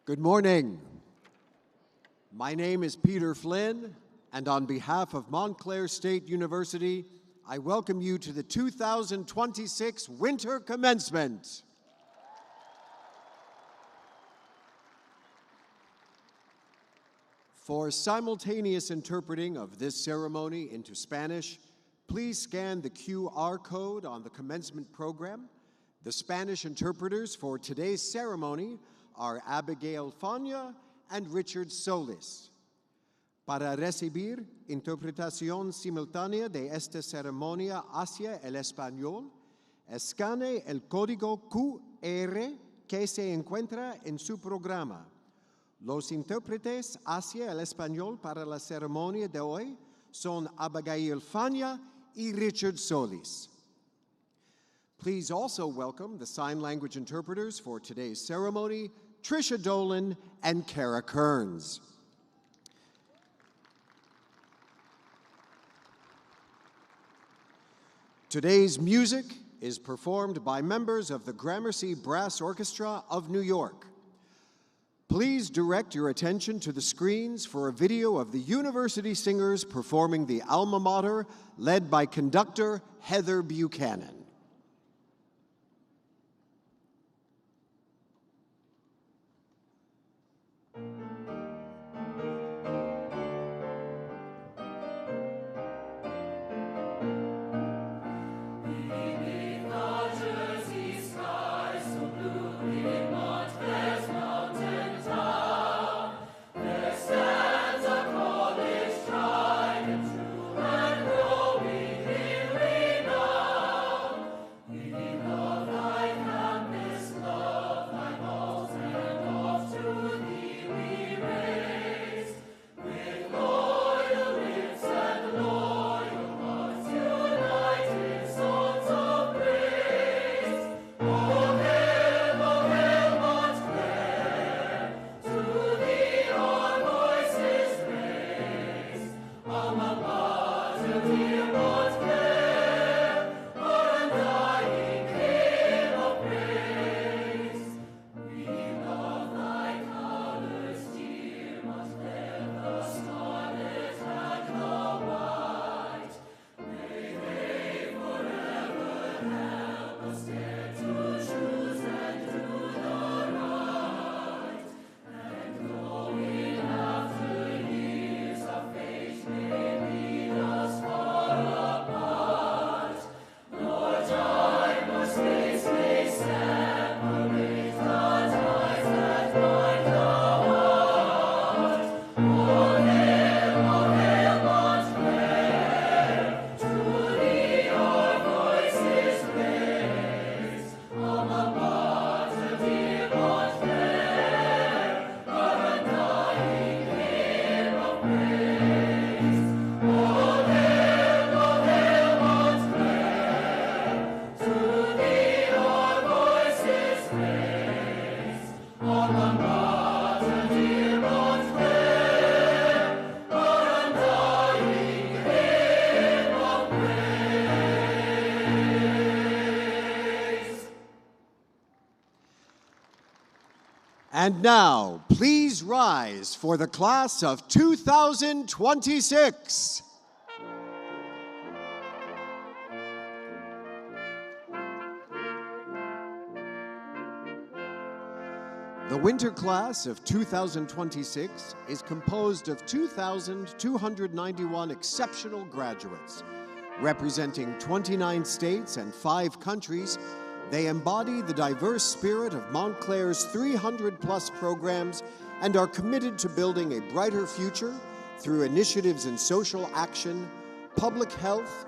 Good morning. My name is Peter Flynn, and on behalf of Montclair State University, I welcome you to the 2026 Winter Commencement. For simultaneous interpreting of this ceremony into Spanish, please scan the QR code on the commencement program. The Spanish interpreters for today's ceremony are Abigail Fania and Richard Solis. Para recibir interpretación simultánea de esta ceremonia hacia el español, escanee el código QR que se encuentra en su programa. Los intérpretes hacia el español para la ceremonia de hoy son Abigail Fania y Richard Solis. Please also welcome the sign language interpreters for today's ceremony, Tricia Dolan and Kara Kearns. Today's music is performed by members of the Gramercy Brass Orchestra of New York. Please direct your attention to the screens for a video of the university singers performing the Alma Mater, led by conductor Heather Buchanan. And now, please rise for the class of 2026. The winter class of 2026 is composed of 2,291 exceptional graduates. Representing 29 states and 5 countries, they embody the diverse spirit of Montclair's 300-plus programs and are committed to building a brighter future through initiatives in social action, public health,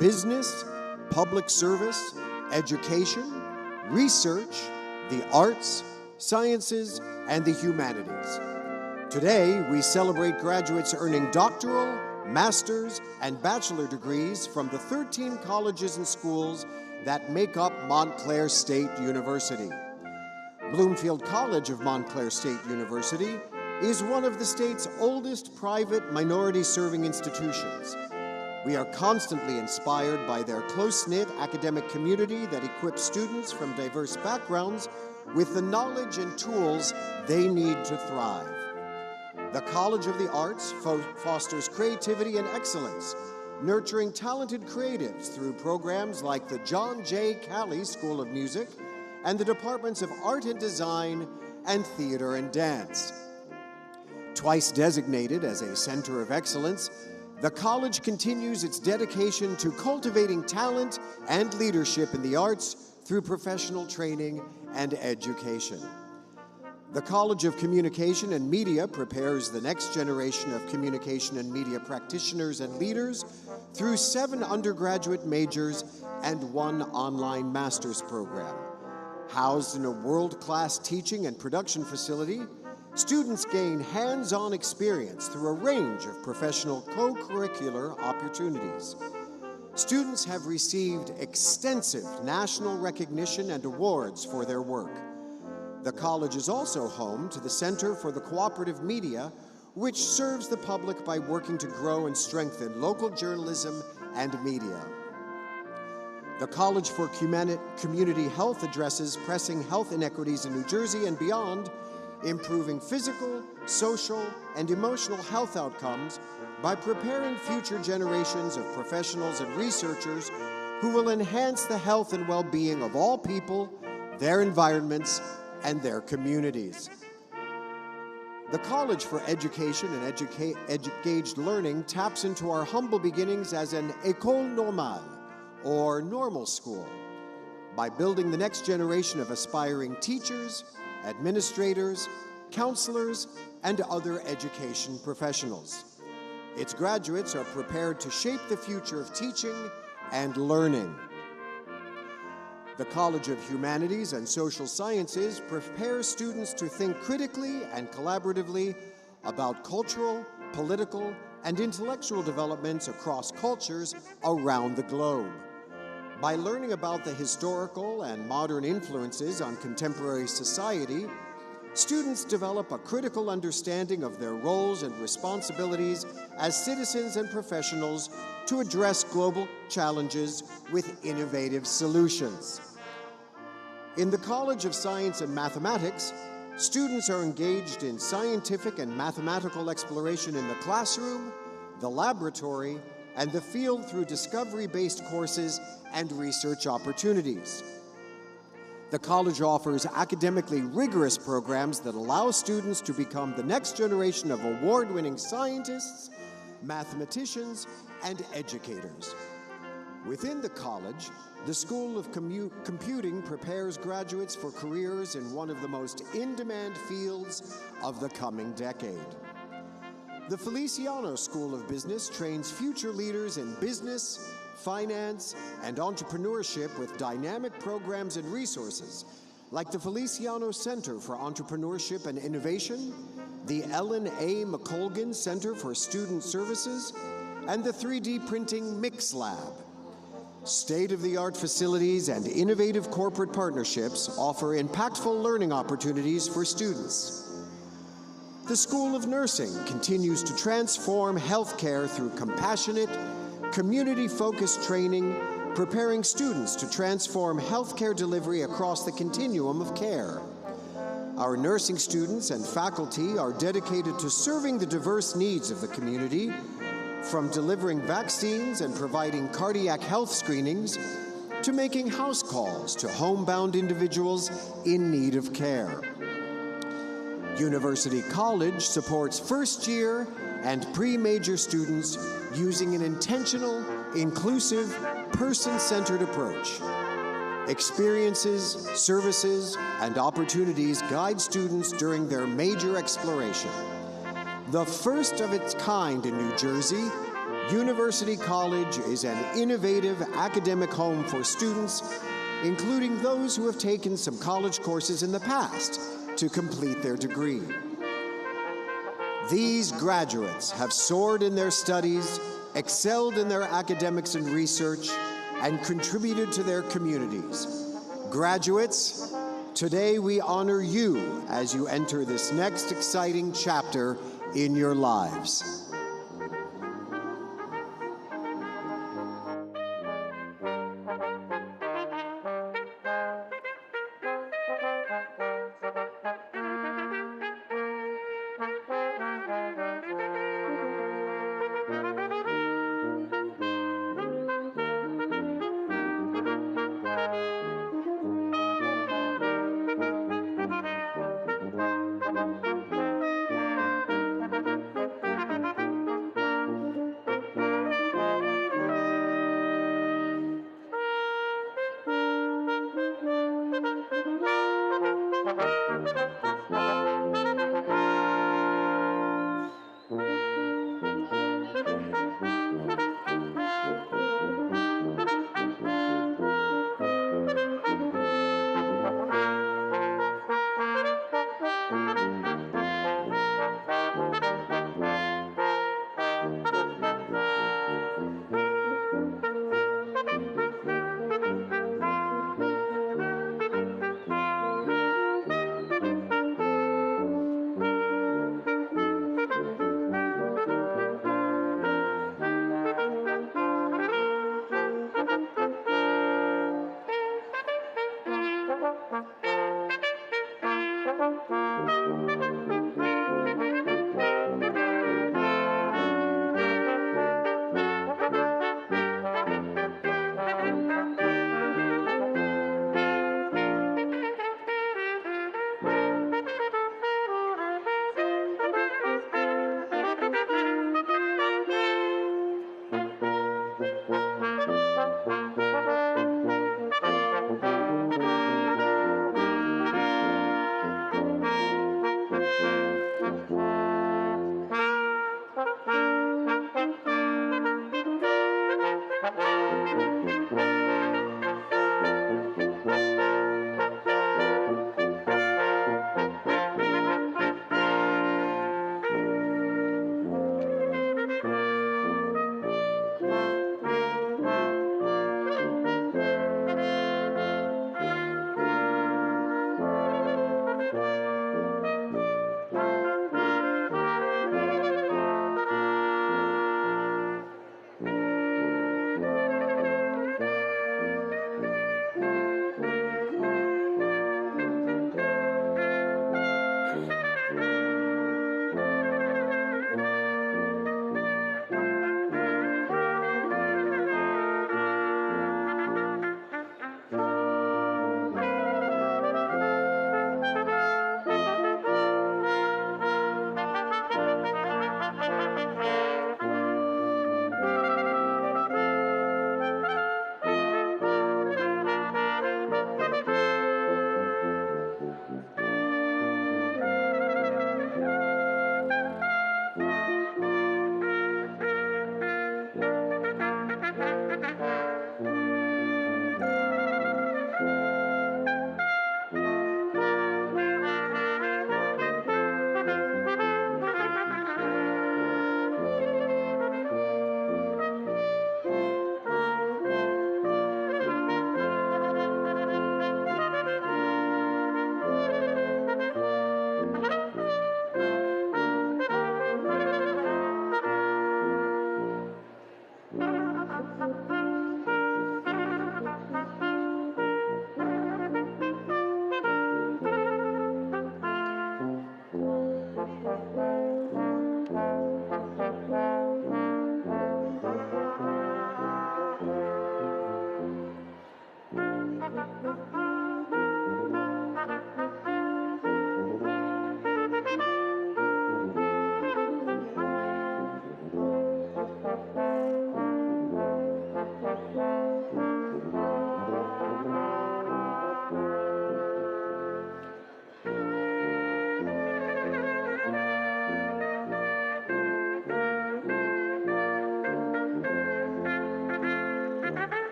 business, public service, education, research, the arts, sciences, and the humanities. Today, we celebrate graduates earning doctoral, master's, and bachelor degrees from the 13 colleges and schools that make up Montclair State University. Bloomfield College of Montclair State University is one of the state's oldest private minority-serving institutions. We are constantly inspired by their close-knit academic community that equips students from diverse backgrounds with the knowledge and tools they need to thrive. The College of the Arts fosters creativity and excellence, nurturing talented creatives through programs like the John J. Calley School of Music and the Departments of Art and Design and Theater and Dance. Twice designated as a center of excellence, the college continues its dedication to cultivating talent and leadership in the arts through professional training and education. The College of Communication and Media prepares the next generation of communication and media practitioners and leaders through 7 undergraduate majors and 1 online master's program. Housed in a world-class teaching and production facility, students gain hands-on experience through a range of professional co-curricular opportunities. Students have received extensive national recognition and awards for their work. The college is also home to the Center for the Cooperative Media, which serves the public by working to grow and strengthen local journalism and media. The College for Community Health addresses pressing health inequities in New Jersey and beyond, improving physical, social, and emotional health outcomes by preparing future generations of professionals and researchers who will enhance the health and well-being of all people, their environments, and their communities. The College for Education and Engaged Learning taps into our humble beginnings as an école normale, or normal school, by building the next generation of aspiring teachers, administrators, counselors, and other education professionals. Its graduates are prepared to shape the future of teaching and learning. The College of Humanities and Social Sciences prepares students to think critically and collaboratively about cultural, political, and intellectual developments across cultures around the globe. By learning about the historical and modern influences on contemporary society, students develop a critical understanding of their roles and responsibilities as citizens and professionals to address global challenges with innovative solutions. In the College of Science and Mathematics, students are engaged in scientific and mathematical exploration in the classroom, the laboratory, and the field through discovery-based courses and research opportunities. The college offers academically rigorous programs that allow students to become the next generation of award-winning scientists, mathematicians, and educators. Within the college, the School of Computing prepares graduates for careers in one of the most in-demand fields of the coming decade. The Feliciano School of Business trains future leaders in business, finance, and entrepreneurship with dynamic programs and resources like the Feliciano Center for Entrepreneurship and Innovation, the Ellen A. McColgan Center for Student Services, and the 3D Printing Mix Lab. State-of-the-art facilities and innovative corporate partnerships offer impactful learning opportunities for students. The School of Nursing continues to transform healthcare through compassionate, community-focused training, preparing students to transform healthcare delivery across the continuum of care. Our nursing students and faculty are dedicated to serving the diverse needs of the community, from delivering vaccines and providing cardiac health screenings to making house calls to homebound individuals in need of care. University College supports first-year and pre-major students using an intentional, inclusive, person-centered approach. Experiences, services, and opportunities guide students during their major exploration. The first of its kind in New Jersey, University College is an innovative academic home for students, including those who have taken some college courses in the past to complete their degree. These graduates have soared in their studies, excelled in their academics and research, and contributed to their communities. Graduates, today we honor you as you enter this next exciting chapter in your lives.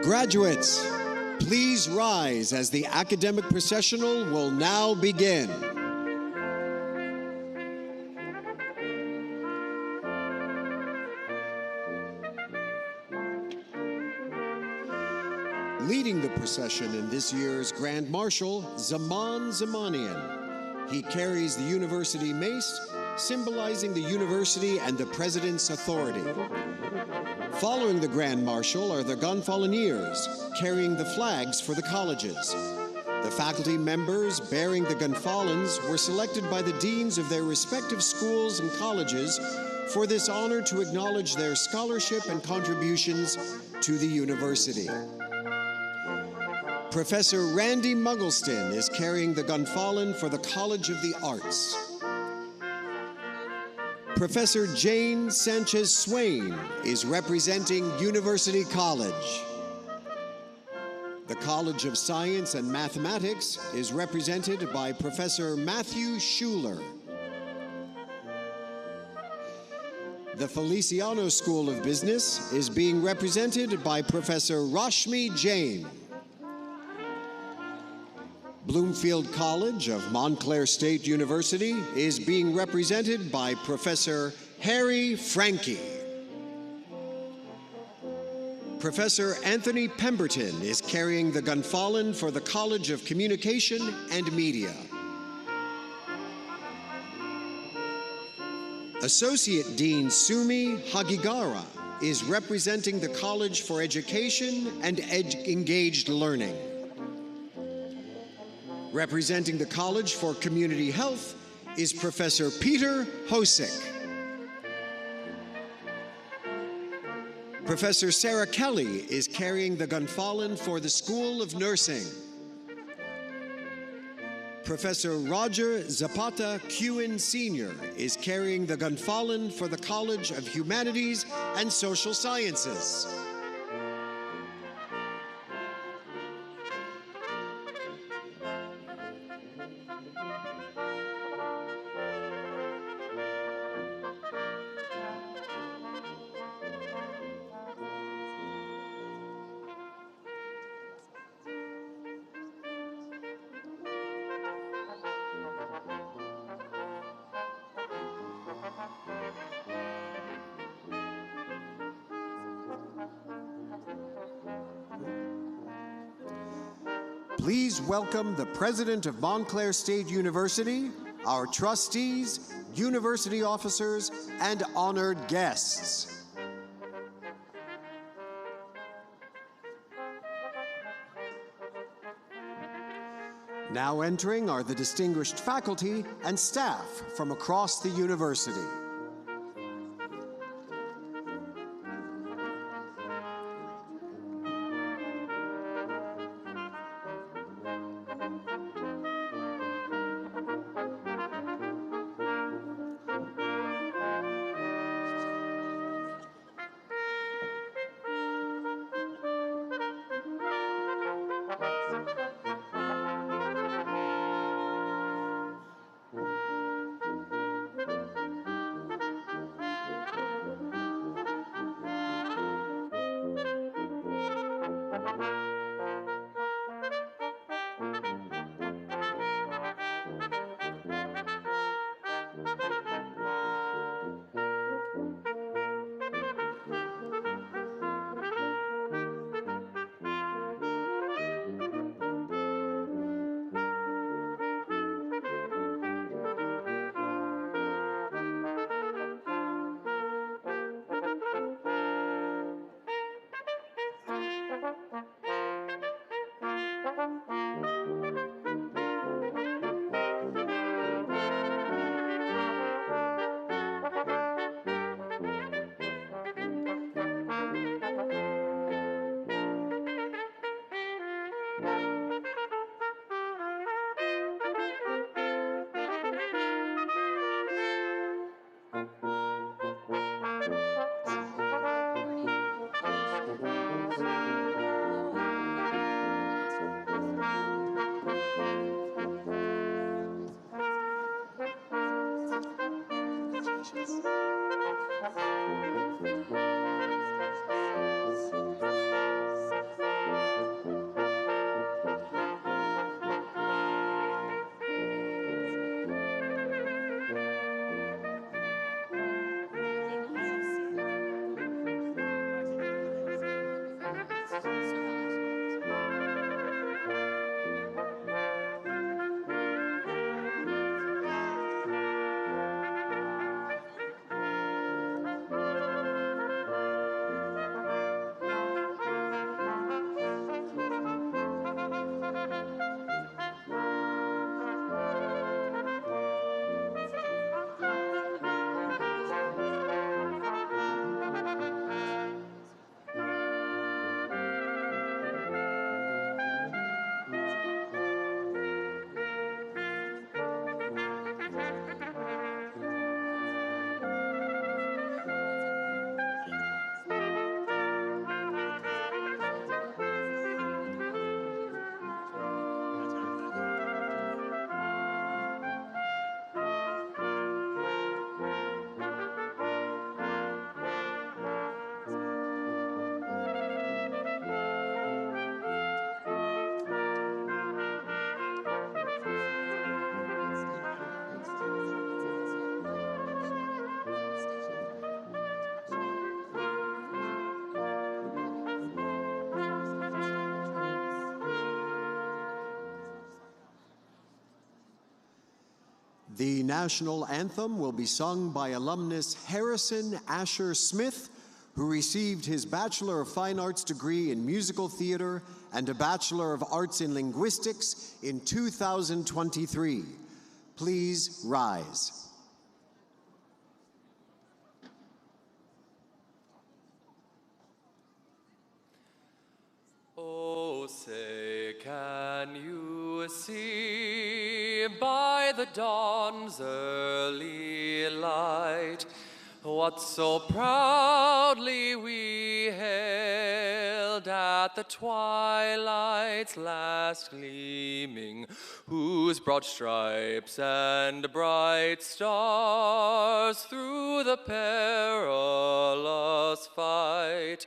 Graduates, please rise as the academic processional will now begin. Leading the procession in this year's Grand Marshal, Zaman Zamanian. He carries the university mace, symbolizing the university and the president's authority. Following the Grand Marshal are the Gonfaloniers, carrying the flags for the colleges. The faculty members bearing the Gonfalons were selected by the deans of their respective schools and colleges for this honor to acknowledge their scholarship and contributions to the university. Professor Randy Muggleston is carrying the Gonfalon for the College of the Arts. Professor Jane Sanchez Swain is representing University College. The College of Science and Mathematics is represented by Professor Matthew Schuler. The Feliciano School of Business is being represented by Professor Rashmi Jain. Bloomfield College of Montclair State University is being represented by Professor Harry Franke. Professor Anthony Pemberton is carrying the Gonfalon for the College of Communication and Media. Associate Dean Sumi Hagigara is representing the College for Education and Engaged Learning. Representing the College for Community Health is Professor Peter Hosick. Professor Sarah Kelly is carrying the Gonfalon for the School of Nursing. Professor Roger Zapata Kewen Sr. is carrying the Gonfalon for the College of Humanities and Social Sciences. Please welcome the President of Montclair State University, our trustees, university officers, and honored guests. Now entering are the distinguished faculty and staff from across the university. The national anthem will be sung by alumnus Harrison Asher Smith, who received his Bachelor of Fine Arts degree in musical theater and a Bachelor of Arts in Linguistics in 2023. Please rise. Oh, say, can you see by the dawn's early light what so proudly we hailed at the twilight's last gleaming, whose broad stripes and bright stars through the perilous fight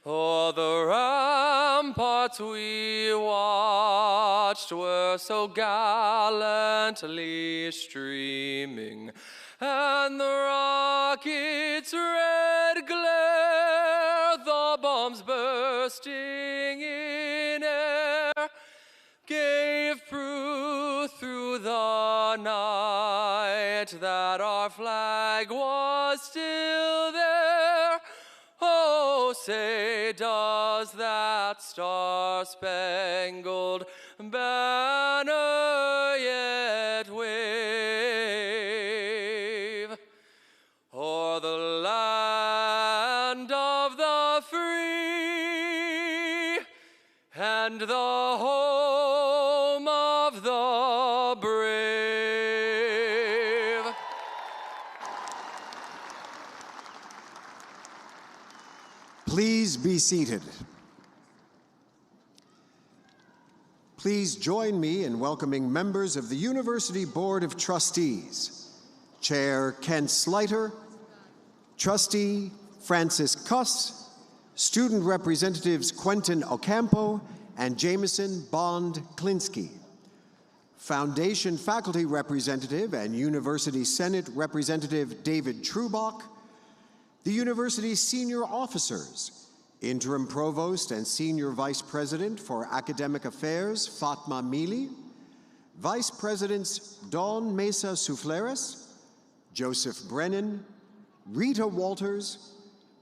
o'er the ramparts we watched were so gallantly streaming, and the rocket's red glare, the bombs bursting in air, gave proof through the night that our flag was still there. Oh, say, does that star-spangled banner yet wave o'er the land of the free and the home of the brave? Please be seated. Please join me in welcoming members of the University Board of Trustees. Chair Kent Sleiter, Trustee Francis Cuss, Student Representatives Quentin Ocampo and Jameson Bond Klinsky. Foundation Faculty Representative and University Senate Representative David Trubach, the university's senior officers, Interim Provost and Senior Vice President for Academic Affairs Fatma Mili, Vice Presidents Dawn Mesa Sufleres, Joseph Brennan, Rita Walters,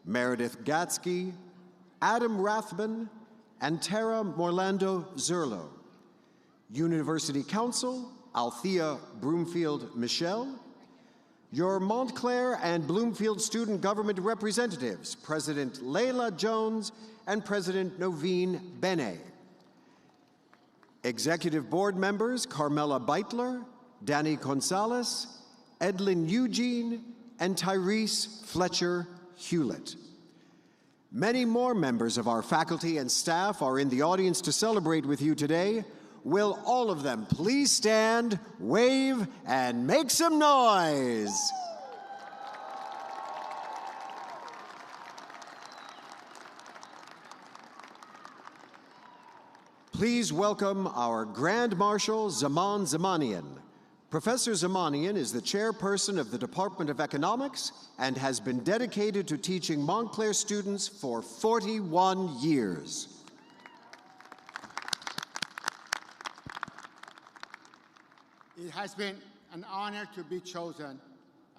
Meredith Gatsky, Adam Rathman, and Tara Morlando Zerlo, University Counsel Althea Broomfield Michelle, your Montclair and Bloomfield student government representatives, President Leila Jones and President Noveen Bene. Executive board members Carmela Beitler, Danny Gonzalez, Edlin Eugene, and Tyrese Fletcher Hewlett. Many more members of our faculty and staff are in the audience to celebrate with you today. Will all of them please stand, wave, and make some noise? Please welcome our Grand Marshal, Zaman Zamanian. Professor Zamanian is the chairperson of the Department of Economics and has been dedicated to teaching Montclair students for 41 years. It has been an honor to be chosen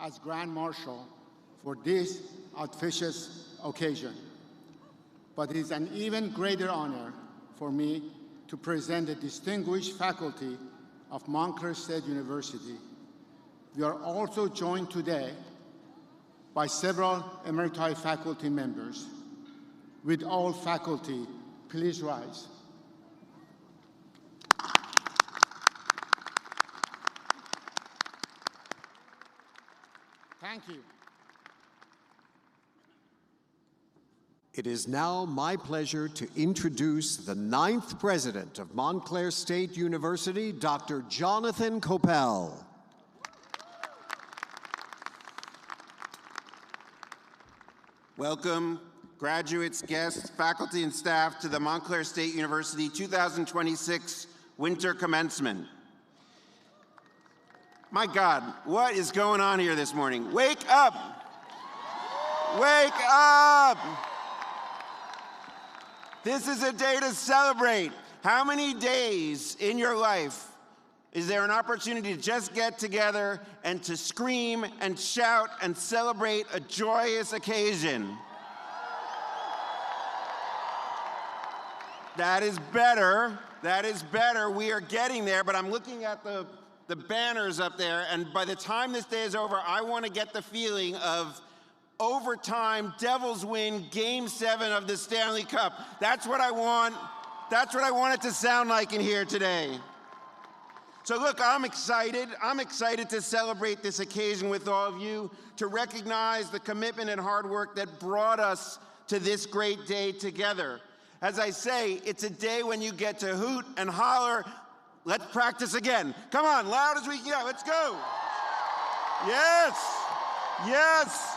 as Grand Marshal for this auspicious occasion. But it is an even greater honor for me to present the distinguished faculty of Montclair State University. We are also joined today by several emeriti faculty members. With all faculty, please rise. Thank you. It is now my pleasure to introduce the 9th president of Montclair State University, Dr. Jonathan Coppell. Welcome, graduates, guests, faculty, and staff to the Montclair State University 2026 Winter Commencement. My God, what is going on here this morning? Wake up! Wake up! This is a day to celebrate. How many days in your life Is there an opportunity to just get together and to scream and shout and celebrate a joyous occasion? That is better. That is better. We are getting there, but I'm looking at the banners up there, and by the time this day is over, I want to get the feeling of overtime, Devils win, Game 7 of the Stanley Cup. That's what I want. That's what I want it to sound like in here today. So look, I'm excited. I'm excited to celebrate this occasion with all of you, to recognize the commitment and hard work that brought us to this great day together. As I say, it's a day when you get to hoot and holler. Let's practice again. Come on, loud as we can. Let's go. Yes, yes.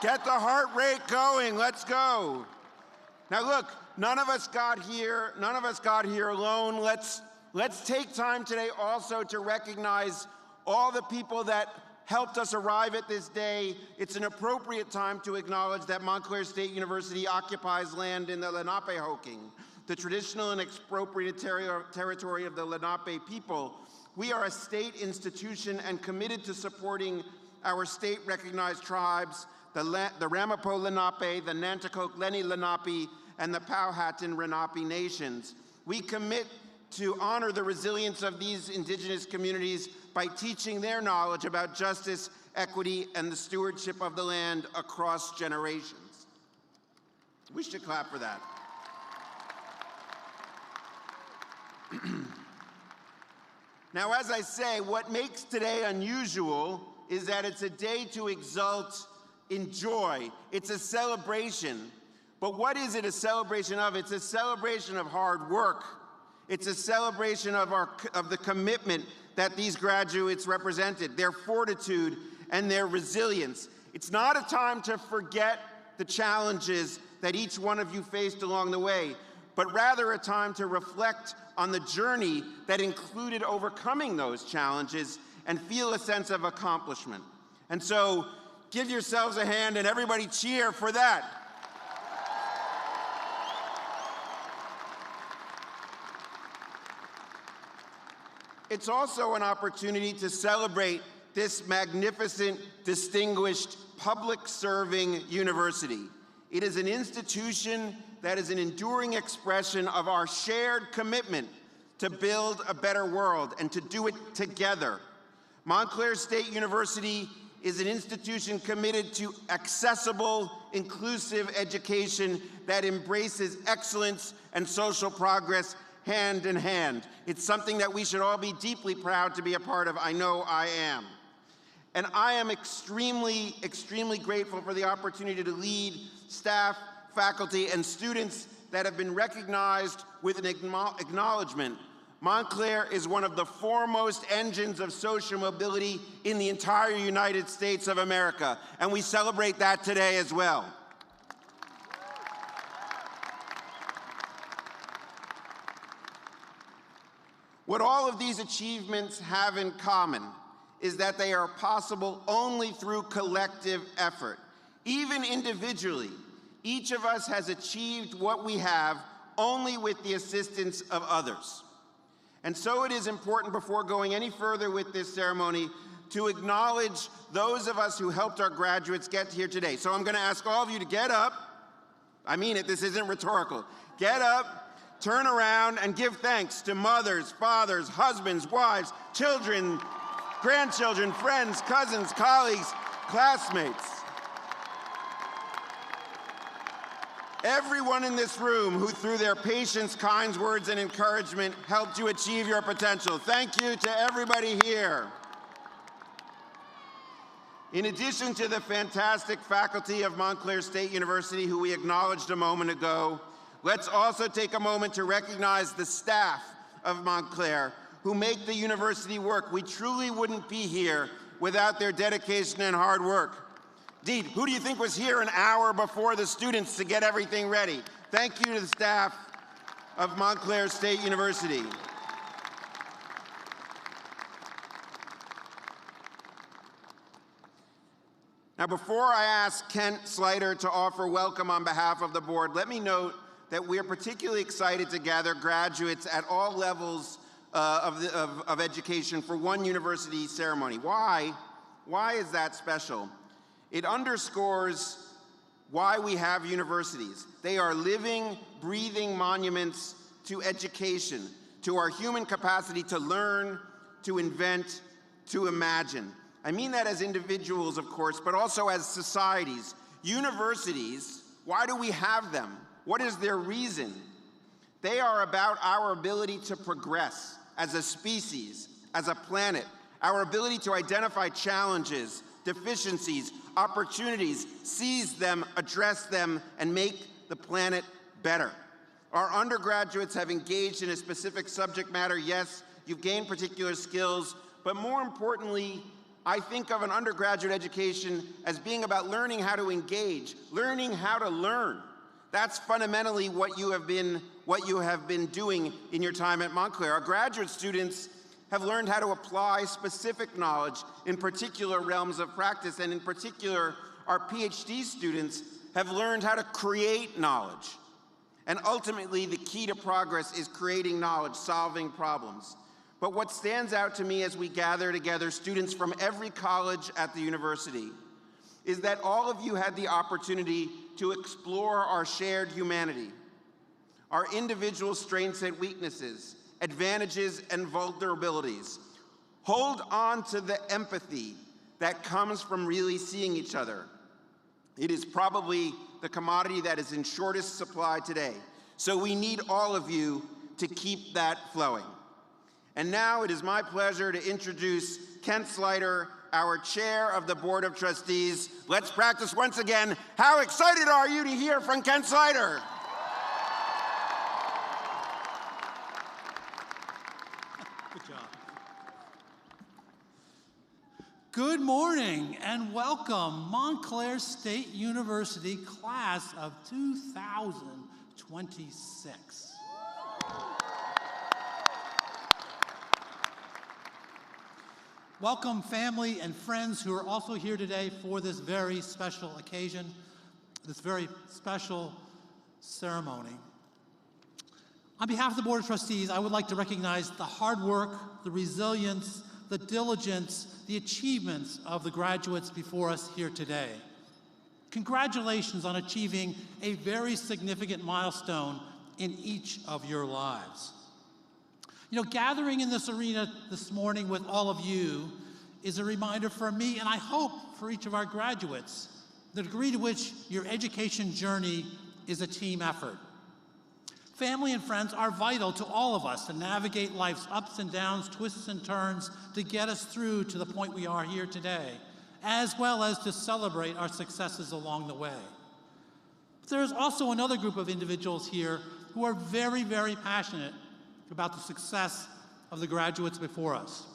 Get the heart rate going. Let's go. Now look, none of us got here alone. Let's take time today also to recognize all the people that helped us arrive at this day. It's an appropriate time to acknowledge that Montclair State University occupies land in the Lenapehoking, the traditional and expropriated territory of the Lenape people. We are a state institution and committed to supporting our state-recognized tribes, the Ramapo Lenape, the Nanticoke Lenni Lenape, and the Powhatan Lenape nations. We commit to honor the resilience of these indigenous communities by teaching their knowledge about justice, equity, and the stewardship of the land across generations. We should clap for that. Now, as I say, what makes today unusual is that it's a day to exult in joy. It's a celebration. But what is it a celebration of? It's a celebration of hard work. It's a celebration of the commitment that these graduates represented, their fortitude and their resilience. It's not a time to forget the challenges that each one of you faced along the way, but rather a time to reflect on the journey that included overcoming those challenges and feel a sense of accomplishment. And so, give yourselves a hand and everybody cheer for that. It's also an opportunity to celebrate this magnificent, distinguished, public-serving university. It is an institution that is an enduring expression of our shared commitment to build a better world and to do it together. Montclair State University is an institution committed to accessible, inclusive education that embraces excellence and social progress hand in hand. It's something that we should all be deeply proud to be a part of. I know I am. And I am extremely, extremely grateful for the opportunity to lead staff, faculty, and students that have been recognized with an acknowledgement. Montclair is one of the foremost engines of social mobility in the entire United States of America, and we celebrate that today as well. What all of these achievements have in common is that they are possible only through collective effort. Even individually, each of us has achieved what we have only with the assistance of others. And so it is important, before going any further with this ceremony, to acknowledge those of us who helped our graduates get here today. So I'm going to ask all of you to get up. I mean it, this isn't rhetorical. Get up, turn around, and give thanks to mothers, fathers, husbands, wives, children, grandchildren, friends, cousins, colleagues, classmates. Everyone in this room who, through their patience, kind words, and encouragement, helped you achieve your potential. Thank you to everybody here. In addition to the fantastic faculty of Montclair State University, who we acknowledged a moment ago, let's also take a moment to recognize the staff of Montclair who make the university work. We truly wouldn't be here without their dedication and hard work. Indeed, who do you think was here an hour before the students to get everything ready? Thank you to the staff of Montclair State University. Now, before I ask Kent Slater to offer welcome on behalf of the board, let me note that we are particularly excited to gather graduates at all levels of education for one university ceremony. Why? Why is that special? It underscores why we have universities. They are living, breathing monuments to education, to our human capacity to learn, to invent, to imagine. I mean that as individuals, of course, but also as societies. Universities, why do we have them? What is their reason? They are about our ability to progress as a species, as a planet, our ability to identify challenges, deficiencies, opportunities, seize them, address them, and make the planet better. Our undergraduates have engaged in a specific subject matter. Yes, you've gained particular skills, but more importantly, I think of an undergraduate education as being about learning how to engage, learning how to learn. That's fundamentally what you have been doing in your time at Montclair. Our graduate students have learned how to apply specific knowledge in particular realms of practice, and in particular, our PhD students have learned how to create knowledge. And ultimately, the key to progress is creating knowledge, solving problems. But what stands out to me as we gather together students from every college at the university is that all of you had the opportunity to explore our shared humanity, our individual strengths and weaknesses, advantages and vulnerabilities. Hold on to the empathy that comes from really seeing each other. It is probably the commodity that is in shortest supply today. So we need all of you to keep that flowing. And now it is my pleasure to introduce Kent Slider, our chair of the Board of Trustees. Let's practice once again. How excited are you to hear from Kent Slider? Good job. Good morning and welcome, Montclair State University class of 2026. Welcome family and friends who are also here today for this very special occasion, this very special ceremony. On behalf of the Board of Trustees, I would like to recognize the hard work, the resilience, the diligence, the achievements of the graduates before us here today. Congratulations on achieving a very significant milestone in each of your lives. You know, gathering in this arena this morning with all of you is a reminder for me, and I hope for each of our graduates, the degree to which your education journey is a team effort. Family and friends are vital to all of us to navigate life's ups and downs, twists and turns, to get us through to the point we are here today, as well as to celebrate our successes along the way. But there is also another group of individuals here who are very, very passionate about the success of the graduates before us.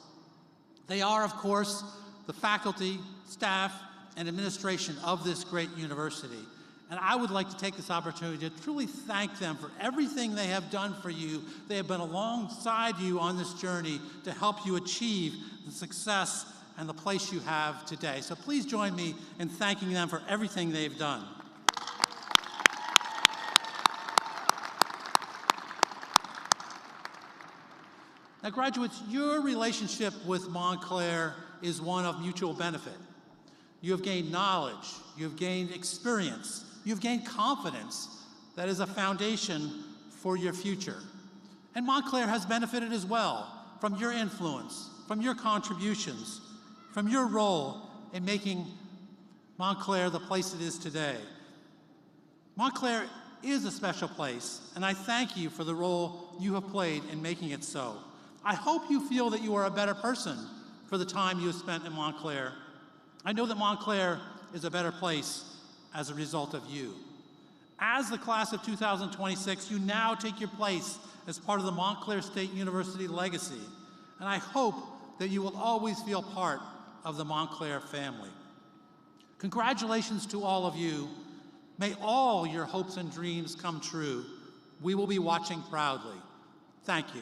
They are, of course, the faculty, staff, and administration of this great university. And I would like to take this opportunity to truly thank them for everything they have done for you. They have been alongside you on this journey to help you achieve the success and the place you have today. So please join me in thanking them for everything they've done. Now, graduates, your relationship with Montclair is one of mutual benefit. You have gained knowledge, you have gained experience, you've gained confidence that is a foundation for your future. And Montclair has benefited as well from your influence, from your contributions, from your role in making Montclair the place it is today. Montclair is a special place, and I thank you for the role you have played in making it so. I hope you feel that you are a better person for the time you have spent in Montclair. I know that Montclair is a better place as a result of you. As the class of 2026, you now take your place as part of the Montclair State University legacy, and I hope that you will always feel part of the Montclair family. Congratulations to all of you. May all your hopes and dreams come true. We will be watching proudly. Thank you.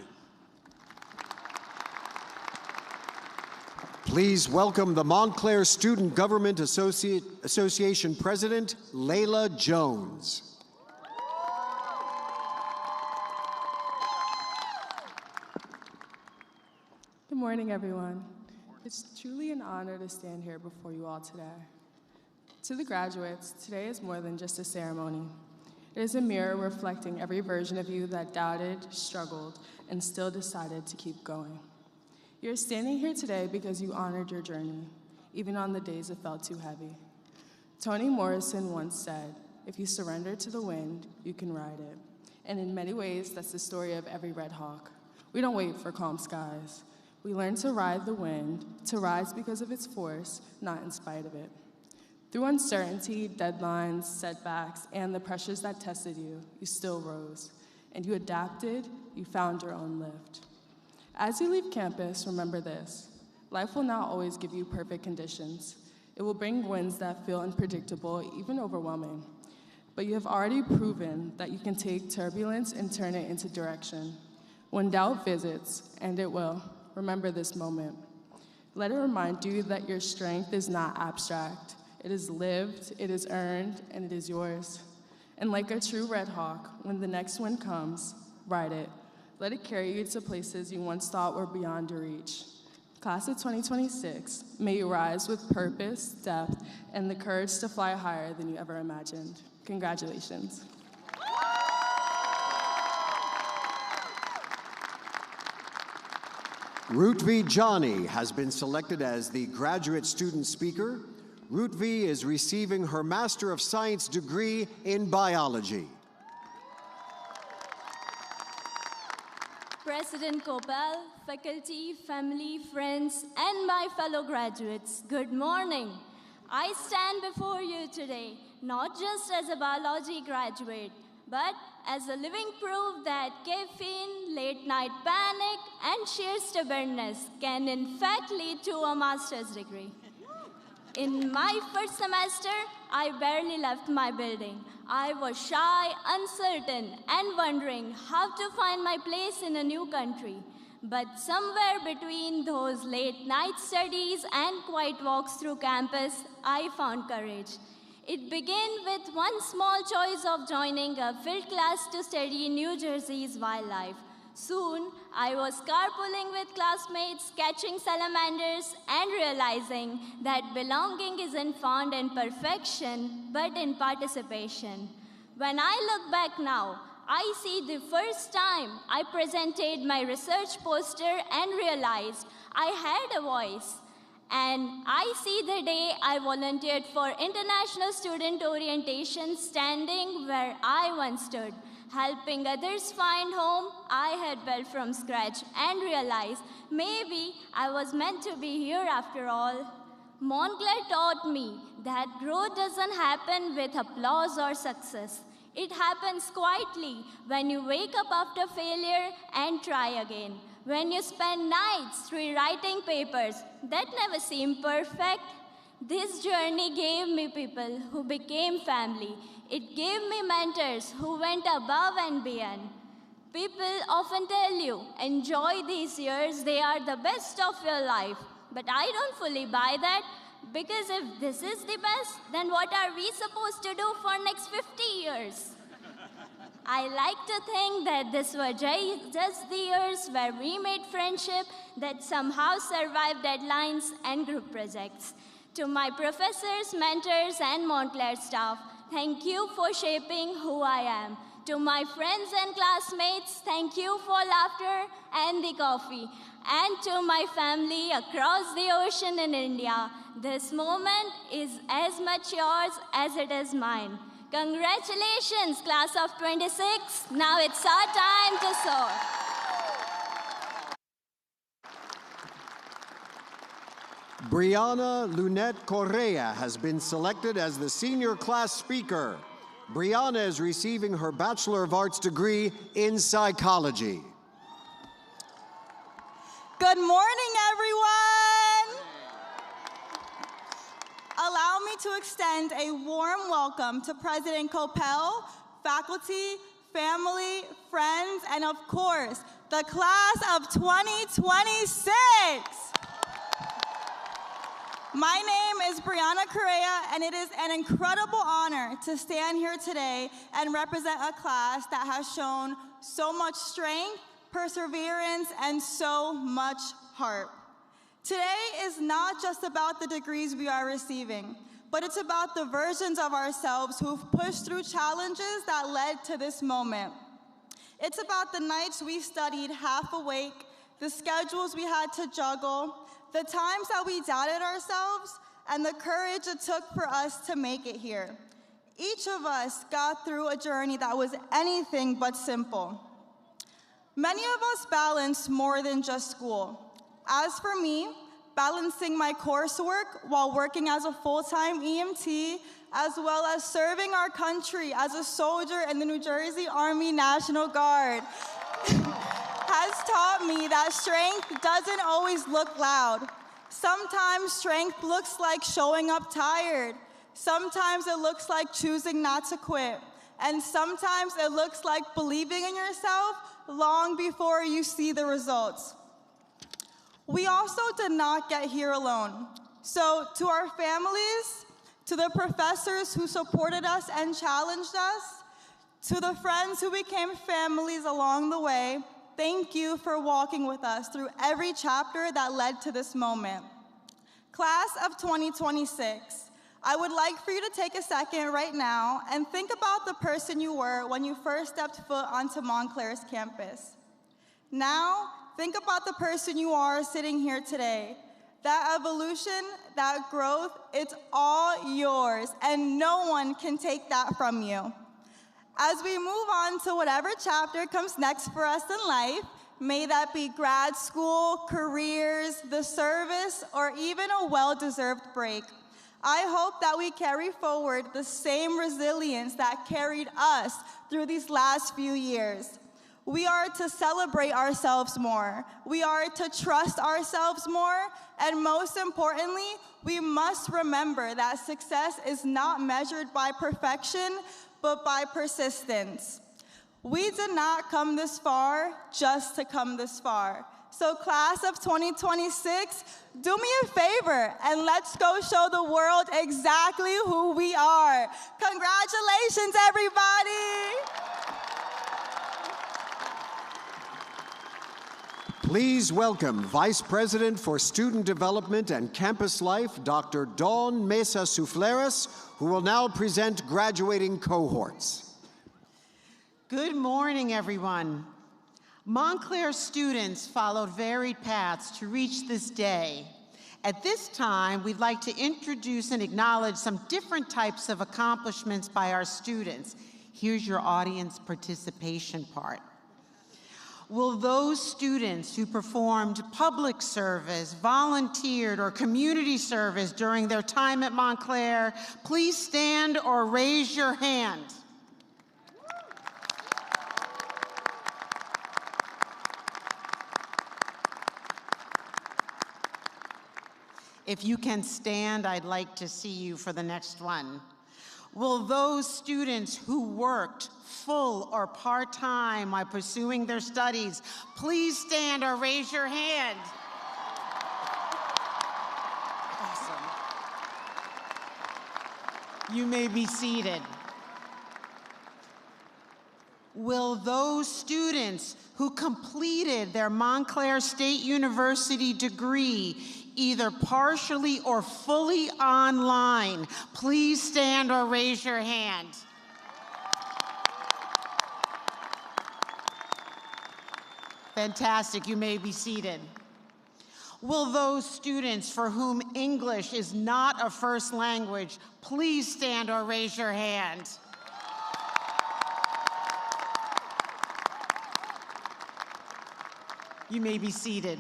Please welcome the Montclair Student Government Association President, Layla Jones. Good morning, everyone. It's truly an honor to stand here before you all today. To the graduates, today is more than just a ceremony. It is a mirror reflecting every version of you that doubted, struggled, and still decided to keep going. You're standing here today because you honored your journey, even on the days it felt too heavy. Toni Morrison once said, "If you surrender to the wind, you can ride it." And in many ways, that's the story of every Red Hawk. We don't wait for calm skies. We learn to ride the wind, to rise because of its force, not in spite of it. Through uncertainty, deadlines, setbacks, and the pressures that tested you, you still rose. And you adapted, you found your own lift. As you leave campus, remember this: life will not always give you perfect conditions. It will bring winds that feel unpredictable, even overwhelming. But you have already proven that you can take turbulence and turn it into direction. When doubt visits, and it will, remember this moment. Let it remind you that your strength is not abstract. It is lived, it is earned, and it is yours. And like a true Red Hawk, when the next wind comes, ride it. Let it carry you to places you once thought were beyond your reach. Class of 2026, may you rise with purpose, depth, and the courage to fly higher than you ever imagined. Congratulations. Ruth Johnny has been selected as the graduate student speaker. Ruth is receiving her Master of Science degree in biology. President Kopal, faculty, family, friends, and my fellow graduates, good morning. I stand before you today, not just as a biology graduate, but as a living proof that caffeine, late-night panic, and sheer stubbornness can in fact lead to a master's degree. In my first semester, I barely left my building. I was shy, uncertain, and wondering how to find my place in a new country. But somewhere between those late-night studies and quiet walks through campus, I found courage. It began with one small choice of joining a field class to study New Jersey's wildlife. Soon, I was carpooling with classmates, catching salamanders, and realizing that belonging isn't found in perfection, but in participation. When I look back now, I see the first time I presented my research poster and realized I had a voice. And I see the day I volunteered for International Student Orientation, standing where I once stood, helping others find home I had built from scratch, and realized maybe I was meant to be here after all. Montclair taught me that growth doesn't happen with applause or success. It happens quietly when you wake up after failure and try again. When you spend nights rewriting papers that never seem perfect. This journey gave me people who became family. It gave me mentors who went above and beyond. People often tell you, enjoy these years, they are the best of your life. But I don't fully buy that, because if this is the best, then what are we supposed to do for next 50 years? I like to think that this were just the years where we made friendship that somehow survived deadlines and group projects. To my professors, mentors, and Montclair staff, thank you for shaping who I am. To my friends and classmates, thank you for laughter and the coffee. And to my family across the ocean in India, this moment is as much yours as it is mine. Congratulations, class of 26. Now it's our time to soar. Brianna Lunette Correa has been selected as the senior class speaker. Brianna is receiving her Bachelor of Arts degree in psychology. Good morning, everyone. Allow me to extend a warm welcome to President Kopel, faculty, family, friends, and of course, the class of 2026. My name is Brianna Correa, and it is an incredible honor to stand here today and represent a class that has shown so much strength, perseverance, and so much heart. Today is not just about the degrees we are receiving, but it's about the versions of ourselves who've pushed through challenges that led to this moment. It's about the nights we studied half awake, the schedules we had to juggle, the times that we doubted ourselves, and the courage it took for us to make it here. Each of us got through a journey that was anything but simple. Many of us balance more than just school. As for me, balancing my coursework while working as a full-time EMT, as well as serving our country as a soldier in the New Jersey Army National Guard, has taught me that strength doesn't always look loud. Sometimes strength looks like showing up tired. Sometimes it looks like choosing not to quit. And sometimes it looks like believing in yourself long before you see the results. We also did not get here alone. So to our families, to the professors who supported us and challenged us, to the friends who became families along the way, thank you for walking with us through every chapter that led to this moment. Class of 2026, I would like for you to take a second right now and think about the person you were when you first stepped foot onto Montclair's campus. Now, think about the person you are sitting here today. That evolution, that growth, it's all yours, and no one can take that from you. As we move on to whatever chapter comes next for us in life, may that be grad school, careers, the service, or even a well-deserved break, I hope that we carry forward the same resilience that carried us through these last few years. We are to celebrate ourselves more. We are to trust ourselves more. And most importantly, we must remember that success is not measured by perfection, but by persistence. We did not come this far just to come this far. So class of 2026, do me a favor and let's go show the world exactly who we are. Congratulations, everybody. Please welcome Vice President for Student Development and Campus Life, Dr. Dawn Mesa Sufleras, who will now present graduating cohorts. Good morning, everyone. Montclair students followed varied paths to reach this day. At this time, we'd like to introduce and acknowledge some different types of accomplishments by our students. Here's your audience participation part. Will those students who performed public service, volunteered, or community service during their time at Montclair, please stand or raise your hand? If you can stand, I'd like to see you for the next one. Will those students who worked full or part-time while pursuing their studies, please stand or raise your hand? Awesome. You may be seated. Will those students who completed their Montclair State University degree either partially or fully online, please stand or raise your hand? Fantastic, you may be seated. Will those students for whom English is not a first language, please stand or raise your hand? You may be seated.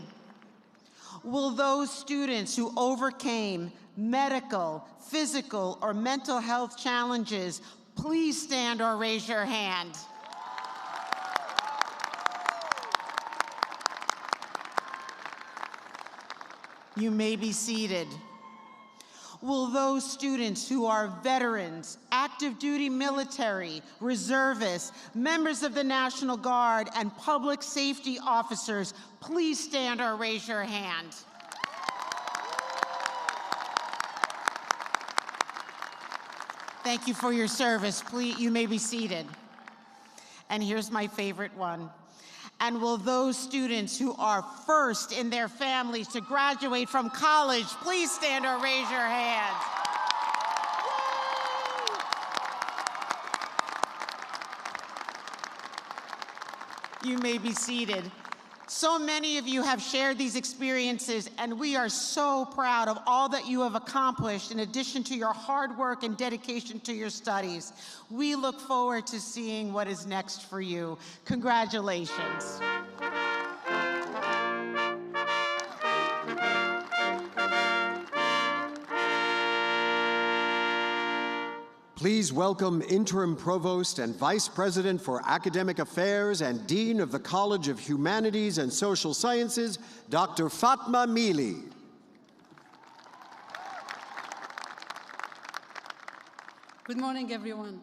Will those students who overcame medical, physical, or mental health challenges, please stand or raise your hand? You may be seated. Will those students who are veterans, active duty military, reservists, members of the National Guard, and public safety officers, please stand or raise your hand? Thank you for your service. Please, you may be seated. And here's my favorite one. And will those students who are first in their families to graduate from college please stand or raise your hands? You may be seated. So many of you have shared these experiences, and we are so proud of all that you have accomplished in addition to your hard work and dedication to your studies. We look forward to seeing what is next for you. Congratulations. Please welcome Interim Provost and Vice President for Academic Affairs and Dean of the College of Humanities and Social Sciences, Dr. Fatma Mili. Good morning, everyone.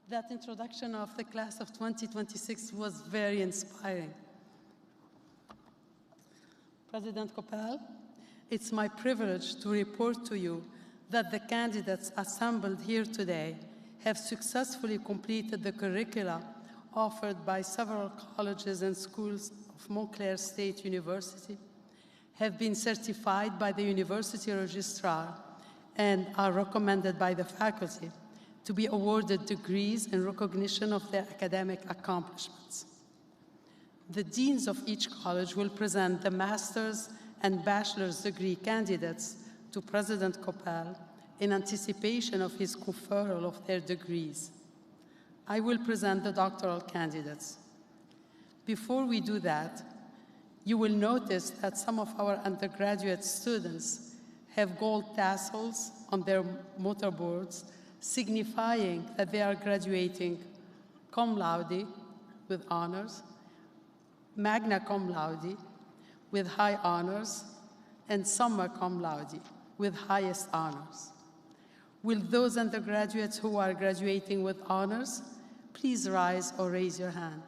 That introduction of the class of 2026 was very inspiring. President Coppell, it's my privilege to report to you that the candidates assembled here today have successfully completed the curricula offered by several colleges and schools of Montclair State University, have been certified by the university registrar, and are recommended by the faculty to be awarded degrees in recognition of their academic accomplishments. The deans of each college will present the master's and bachelor's degree candidates to President Coppell in anticipation of his conferral of their degrees. I will present the doctoral candidates. Before we do that, you will notice that some of our undergraduate students have gold tassels on their motorboards, signifying that they are graduating cum laude with honors, magna cum laude with high honors, and summa cum laude with highest honors. Will those undergraduates who are graduating with honors please rise or raise your hand?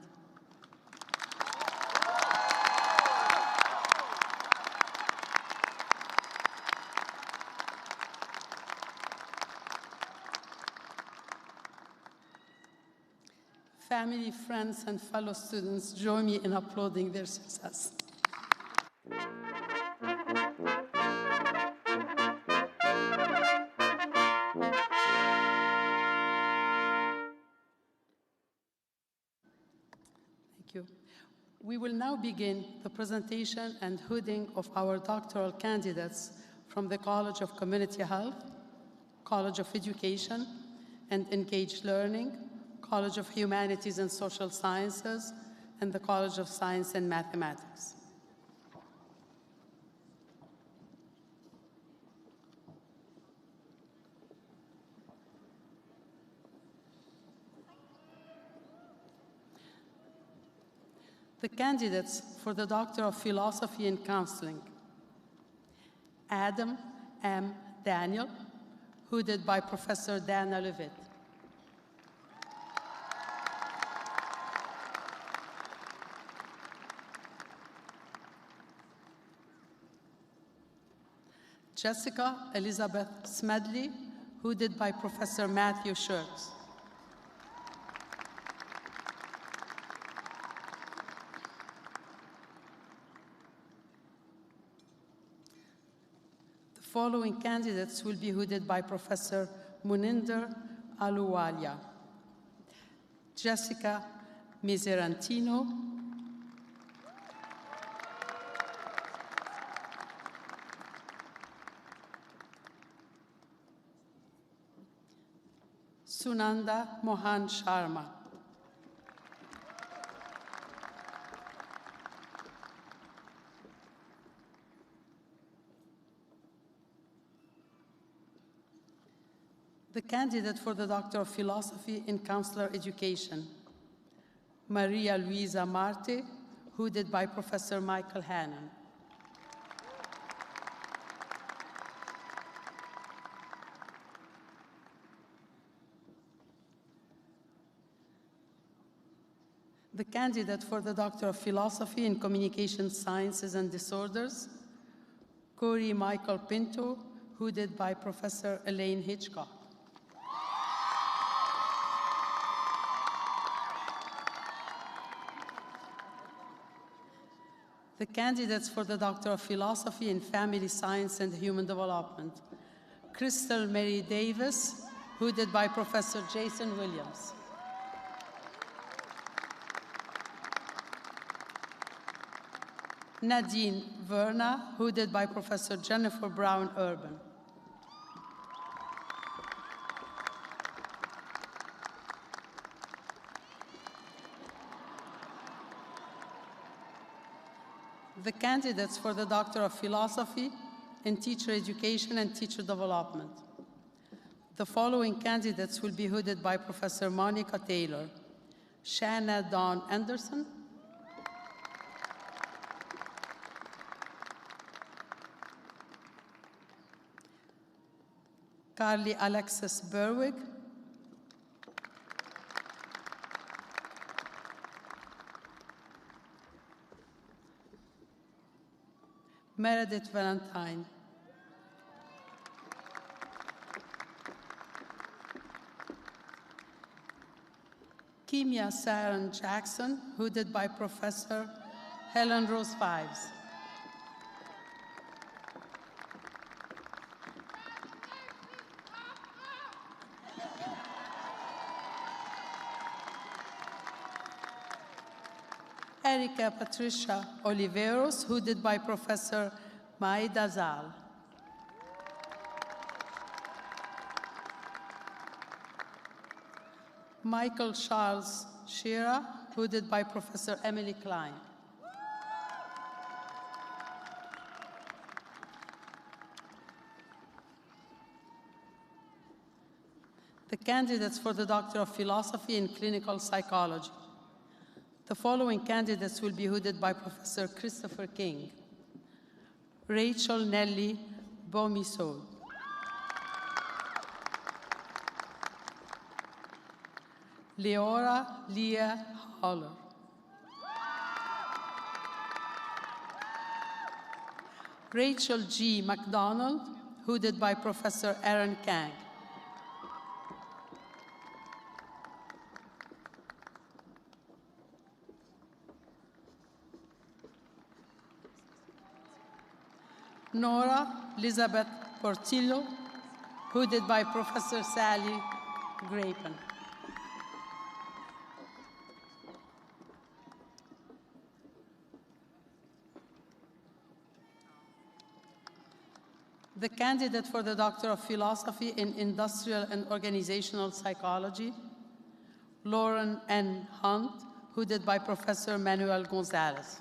Family, friends, and fellow students, join me in applauding their success. We will now begin the presentation and hooding of our doctoral candidates from the College of Community Health, College of Education and Engaged Learning, College of Humanities and Social Sciences, and the College of Science and Mathematics. The candidates for the Doctor of Philosophy in Counseling: Adam M. Daniel, hooded by Professor Dana Levitt. Jessica Elizabeth Smedley, hooded by Professor Matthew Schurtz. The following candidates will be hooded by Professor Muninder Aluwalia: Jessica Miserantino, Sunanda Mohan Sharma, the candidate for the Doctor of Philosophy in Counselor Education, Maria Luisa Marte, hooded by Professor Michael Hannon. The candidate for the Doctor of Philosophy in Communication Sciences and Disorders, Corey Michael Pinto, hooded by Professor Elaine Hitchcock. The candidates for the Doctor of Philosophy in Family Science and Human Development. Crystal Mary Davis, hooded by Professor Jason Williams. Nadine Verna, hooded by Professor Jennifer Brown Urban. The candidates for the Doctor of Philosophy in Teacher Education and Teacher Development. The following candidates will be hooded by Professor Monica Taylor. Shanna Dawn Anderson, Carly Alexis Berwig, Meredith Valentine, Kimia Saron Jackson, hooded by Professor Helen Rose Fives. Erika Patricia Oliveros, hooded by Professor Maida Zal. Michael Charles Shearer, hooded by Professor Emily Klein. The candidates for the Doctor of Philosophy in Clinical Psychology. The following candidates will be hooded by Professor Christopher King. Rachel Nellie Bomisol. Leora Leah Holler. Rachel G. McDonald, hooded by Professor Aaron Kang. Nora Elizabeth Portillo, hooded by Professor Sally Grapen. The candidate for the Doctor of Philosophy in Industrial and Organizational Psychology, Lauren N. Hunt, hooded by Professor Manuel Gonzalez.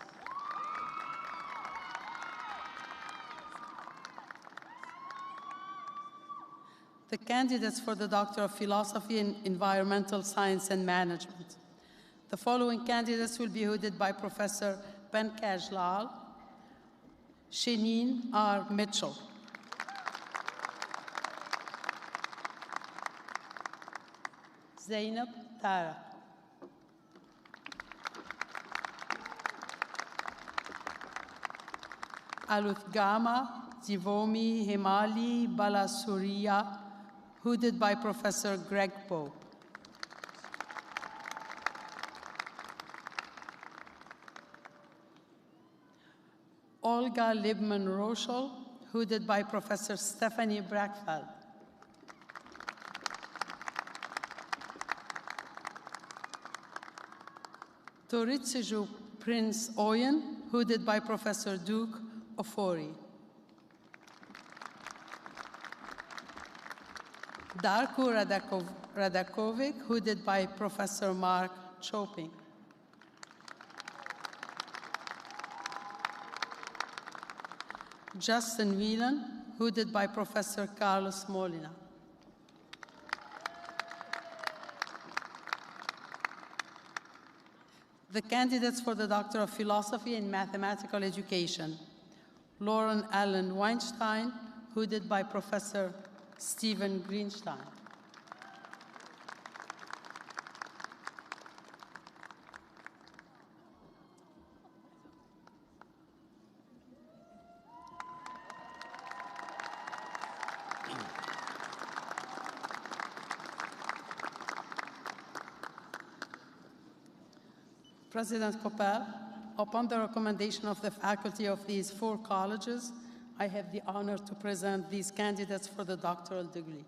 The candidates for the Doctor of Philosophy in Environmental Science and Management. The following candidates will be hooded by Professor Pankaj Lal, Shanine R. Mitchell, Zainab Tara, Aluthgama Zivomi Himali Balasuriya, hooded by Professor Greg Pope. Olga Libman-Rochel, hooded by Professor Stephanie Brackfeld. Toritsiju Prince Oyen, hooded by Professor Duke Ofori. Darko Radakovic, hooded by Professor Mark Chopin. Justin Whelan, hooded by Professor Carlos Molina. The candidates for the Doctor of Philosophy in Mathematical Education. Lauren Allen Weinstein, hooded by Professor Stephen Greenstein. President Coppell, upon the recommendation of the faculty of these 4 colleges, I have the honor to present these candidates for the doctoral degree.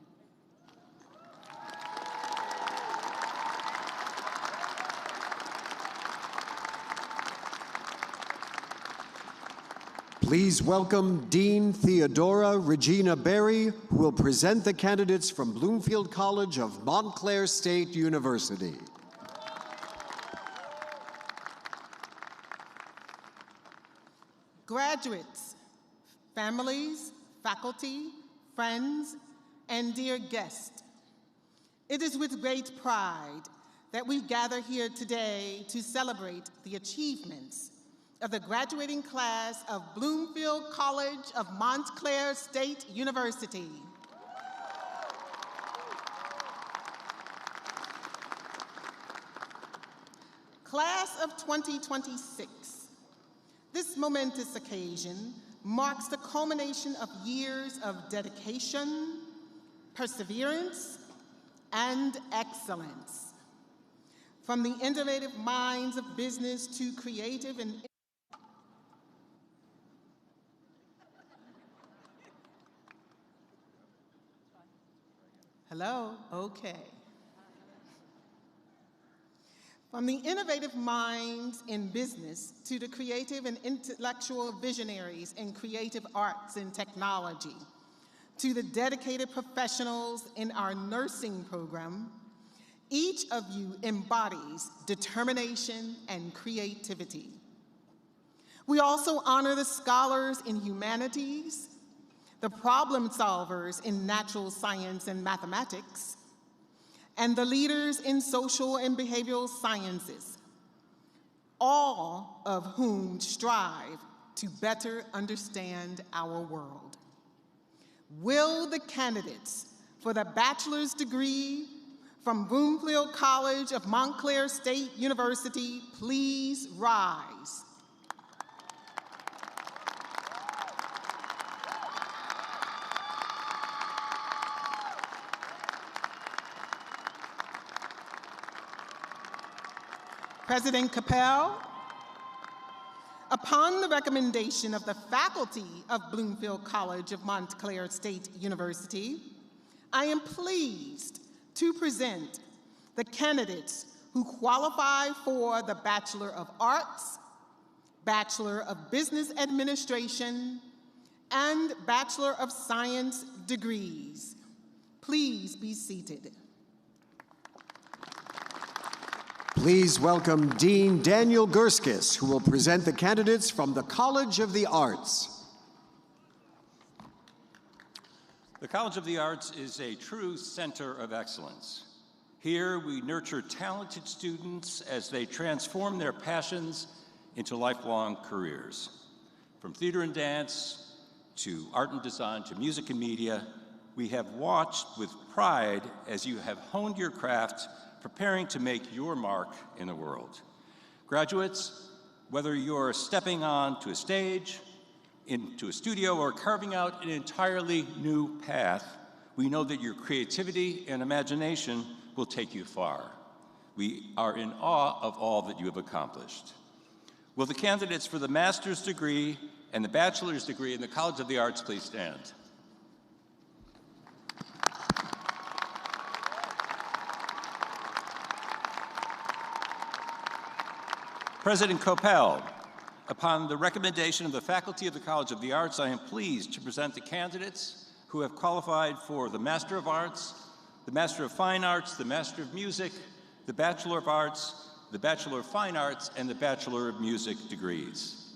Please welcome Dean Theodora Regina Berry, who will present the candidates from Bloomfield College of Montclair State University. Graduates, families, faculty, friends, and dear guests, it is with great pride that we gather here today to celebrate the achievements of the graduating class of Bloomfield College of Montclair State University. Class of 2026. This momentous occasion marks the culmination of years of dedication, perseverance, and excellence. From the innovative minds of business to creative and Hello? Okay. From the innovative minds in business to the creative and intellectual visionaries in creative arts and technology, to the dedicated professionals in our nursing program, each of you embodies determination and creativity. We also honor the scholars in humanities, the problem solvers in natural science and mathematics, and the leaders in social and behavioral sciences, all of whom strive to better understand our world. Will the candidates for the bachelor's degree from Bloomfield College of Montclair State University please rise? President Capel, upon the recommendation of the faculty of Bloomfield College of Montclair State University, I am pleased to present the candidates who qualify for the Bachelor of Arts, Bachelor of Business Administration, and Bachelor of Science degrees. Please be seated. Please welcome Dean Daniel Gurskis, who will present the candidates from the College of the Arts. The College of the Arts is a true center of excellence. Here we nurture talented students as they transform their passions into lifelong careers. From theater and dance to art and design to music and media, we have watched with pride as you have honed your craft, preparing to make your mark in the world. Graduates, whether you're stepping onto a stage, into a studio, or carving out an entirely new path, we know that your creativity and imagination will take you far. We are in awe of all that you have accomplished. Will the candidates for the master's degree and the bachelor's degree in the College of the Arts please stand? President Coppell, upon the recommendation of the faculty of the College of the Arts, I am pleased to present the candidates who have qualified for the Master of Arts, the Master of Fine Arts, the Master of Music, the Bachelor of Arts, the Bachelor of Fine Arts, and the Bachelor of Music degrees.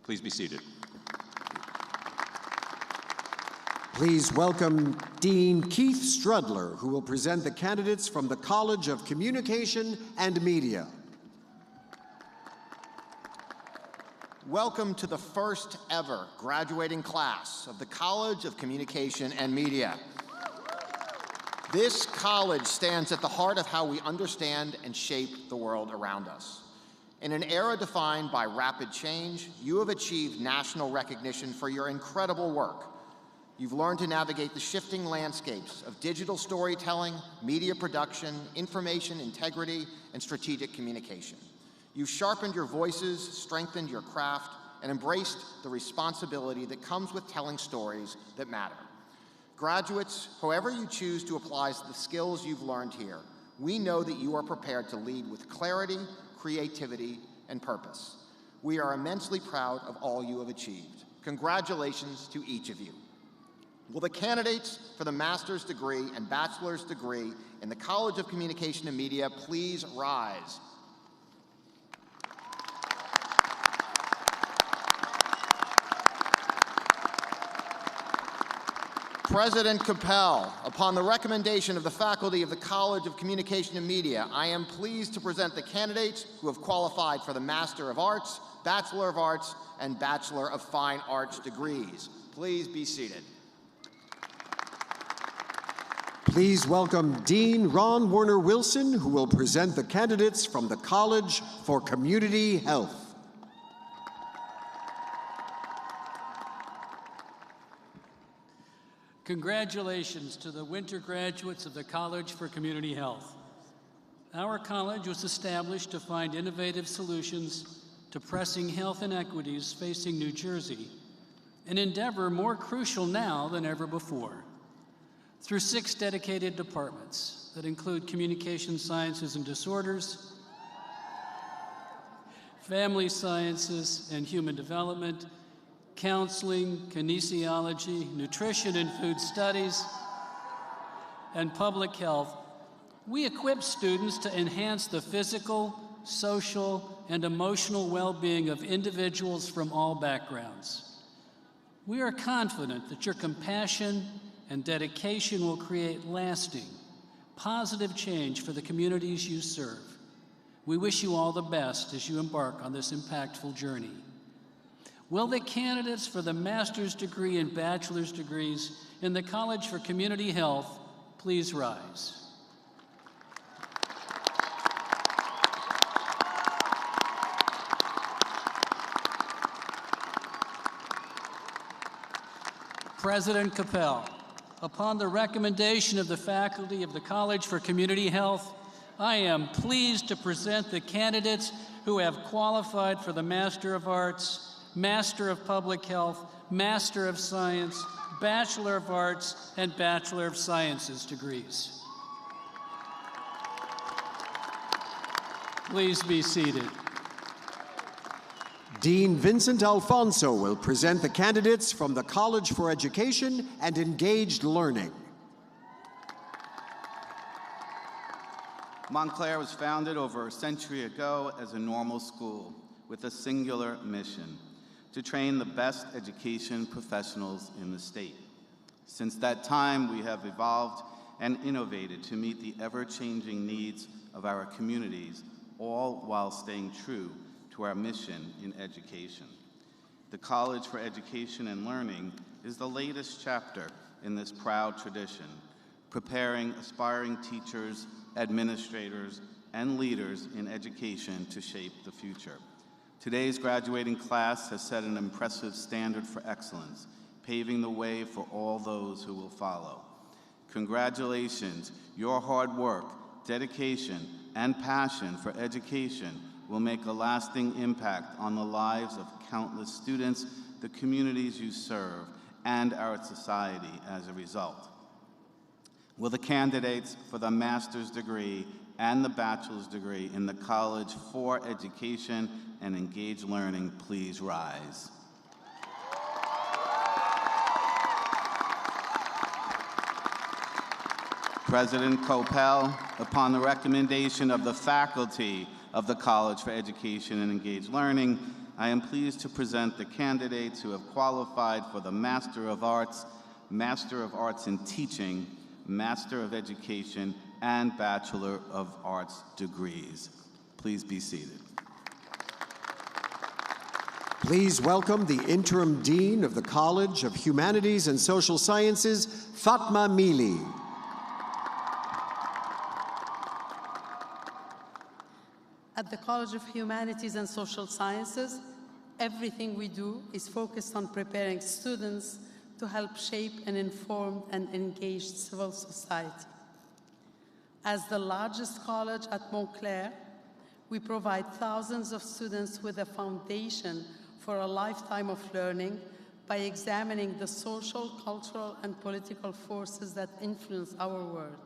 Please be seated. Please welcome Dean Keith Strudler, who will present the candidates from the College of Communication and Media. Welcome to the first ever graduating class of the College of Communication and Media. This college stands at the heart of how we understand and shape the world around us. In an era defined by rapid change, you have achieved national recognition for your incredible work. You've learned to navigate the shifting landscapes of digital storytelling, media production, information integrity, and strategic communication. You've sharpened your voices, strengthened your craft, and embraced the responsibility that comes with telling stories that matter. Graduates, however you choose to apply the skills you've learned here, we know that you are prepared to lead with clarity, creativity, and purpose. We are immensely proud of all you have achieved. Congratulations to each of you. Will the candidates for the master's degree and bachelor's degree in the College of Communication and Media please rise? President Capel, upon the recommendation of the faculty of the College of Communication and Media, I am pleased to present the candidates who have qualified for the Master of Arts, Bachelor of Arts, and Bachelor of Fine Arts degrees. Please be seated. Please welcome Dean Ron Werner Wilson, who will present the candidates from the College for Community Health. Congratulations to the winter graduates of the College for Community Health. Our college was established to find innovative solutions to pressing health inequities facing New Jersey, an endeavor more crucial now than ever before. Through 6 dedicated departments that include communication sciences and disorders, family sciences and human development, counseling, kinesiology, nutrition and food studies, and public health, we equip students to enhance the physical, social, and emotional well-being of individuals from all backgrounds. We are confident that your compassion and dedication will create lasting, positive change for the communities you serve. We wish you all the best as you embark on this impactful journey. Will the candidates for the master's degree and bachelor's degrees in the College for Community Health please rise? President Capel, upon the recommendation of the faculty of the College for Community Health, I am pleased to present the candidates who have qualified for the Master of Arts, Master of Public Health, Master of Science, Bachelor of Arts, and Bachelor of Sciences degrees. Please be seated. Dean Vincent Alfonso will present the candidates from the College for Education and Engaged Learning. Montclair was founded over a century ago as a normal school with a singular mission: to train the best education professionals in the state. Since that time, we have evolved and innovated to meet the ever-changing needs of our communities, all while staying true to our mission in education. The College for Education and Learning is the latest chapter in this proud tradition, preparing aspiring teachers, administrators, and leaders in education to shape the future. Today's graduating class has set an impressive standard for excellence, paving the way for all those who will follow. Congratulations, your hard work, dedication, and passion for education will make a lasting impact on the lives of countless students, the communities you serve, and our society as a result. Will the candidates for the master's degree and the bachelor's degree in the College for Education and Engaged Learning please rise? President Capel, upon the recommendation of the faculty of the College for Education and Engaged Learning, I am pleased to present the candidates who have qualified for the Master of Arts, Master of Arts in Teaching, Master of Education, and Bachelor of Arts degrees. Please be seated. Please welcome the Interim Dean of the College of Humanities and Social Sciences, Fatma Mili. At the College of Humanities and Social Sciences, everything we do is focused on preparing students to help shape an informed and engaged civil society. As the largest college at Montclair, We provide thousands of students with a foundation for a lifetime of learning by examining the social, cultural, and political forces that influence our world.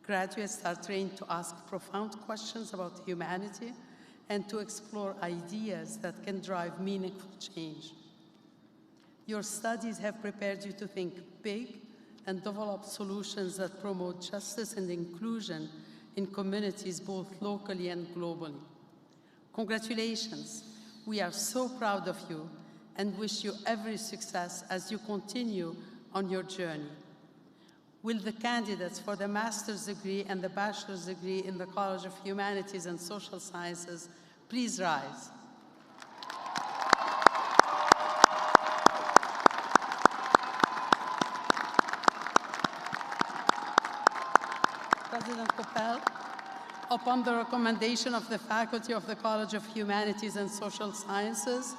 Graduates are trained to ask profound questions about humanity and to explore ideas that can drive meaningful change. Your studies have prepared you to think big and develop solutions that promote justice and inclusion in communities both locally and globally. Congratulations. We are so proud of you and wish you every success as you continue on your journey. Will the candidates for the master's degree and the bachelor's degree in the College of Humanities and Social Sciences please rise? President Coppell, upon the recommendation of the faculty of the College of Humanities and Social Sciences,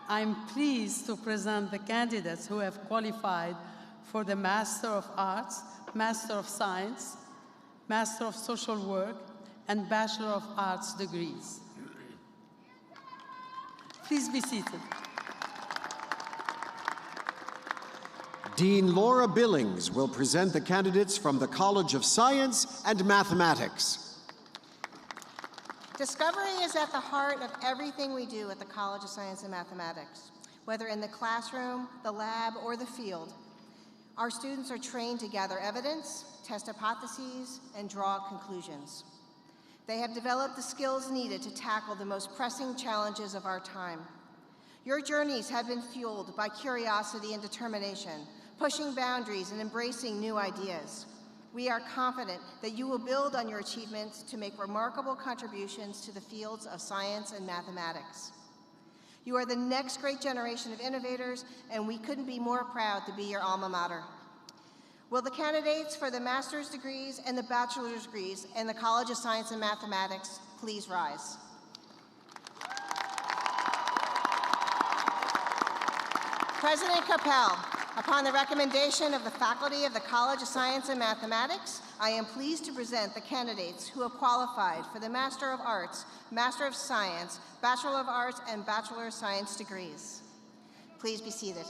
I'm pleased to present the candidates who have qualified for the Master of Arts, Master of Science, Master of Social Work, and Bachelor of Arts degrees. Please be seated. Dean Laura Billings will present the candidates from the College of Science and Mathematics. Discovery is at the heart of everything we do at the College of Science and Mathematics, whether in the classroom, the lab, or the field. Our students are trained to gather evidence, test hypotheses, and draw conclusions. They have developed the skills needed to tackle the most pressing challenges of our time. Your journeys have been fueled by curiosity and determination, pushing boundaries and embracing new ideas. We are confident that you will build on your achievements to make remarkable contributions to the fields of science and mathematics. You are the next great generation of innovators, and we couldn't be more proud to be your alma mater. Will the candidates for the master's degrees and the bachelor's degrees in the College of Science and Mathematics please rise? President Coppell, upon the recommendation of the faculty of the College of Science and Mathematics, I am pleased to present the candidates who have qualified for the Master of Arts, Master of Science, Bachelor of Arts, and Bachelor of Science degrees. Please be seated.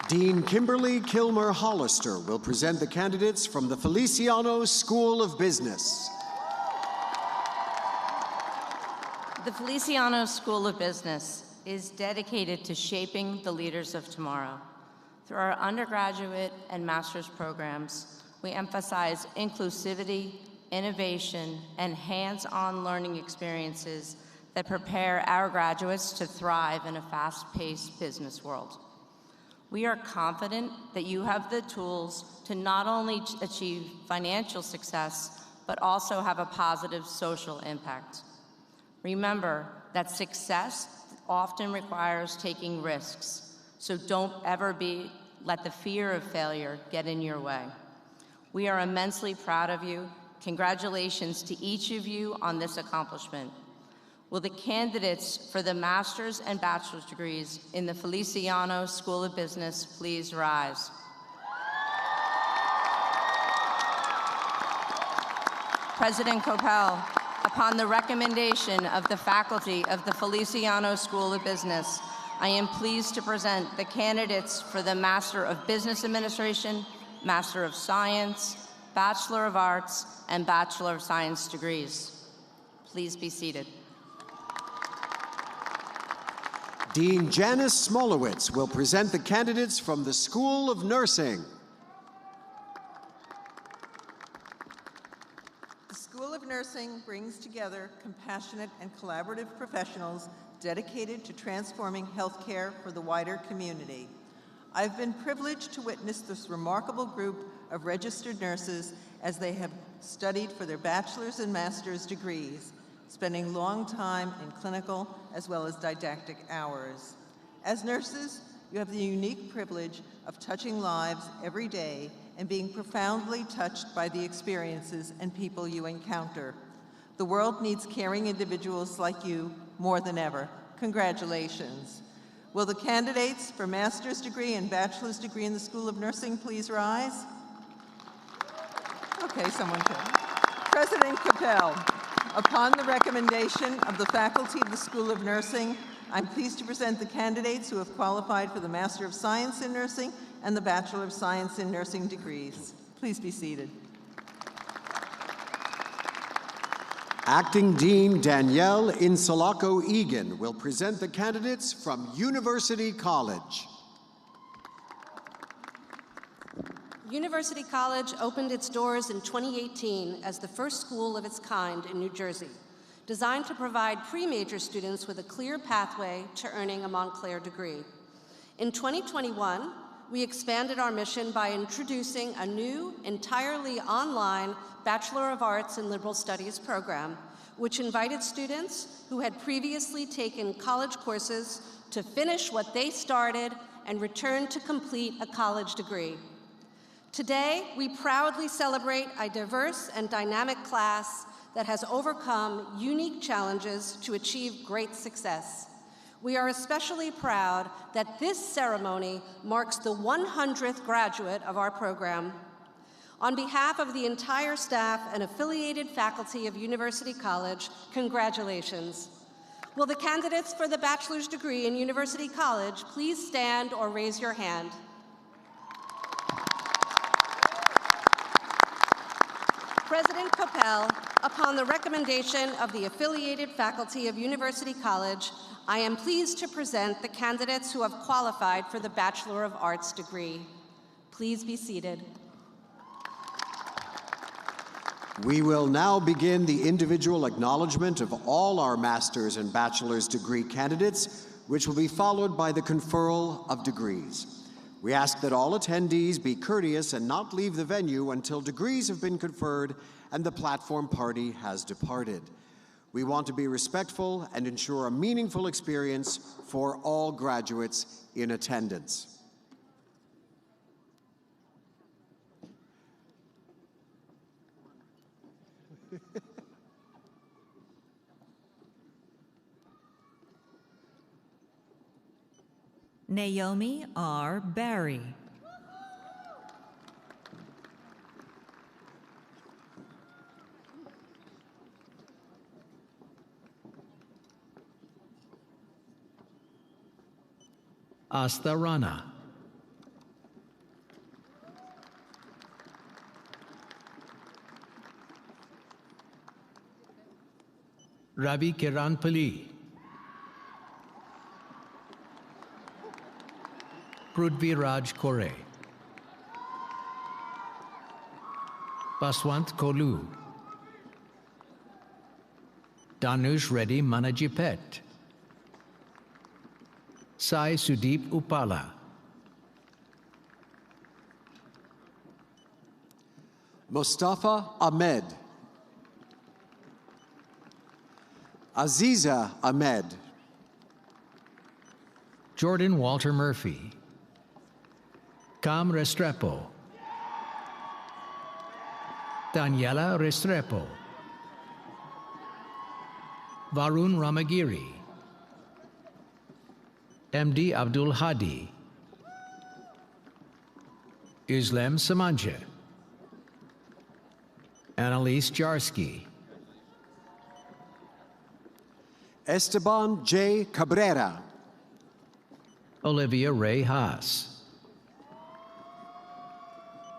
Dean Kimberly Kilmer Hollister will present the candidates from the Feliciano School of Business. The Feliciano School of Business is dedicated to shaping the leaders of tomorrow. Through our undergraduate and master's programs, we emphasize inclusivity, innovation, and hands-on learning experiences that prepare our graduates to thrive in a fast-paced business world. We are confident that you have the tools to not only achieve financial success, but also have a positive social impact. Remember that success often requires taking risks, so don't ever let the fear of failure get in your way. We are immensely proud of you. Congratulations to each of you on this accomplishment. Will the candidates for the master's and bachelor's degrees in the Feliciano School of Business please rise? President Coppell, upon the recommendation of the faculty of the Feliciano School of Business, I am pleased to present the candidates for the Master of Business Administration, Master of Science, Bachelor of Arts, and Bachelor of Science degrees. Please be seated. Dean Janice Smolowitz will present the candidates from the School of Nursing. The School of Nursing brings together compassionate and collaborative professionals dedicated to transforming healthcare for the wider community. I've been privileged to witness this remarkable group of registered nurses as they have studied for their bachelor's and master's degrees, spending long time in clinical as well as didactic hours. As nurses, you have the unique privilege of touching lives every day and being profoundly touched by the experiences and people you encounter. The world needs caring individuals like you more than ever. Congratulations. Will the candidates for master's degree and bachelor's degree in the School of Nursing please rise? Okay, someone can. President Capel, upon the recommendation of the faculty of the School of Nursing, I'm pleased to present the candidates who have qualified for the Master of Science in Nursing and the Bachelor of Science in Nursing degrees. Please be seated. Acting Dean Danielle Insalaco-Egan will present the candidates from University College. University College opened its doors in 2018 as the first school of its kind in New Jersey, designed to provide pre-major students with a clear pathway to earning a Montclair degree. In 2021, we expanded our mission by introducing a new, entirely online Bachelor of Arts in Liberal Studies program, which invited students who had previously taken college courses to finish what they started and return to complete a college degree. Today, we proudly celebrate a diverse and dynamic class that has overcome unique challenges to achieve great success. We are especially proud that this ceremony marks the 100th graduate of our program. On behalf of the entire staff and affiliated faculty of University College, congratulations. Will the candidates for the bachelor's degree in University College please stand or raise your hand? President Capel, upon the recommendation of the affiliated faculty of University College, I am pleased to present the candidates who have qualified for the Bachelor of Arts degree. Please be seated. We will now begin the individual acknowledgement of all our master's and bachelor's degree candidates, which will be followed by the conferral of degrees. We ask that all attendees be courteous and not leave the venue until degrees have been conferred and the platform party has departed. We want to be respectful and ensure a meaningful experience for all graduates in attendance. Naomi R. Barry. Asta Rana. Ravi Kiranpali. Prudviraj Kore. Baswant Kolu. Danush Reddy Manajipet. Sai Sudeep Upala. Mustafa Ahmed. Aziza Ahmed. Jordan Walter Murphy. Cam Restrepo. Daniela Restrepo. Varun Ramagiri. MD Abdul Hadi. Islam Samanje. Annalise Jarsky. Esteban J. Cabrera. Olivia Ray Haas.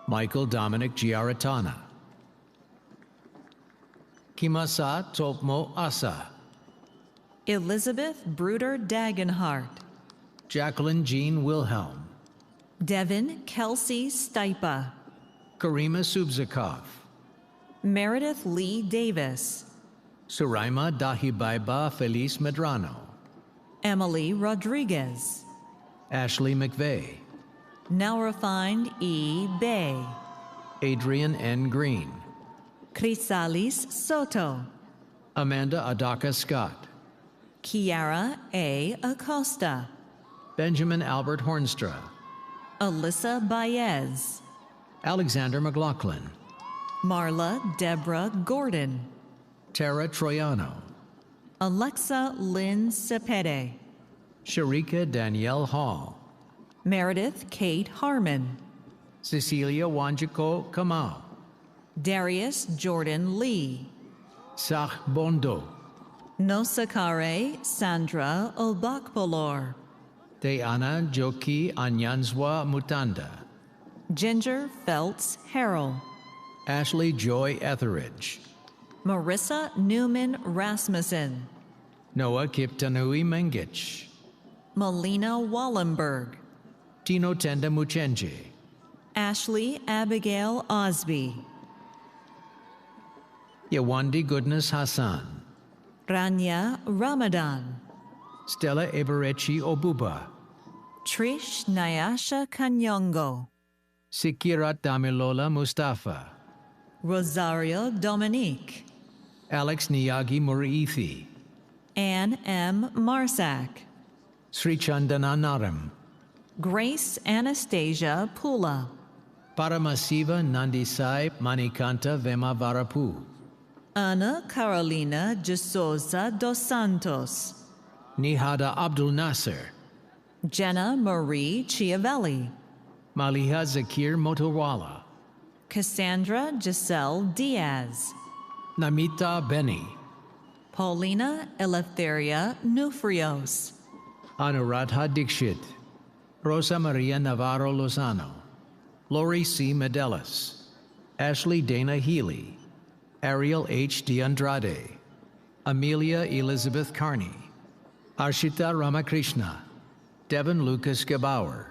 Michael Dominic Giaratana. Kimasa Topmo Asa. Elizabeth Bruder Dagenhart. Jacqueline Jean Wilhelm. Devin Kelsey Stipa. Karima Subzakov. Meredith Lee Davis. Suraima Dahibaiba Feliz Medrano. Emily Rodriguez. Ashley McVeigh. Now refined E. Bay. Adrian N. Green. Chrysalis Soto. Amanda Adaka Scott. Kiara A. Acosta. Benjamin Albert Hornstra. Alyssa Baez. Alexander McLaughlin. Marla Deborah Gordon. Tara Troiano. Alexa Lynn Cepede. Sharika Danielle Hall. Meredith Kate Harmon. Cecilia Wanjiko Kamau. Darius Jordan Lee. Sach Bondo. Nosakare Sandra Olbakbolor. Deana Joki Anyanswa Mutanda. Ginger Feltz Harrell. Ashley Joy Etheridge. Marissa Newman Rasmussen. Noah Kiptanui Mengich. Melina Wallenberg. Tino Tenda Muchenji. Ashley Abigail Osby. Yawandi Goodness Hassan. Rania Ramadan. Stella Eberechi Obuba. Trish Nyasha Kanyongo. Sikirat Damilola Mustafa. Rosario Dominique. Alex Niyagi Muriithi. Anne M. Marsak. Sri Chandana Naram. Grace Anastasia Pula. Paramasiva Nandisai Manikanta Vemavarapu. Ana Carolina de Souza dos Santos. Nihada Abdul Nasser. Jenna Marie Chiavelli. Maliha Zakir Motowala. Cassandra Giselle Diaz. Namita Benny. Paulina Eleftheria Nufrios. Anuradha Dikshit. Rosa Maria Navarro Lozano. Lori C. Medelis. Ashley Dana Healy. Ariel H. De Andrade. Amelia Elizabeth Carney. Arshita Ramakrishna. Devin Lucas Gebauer.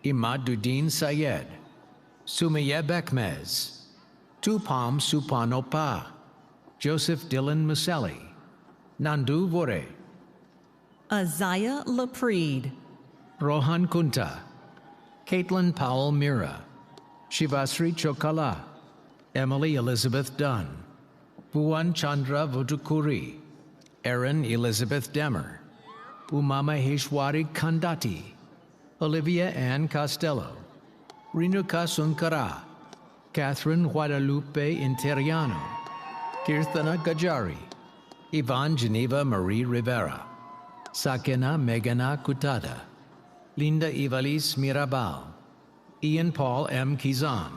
Imaduddin Sayed. Sumaya Bekmez. Tupam Supanopa. Joseph Dylan Muselli. Nandu Vore. Azaya Lapreed. Rohan Kunta. Caitlin Powell Mira. Shivasri Chokala. Emily Elizabeth Dunn. Bhuwan Chandra Vodukuri. Erin Elizabeth Demmer. Umama Heshwari Kandati. Olivia Ann Costello. Renuka Sunkara. Catherine Guadalupe Interiano. Kirthana Gajari. Yvonne Geneva Marie Rivera. Sakina Megana Kutada. Linda Ivalis Mirabal. Ian Paul M. Kizan.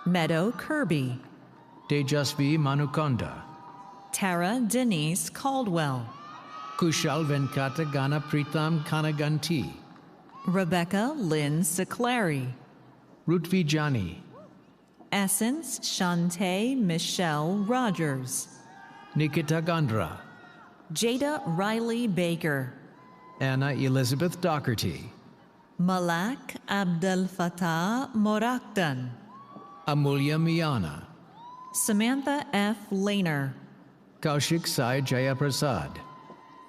Meadow Kirby. Tejasvi Manukonda. Tara Denise Caldwell. Kushal Venkata Gana Pritam Kanaganti. Rebecca Lynn Siclari. Rutvi Jani. Essence Shantae Michelle Rogers. Nikita Gandra. Jada Riley Baker. Anna Elizabeth Doherty. Malak Abdel Fattah Morakdan. Amulya Miana. Samantha F. Lehner. Kaushik Sai Jayaprasad.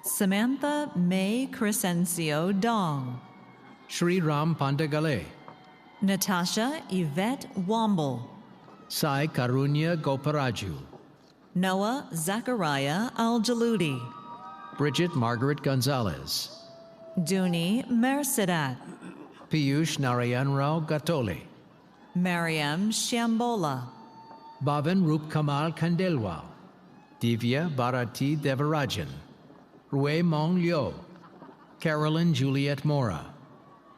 Samantha May Crescencio Dong. Sri Ram Pandagale. Natasha Yvette Womble. Sai Karunya Goparaju. Noah Zachariah Al-Jaludi. Bridget Margaret Gonzalez. Duni Mercedat. Piyush Narayan Rao Gatole. Mariam Shambola. Bhavan Rup Kamal Kandelwal. Divya Bharati Devarajan. Rui Mong Liu. Carolyn Juliet Mora.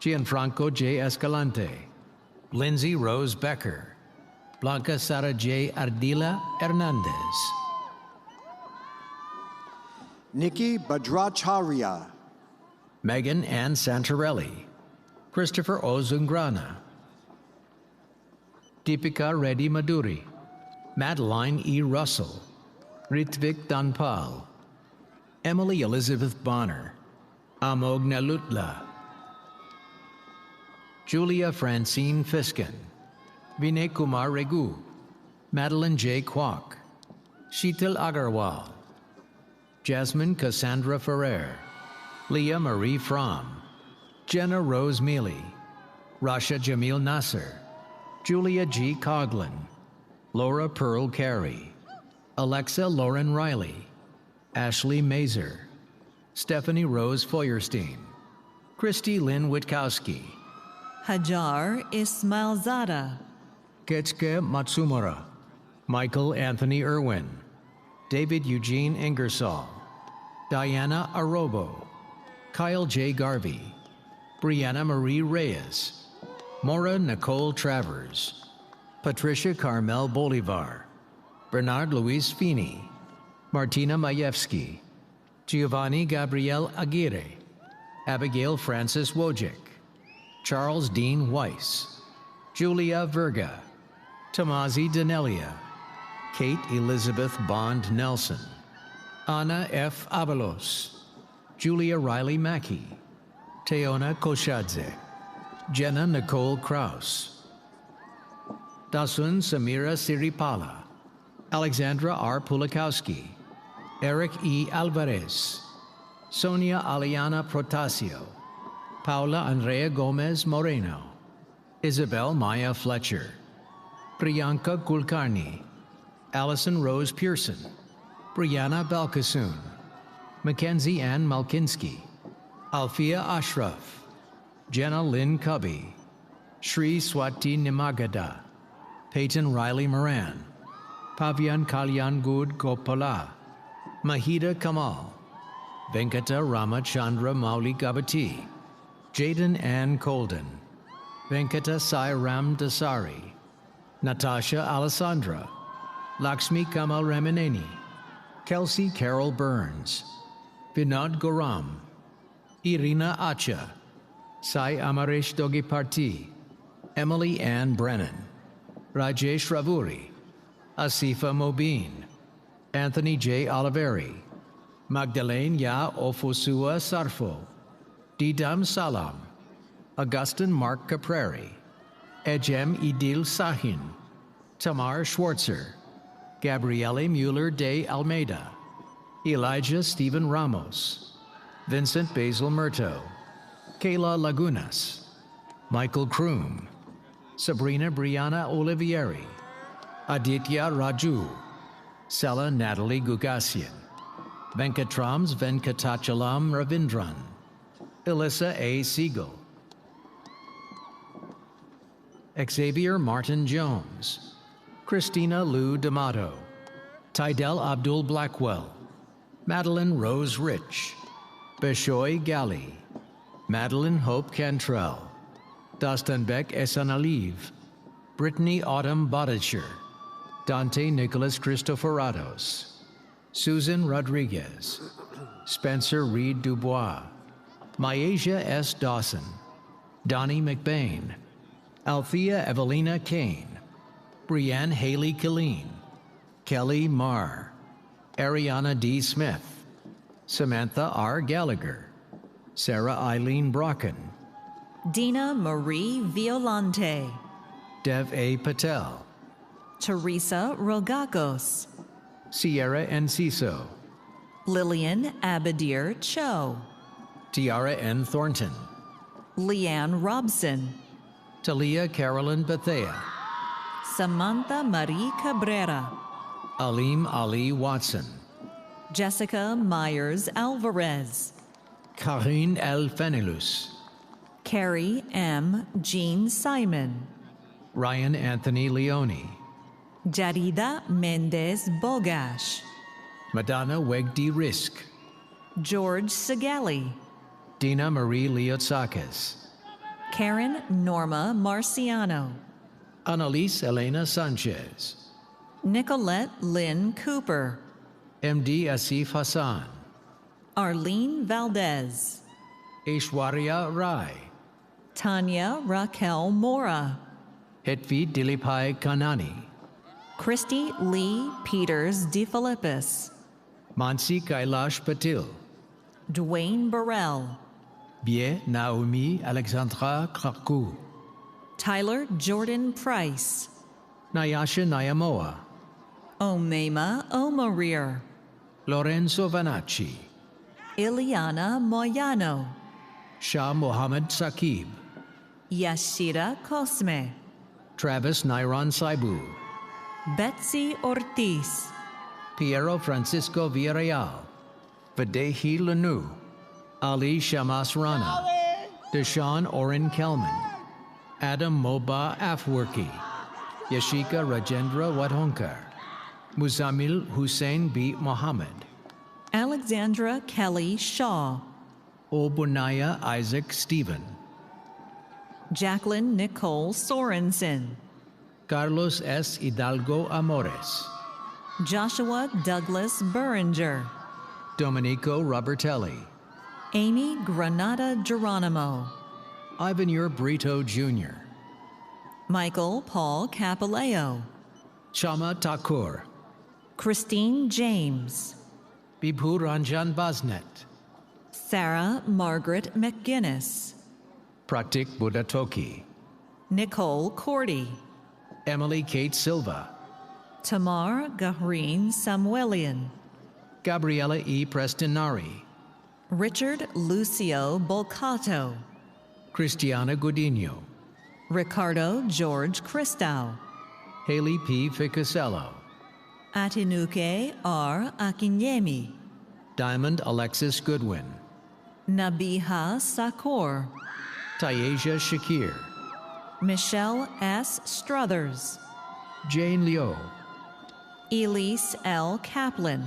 Gianfranco J. Escalante. Lindsay Rose Becker. Blanca Sara J. Ardila Hernandez. Nikki Bhadracharya. Megan Ann Santarelli. Christopher Ozungrana. Deepika Reddy Maduri. Madeline E. Russell. Ritvik Danpal. Emily Elizabeth Bonner. Amog Nalutla. Julia Francine Fiskin. Vinay Kumar Regu. Madeline J. Kwok. Sheetal Agarwal. Jasmine Cassandra Ferrer. Leah Marie Fromm. Jenna Rose Mealy. Rasha Jamil Nasser. Julia G. Coughlin. Laura Pearl Carey. Alexa Lauren Riley. Ashley Mazer. Stephanie Rose Feuerstein. Christy Lynn Witkowski. Hajar Ismailzada. Ketsuke Matsumura. Michael Anthony Irwin. David Eugene Ingersoll. Diana Arobo. Kyle J. Garvey. Brianna Marie Reyes. Maura Nicole Travers. Patricia Carmel Bolivar, Bernard Luis Fini, Martina Majewski, Giovanni Gabriel Aguirre, Abigail Francis Wojcik, Charles Dean Weiss, Julia Verga, Tomazi Danelia, Kate Elizabeth Bond Nelson, Anna F. Avalos, Julia Riley Mackey, Teona Koshadze, Jenna Nicole Kraus, Dasun Samira Siripala, Alexandra R. Pulikowski, Eric E. Alvarez, Sonia Aliana Protasio, Paula Andrea Gomez Moreno, Isabel Maya Fletcher, Priyanka Kulkarni, Allison Rose Pearson, Brianna Balkasoon, Mackenzie Ann Malkinski, Alfia Ashraf, Jenna Lynn Cubby, Sri Swati Nimagada, Peyton Riley Moran, Pavian Kalyan Good Gopala, Mahida Kamal, Venkata Ramachandra Mauli Gabati, Jaden Ann Colden, Venkata Sai Ram Dasari, Natasha Alessandra, Lakshmi Kamal Ramaneni, Kelsey Carol Burns, Vinod Goram, Irina Acha, Sai Amaresh Dogiparti, Emily Ann Brennan, Rajesh Ravuri, Asifa Mobeen, Anthony J. Oliveri, Magdalene Ya Ofusua Sarfo, Didam Salam, Augustin Mark Capreri, Ejem Idil Sahin, Tamar Schwartzer, Gabriele Mueller de Almeida, Elijah Stephen Ramos, Vincent Basil Murto, Kayla Lagunas, Michael Kroom, Sabrina Brianna Olivieri, Aditya Raju, Sela Natalie Gugasian, Venkatrams Venkatachalam Ravindran, Alyssa A. Siegel, Xavier Martin Jones, Christina Lou D'Amato, Tidel Abdul Blackwell, Madeline Rose Rich, Beshoy Gali, Madeline Hope Cantrell, Dastanbek Esanaliv, Brittany Autumn Bodicher, Dante Nicholas Cristoforados, Susan Rodriguez, Spencer Reed Dubois, Myasia S. Dawson, Donnie McBain, Althea Evelina Kane, Brianne Haley Killeen, Kelly Marr, Ariana D. Smith, Samantha R. Gallagher, Sarah Eileen Brocken, Dina Marie Violante, Dev A. Patel, Teresa Rogakos, Sierra Enciso, Lillian Abadir Cho, Tiara N. Thornton, Leanne Robson, Talia Carolyn Bethea, Samantha Marie Cabrera, Alim Ali Watson, Jessica Myers Alvarez, Karine L. Fenelus, Carrie M. Jean Simon, Ryan Anthony Leone, Jarida Mendez Bogash, Madonna Wegdi Risk, George Segali, Dina Marie Leotsakis, Karen Norma Marciano, Annalise Elena Sanchez, Nicolette Lynn Cooper, MD Asif Hassan, Arlene Valdez, Aishwarya Rai, Tanya Raquel Mora, Hetvi Dilipai Kanani, Christy Lee Peters DeFilippis, Mansi Kailash Patil, Dwayne Burrell, Bie Naomi Alexandra Kraku, Tyler Jordan Price, Nayasha Nayamoa, Omema Omarir, Lorenzo Vanacci, Ileana Moyano, Shah Mohammed Saqib, Yashira Cosme, Travis Nairon Saibu, Betsy Ortiz, Piero Francisco Villarreal, Vadehi Lanu, Ali Shamas Rana, Deshaun Oren Kelman, Adam Moba Afwerki, Yashika Rajendra Wadhonkar, Muzamil Hussein B. Mohammed, Alexandra Kelly Shaw, Obunaya Isaac Stephen, Jacqueline Nicole Sorensen, Carlos S. Hidalgo Amores, Joshua Douglas Burringer, Domenico Robertelli, Amy Granada Geronimo, Ivan Brito Jr., Michael Paul Capileo, Chama Thakur, Christine James, Bibhu Ranjan Basnet, Sarah Margaret McGinnis, Pratik Budatoki, Nicole Cordy, Emily Kate Silva, Tamar Gahreen Samuelian, Gabriela E. Prestinari, Richard Lucio Bolcato, Cristiana Godinho, Ricardo George Christau, Haley P. Ficasello, Atinuke R. Akinyemi, Diamond Alexis Goodwin, Nabiha Sakor, Tayasia Shakir, Michelle S. Struthers, Jane Liu, Elise L. Kaplan,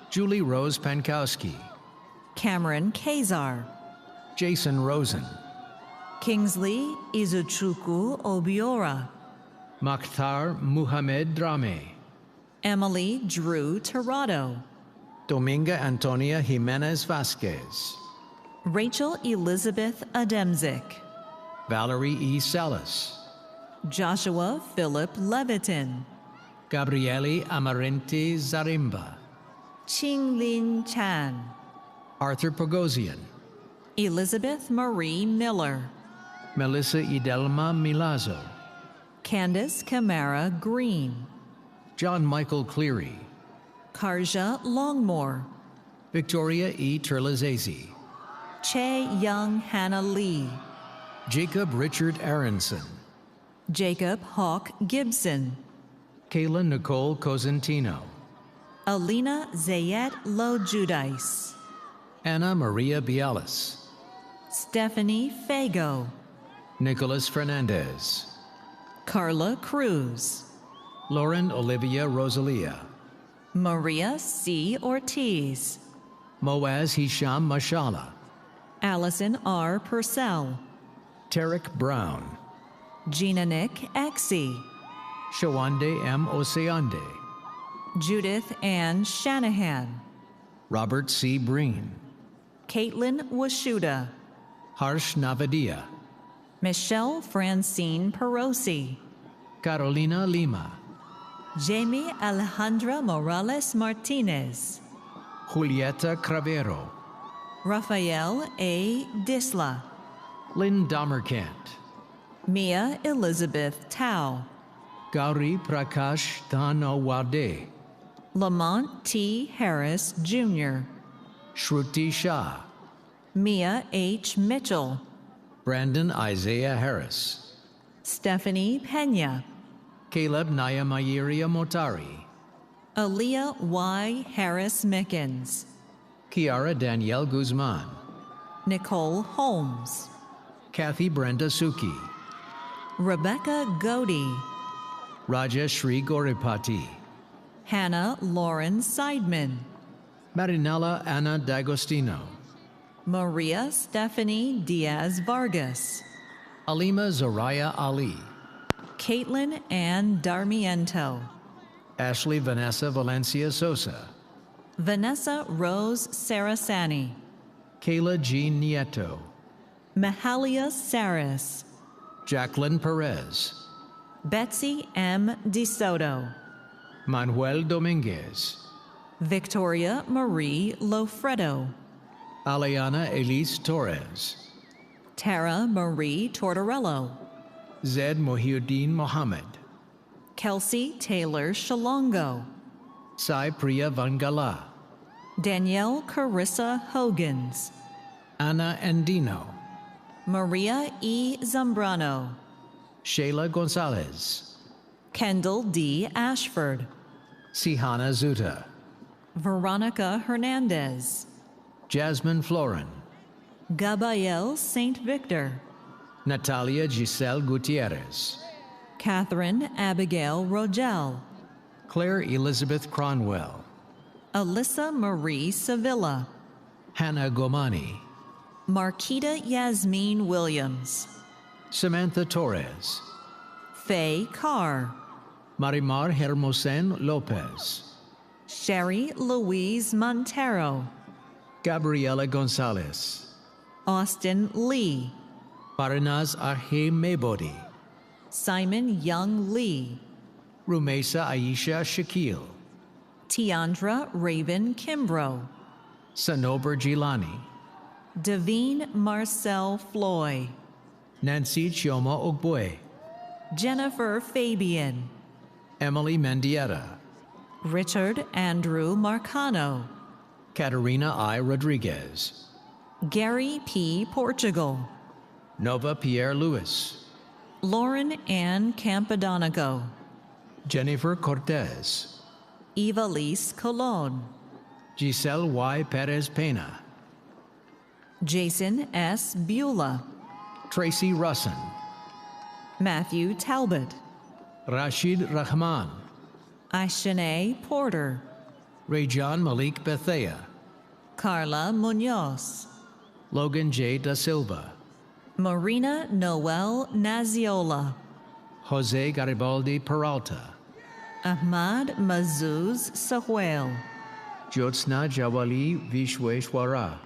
Julie Rose Pankowski, Cameron Kazar, Jason Rosen, Kingsley Izuchukwu Obiora, Makhtar Muhammad Drame, Emily Drew Tirado, Dominga Antonia Jimenez Vasquez, Rachel Elizabeth Ademzik, Valerie E. Salas, Joshua Philip Levitin, Gabriele Amarante Zarimba, Qinglin Chan, Arthur Pogosian, Elizabeth Marie Miller, Melissa Idelma Milazzo, Candace Camara Green, John Michael Cleary, Karja Longmore, Victoria E. Terlizese, Che Young Hannah Lee, Jacob Richard Aronson, Jacob Hawk Gibson, Kayla Nicole Cosentino, Alina Zayet Lo Judice, Anna Maria Bialis, Stephanie Fago, Nicholas Fernandez, Carla Cruz, Lauren Olivia Rosalia, Maria C. Ortiz, Moaz Hisham Mashallah, Allison R. Purcell, Tarek Brown, Gina Nick Exie, Shawande M. Oseande, Judith Ann Shanahan, Robert C. Breen, Caitlin Washuda, Harsh Navadia, Michelle Francine Perosi, Carolina Lima, Jamie Alejandra Morales Martinez, Julieta Cravero, Rafael A. Disla, Lynn Damerkant, Mia Elizabeth Tao, Gauri Prakash Dhanawade, Lamont T. Harris Jr., Shruti Shah, Mia H. Mitchell, Brandon Isaiah Harris, Stephanie Pena, Caleb Nayamayiria Motari, Aaliyah Y. Harris Mickens, Kiara Danielle Guzman, Nicole Holmes, Kathy Brenda Suki, Rebecca Godey, Raja Shri Goripati, Hannah Lauren Seidman, Marinella Anna D'Agostino, Maria Stephanie Diaz Vargas, Alima Zoraya Ali, Caitlin Ann Darmiento, Ashley Vanessa Valencia Sosa, Vanessa Rose Sarasani, Kayla G. Nieto, Mahalia Saris, Jacqueline Perez, Betsy M. DeSoto, Manuel Dominguez, Victoria Marie Lofredo, Aliana Elise Torres, Tara Marie Tortorello, Zed Mohiuddin Mohammed, Kelsey Taylor Shalongo, Sai Priya Vangala, Danielle Carissa Hogans, Anna Andino, Maria E. Zambrano, Shayla Gonzalez, Kendall D. Ashford, Sihana Zuta, Veronica Hernandez, Jasmine Florin, Gabrielle St. Victor, Natalia Giselle Gutierrez, Catherine Abigail Rogel, Claire Elizabeth Cronwell, Alyssa Marie Sevilla, Hannah Gomani, Marquita Yasmin Williams, Samantha Torres, Faye Carr, Marimar Hermosen Lopez, Sherry Louise Montero, Gabriela Gonzalez, Austin Lee, Paranaz Arhe Mebodi, Simon Young Lee, Rumesa Aisha Shakil, Tiandra Raven Kimbrough, Sanober Gilani, Devine Marcel Floy, Nancy Chioma Ogboe, Jennifer Fabian, Emily Mendieta, Richard Andrew Marcano, Katerina I. Rodriguez, Gary P. Portugal, Nova Pierre Lewis, Lauren Ann Campodonago, Jennifer Cortez, Evalise Colon, Giselle Y. Perez Pena, Jason S. Beulah, Tracy Russin, Matthew Talbot, Rashid Rahman, Aishanae Porter, Rayjon Malik Bethea, Carla Munoz, Logan J. Da Silva, Marina Noel Naziola, Jose Garibaldi Peralta, Ahmad Mazuz Sahuel, Jyotsna Jawali Vishweshwara,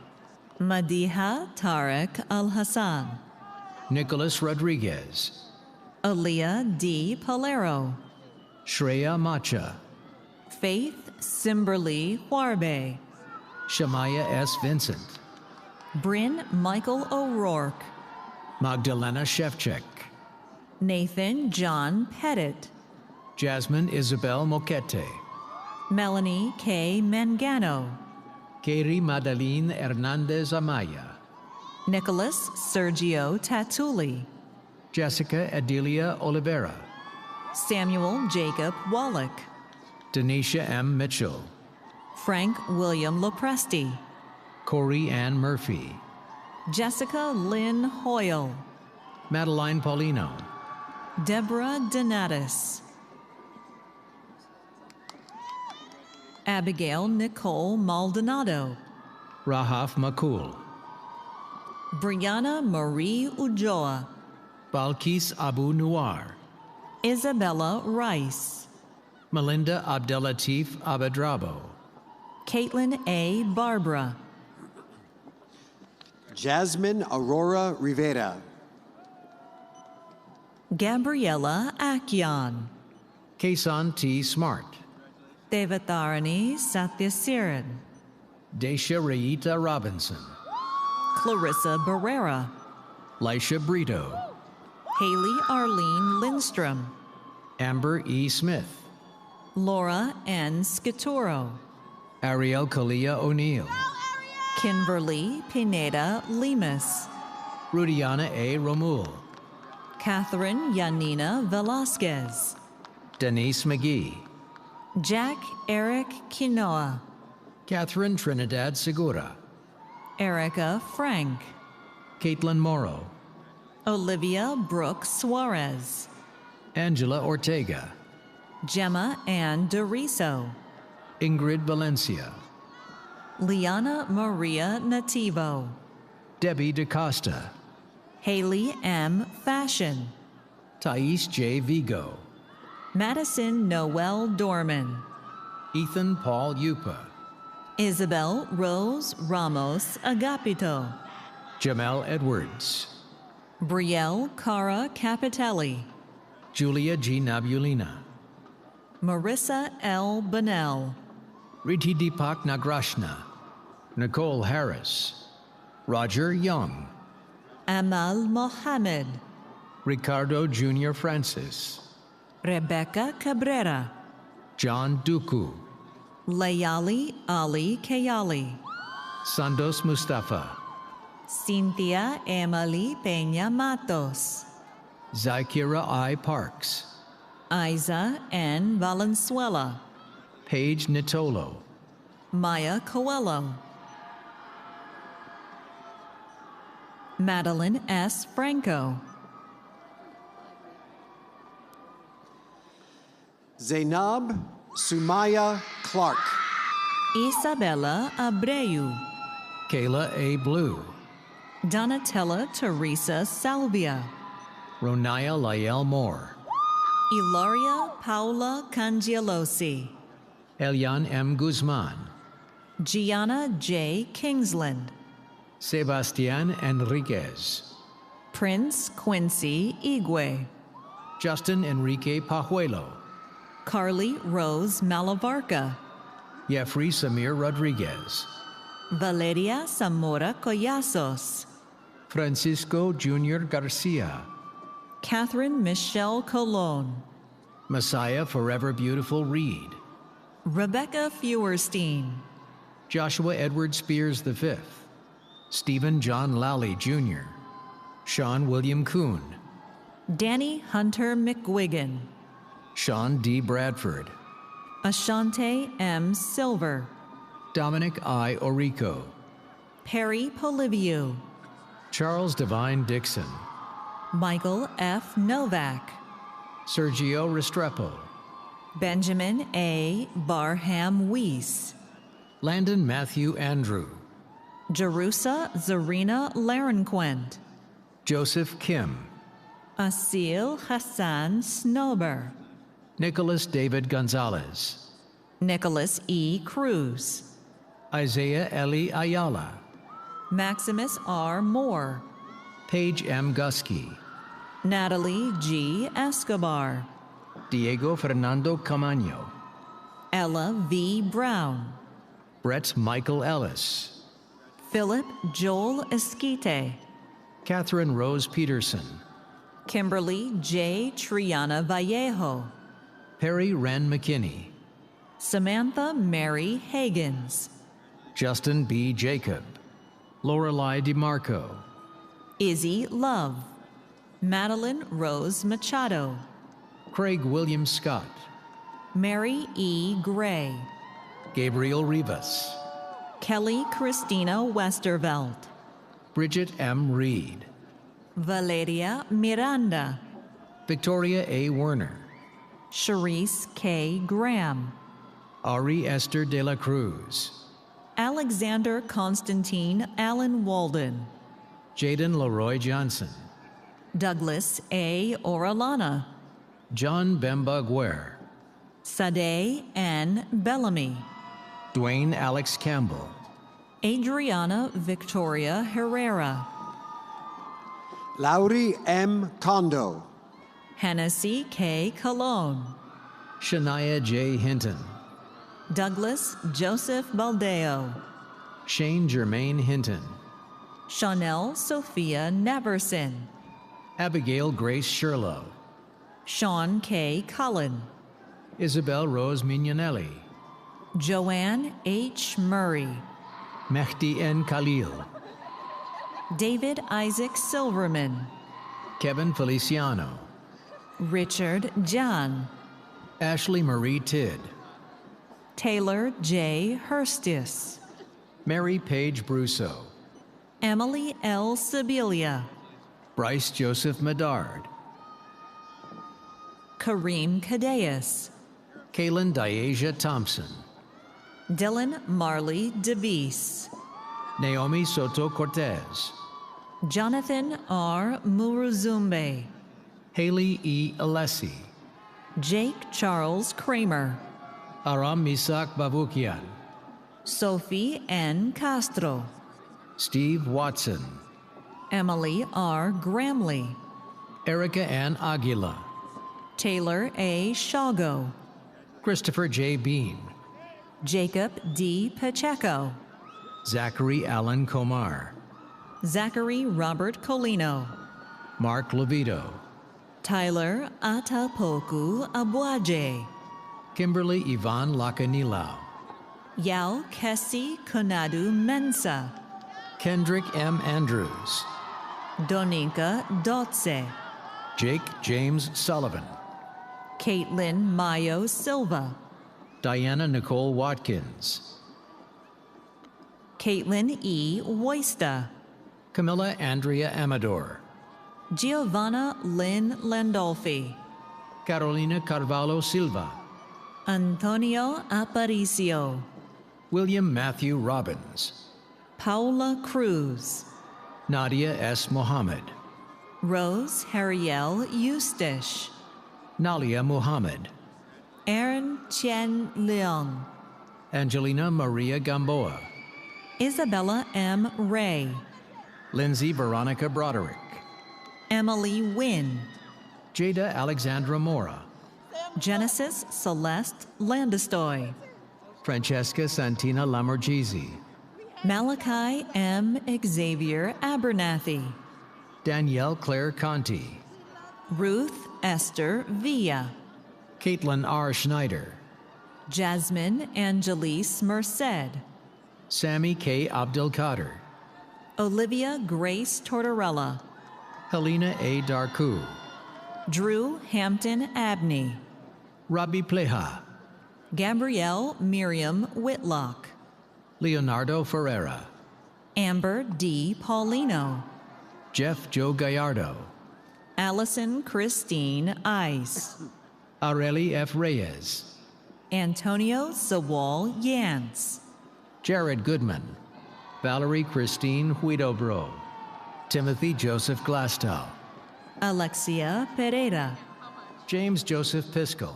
Madiha Tarek Al-Hassan, Nicholas Rodriguez, Aaliyah D. Palero, Shreya Macha, Faith Simberly Huarbe, Shamaya S. Vincent, Bryn Michael O'Rourke, Magdalena Shevchek, Nathan John Pettit, Jasmine Isabel Moquete, Melanie K. Mangano, Katie Madeline Hernandez Amaya, Nicholas Sergio Tatuli, Jessica Adelia Oliveira, Samuel Jacob Wallach, Denisha M. Mitchell, Frank William Lopresti, Corey Ann Murphy, Jessica Lynn Hoyle, Madeline Paulino, Deborah Donatus, Abigail Nicole Maldonado, Rahaf Makul, Brianna Marie Ujoa, Balkis Abu Nuar, Isabella Rice, Melinda Abdelatif Abedrabo. Caitlin A. Barbara. Jasmine Aurora Rivera. Gabriella Akyan. Kason T. Smart. Devatharani Satyasiran. Daisha Reita Robinson. Clarissa Barrera. Lisha Brito. Haley Arlene Lindstrom. Amber E. Smith. Laura N. Scaturo. Ariel Kalia O'Neill. Kimberly Pineda Lemus. Rudiana A. Romul. Catherine Yanina Velasquez. Denise McGee. Jack Eric Quinoa. Catherine Trinidad Segura. Erica Frank. Caitlin Morrow. Olivia Brooke Suarez. Angela Ortega. Gemma Ann Doriso. Ingrid Valencia. Liana Maria Nativo. Debbie DaCosta. Haley M. Fashion. Thais J. Vigo. Madison Noel Dorman. Ethan Paul Yupa. Isabel Rose Ramos Agapito. Jamel Edwards. Brielle Cara Capitelli. Julia G. Nabulina. Marissa L. Bonnell. Riti Deepak Nagrashna. Nicole Harris. Roger Young. Amal Mohammed. Ricardo Jr. Francis. Rebecca Cabrera. John Duku. Layali Ali Kayali. Sandos Mustafa. Cynthia Emily Peña Matos. Zakira I. Parks. Isa N. Valenzuela. Paige Nitolo. Maya Coelho. Madeline S. Franco. Zainab Sumaya Clark. Isabella Abreu. Kayla A. Blue. Donatella Teresa Salvia. Ronaya Lael Moore. Ilaria Paula Cangialosi. Elian M. Guzman. Gianna J. Kingsland. Sebastian Enriquez. Prince Quincy Igwe. Justin Enrique Pajuelo. Carly Rose Malavarca. Jeffrey Samir Rodriguez. Valeria Zamora Collazos. Francisco Jr. Garcia. Catherine Michelle Colon. Messiah Forever Beautiful Reed. Rebecca Feuerstein. Joshua Edward Spears V. Stephen John Lally Jr. Sean William Kuhn. Danny Hunter McGuigan. Sean D. Bradford. Ashante M. Silver. Dominic I. Orico. Perry Poliviu. Charles Divine Dixon. Michael F. Novak. Sergio Restrepo. Benjamin A. Barham Weiss. Landon Matthew Andrew. Jerusa Zarina Larenquent. Joseph Kim. Asil Hassan Snober. Nicholas David Gonzalez. Nicholas E. Cruz. Isaiah Eli Ayala. Maximus R. Moore. Paige M. Gusky. Natalie G. Escobar. Diego Fernando Camaño. Ella V. Brown. Brett Michael Ellis. Philip Joel Esquite. Catherine Rose Peterson. Kimberly J. Triana Vallejo. Perry Wren McKinney. Samantha Mary Higgins. Justin B. Jacob. Lorelei DeMarco. Izzy Love. Madeline Rose Machado. Craig William Scott. Mary E. Gray. Gabriel Rivas. Kelly Christina Westervelt. Bridget M. Reed. Valeria Miranda. Victoria A. Werner. Charisse K. Graham. Ari Esther de la Cruz. Alexander Constantine Allen Walden. Jaden Leroy Johnson. Douglas A. Orellana. John Bemba Guer. Sade N. Bellamy. Dwayne Alex Campbell. Adriana Victoria Herrera. Laurie M. Kondo. Hennessy K. Colon. Shania J. Hinton. Douglas Joseph Baldeo. Shane Germain Hinton. Chanel Sophia Neverson. Abigail Grace Sherlow. Sean K. Cullen. Isabel Rose Mignonelli. Joanne H. Murray. Mehdi N. Khalil. David Isaac Silverman. Kevin Feliciano. Richard John. Ashley Marie Tidd. Taylor J. Hurstis. Mary Page Brusso. Emily L. Sibilia. Bryce Joseph Medard. Kareem Cadeas. Kaylin Diasia Thompson. Dylan Marley DeBeese. Naomi Soto Cortez. Jonathan R. Muruzumbe. Haley E. Alessi. Jake Charles Kramer. Aram Misak Babukian. Sophie N. Castro. Steve Watson. Emily R. Gramley. Erica Ann Aguila. Taylor A. Shago. Christopher J. Bean. Jacob D. Pacheco. Zachary Allen Komar. Zachary Robert Colino. Mark Levito. Tyler Atapoku Abuaje. Kimberly Yvonne Lacanilau. Yao Kessi Konadu Mensa. Kendrick M. Andrews. Doninka Dotse. Jake James Sullivan. Caitlin Mayo Silva. Diana Nicole Watkins. Caitlin E. Woista. Camilla Andrea Amador. Giovanna Lynn Landolfi. Carolina Carvalho Silva. Antonio Aparicio. William Matthew Robbins. Paula Cruz. Nadia S. Mohammed. Rose Harriel Eustache. Nalia Muhammad, Aaron Chen Leong, Angelina Maria Gamboa, Isabella M. Ray, Lindsay Veronica Broderick, Emily Wynn, Jada Alexandra Mora, Genesis Celeste Landestoy, Francesca Santina Lamorgese, Malachi M. Xavier Abernathy, Danielle Claire Conti, Ruth Esther Villa, Caitlin R. Schneider, Jasmine Angelise Merced, Sammy K. Abdelkader, Olivia Grace Tortorella, Helena A. Darku, Drew Hampton Abney, Robbie Pleja, Gabrielle Miriam Whitlock, Leonardo Ferreira, Amber D. Paulino, Jeff Joe Gallardo, Allison Christine Ice, Areli F. Reyes, Antonio Zawal Yance, Jared Goodman, Valerie Christine Huidobro, Timothy Joseph Glastow, Alexia Pereira, James Joseph Piskel,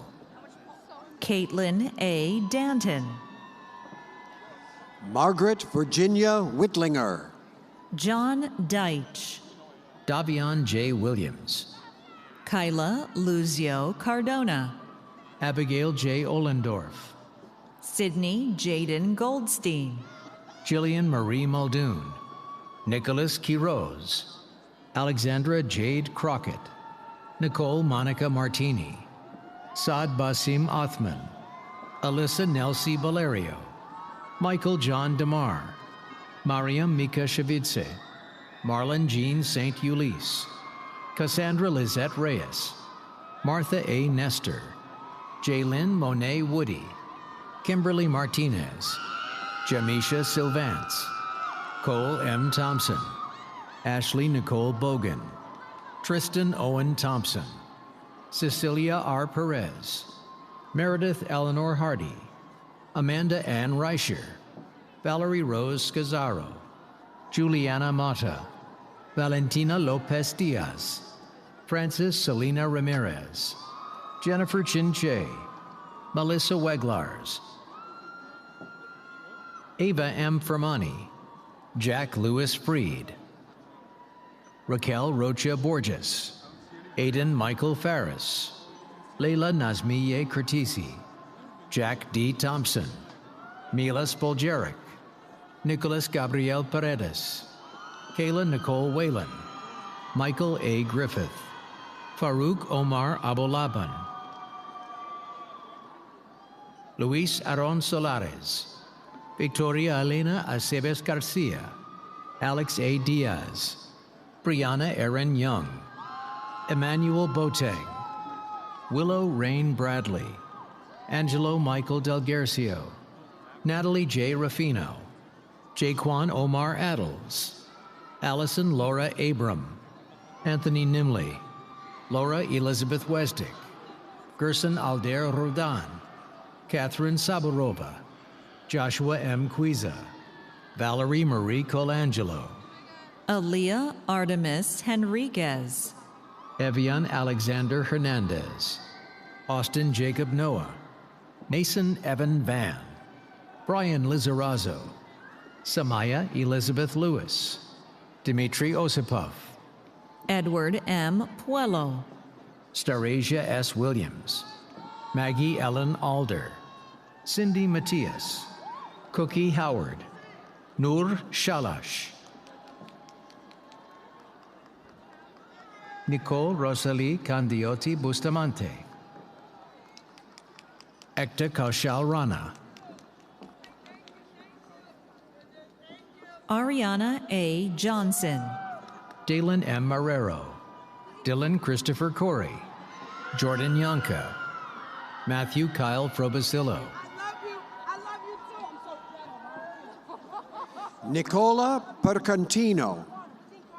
Caitlin A. Danton, Margaret Virginia Whitlinger, John Deitch, Davion J. Williams, Kyla Luzio Cardona, Abigail J. Ollendorf, Sydney Jaden Goldstein, Jillian Marie Muldoon, Nicholas Quiroz, Alexandra Jade Crockett, Nicole Monica Martini, Saad Basim Othman, Alyssa Nelsie Valerio, Michael John DeMar, Mariam Mika Shavidze, Marlon Jean St. Ulisse, Cassandra Lizette Reyes, Martha A. Nestor, Jaylyn Monet Woody, Kimberly Martinez, Jamisha Sylvance, Cole M. Thompson, Ashley Nicole Bogan, Tristan Owen Thompson, Cecilia R. Perez, Meredith Eleanor Hardy, Amanda Ann Reicher, Valerie Rose Scazzaro, Juliana Mata, Valentina Lopez Diaz, Francis Selena Ramirez, Jennifer Chinche, Melissa Weglars, Ava M. Fermani, Jack Lewis Freed, Raquel Rocha Borges, Aidan Michael Farris, Leila Nazmiye Curtisi, Jack D. Thompson, Mila Spoljeric, Nicholas Gabriel Paredes, Kayla Nicole Whalen, Michael A. Griffith, Farouk Omar Abolaban, Luis Aron Solares, Victoria Elena Aceves Garcia, Alex A. Diaz, Brianna Erin Young, Emmanuel Boateng, Willow Rain Bradley, Angelo Michael Del Guercio, Natalie J. Ruffino, Jaquan Omar Adels, Allison Laura Abram, Anthony Nimley, Laura Elizabeth Wesdick, Gerson Alder Rodan, Catherine Saburova, Joshua M. Quiza, Valerie Marie Colangelo, Aaliyah Artemis Henriquez, Evian Alexander Hernandez, Austin Jacob Noah, Nason Evan Van, Brian Lizarazo, Samaya Elizabeth Lewis, Dmitry Osipov, Edward M. Puello, Starasia S. Williams, Maggie Ellen Alder, Cindy Matias, Cookie Howard, Noor Shalash, Nicole Rosalie Candioti Bustamante, Ekta Kaushal Rana, Ariana A. Johnson, Dalen M. Marrero, Dylan Christopher Corey, Jordan Yanka, Matthew Kyle Frobacillo, Nicola Percantino,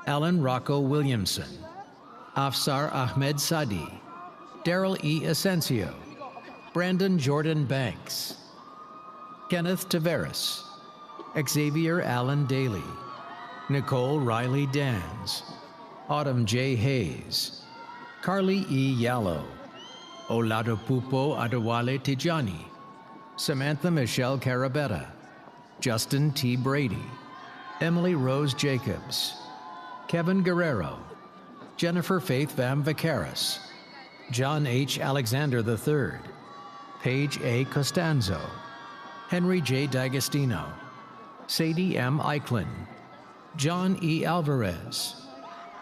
Alan Rocco Williamson, Afsar Ahmed Sadi, Daryl E. Asensio, Brandon Jordan Banks, Kenneth Taveras, Xavier Allen Daly, Nicole Riley Dans, Autumn J. Hayes, Carly E. Yallow, Oladapupo Adewale Tijani, Samantha Michelle Carabetta, Justin T. Brady, Emily Rose Jacobs, Kevin Guerrero, Jennifer Faith Van Vacaris, John H. Alexander III, Paige A. Costanzo, Henry J. D'Agostino, Sadie M. Eichlin, John E. Alvarez,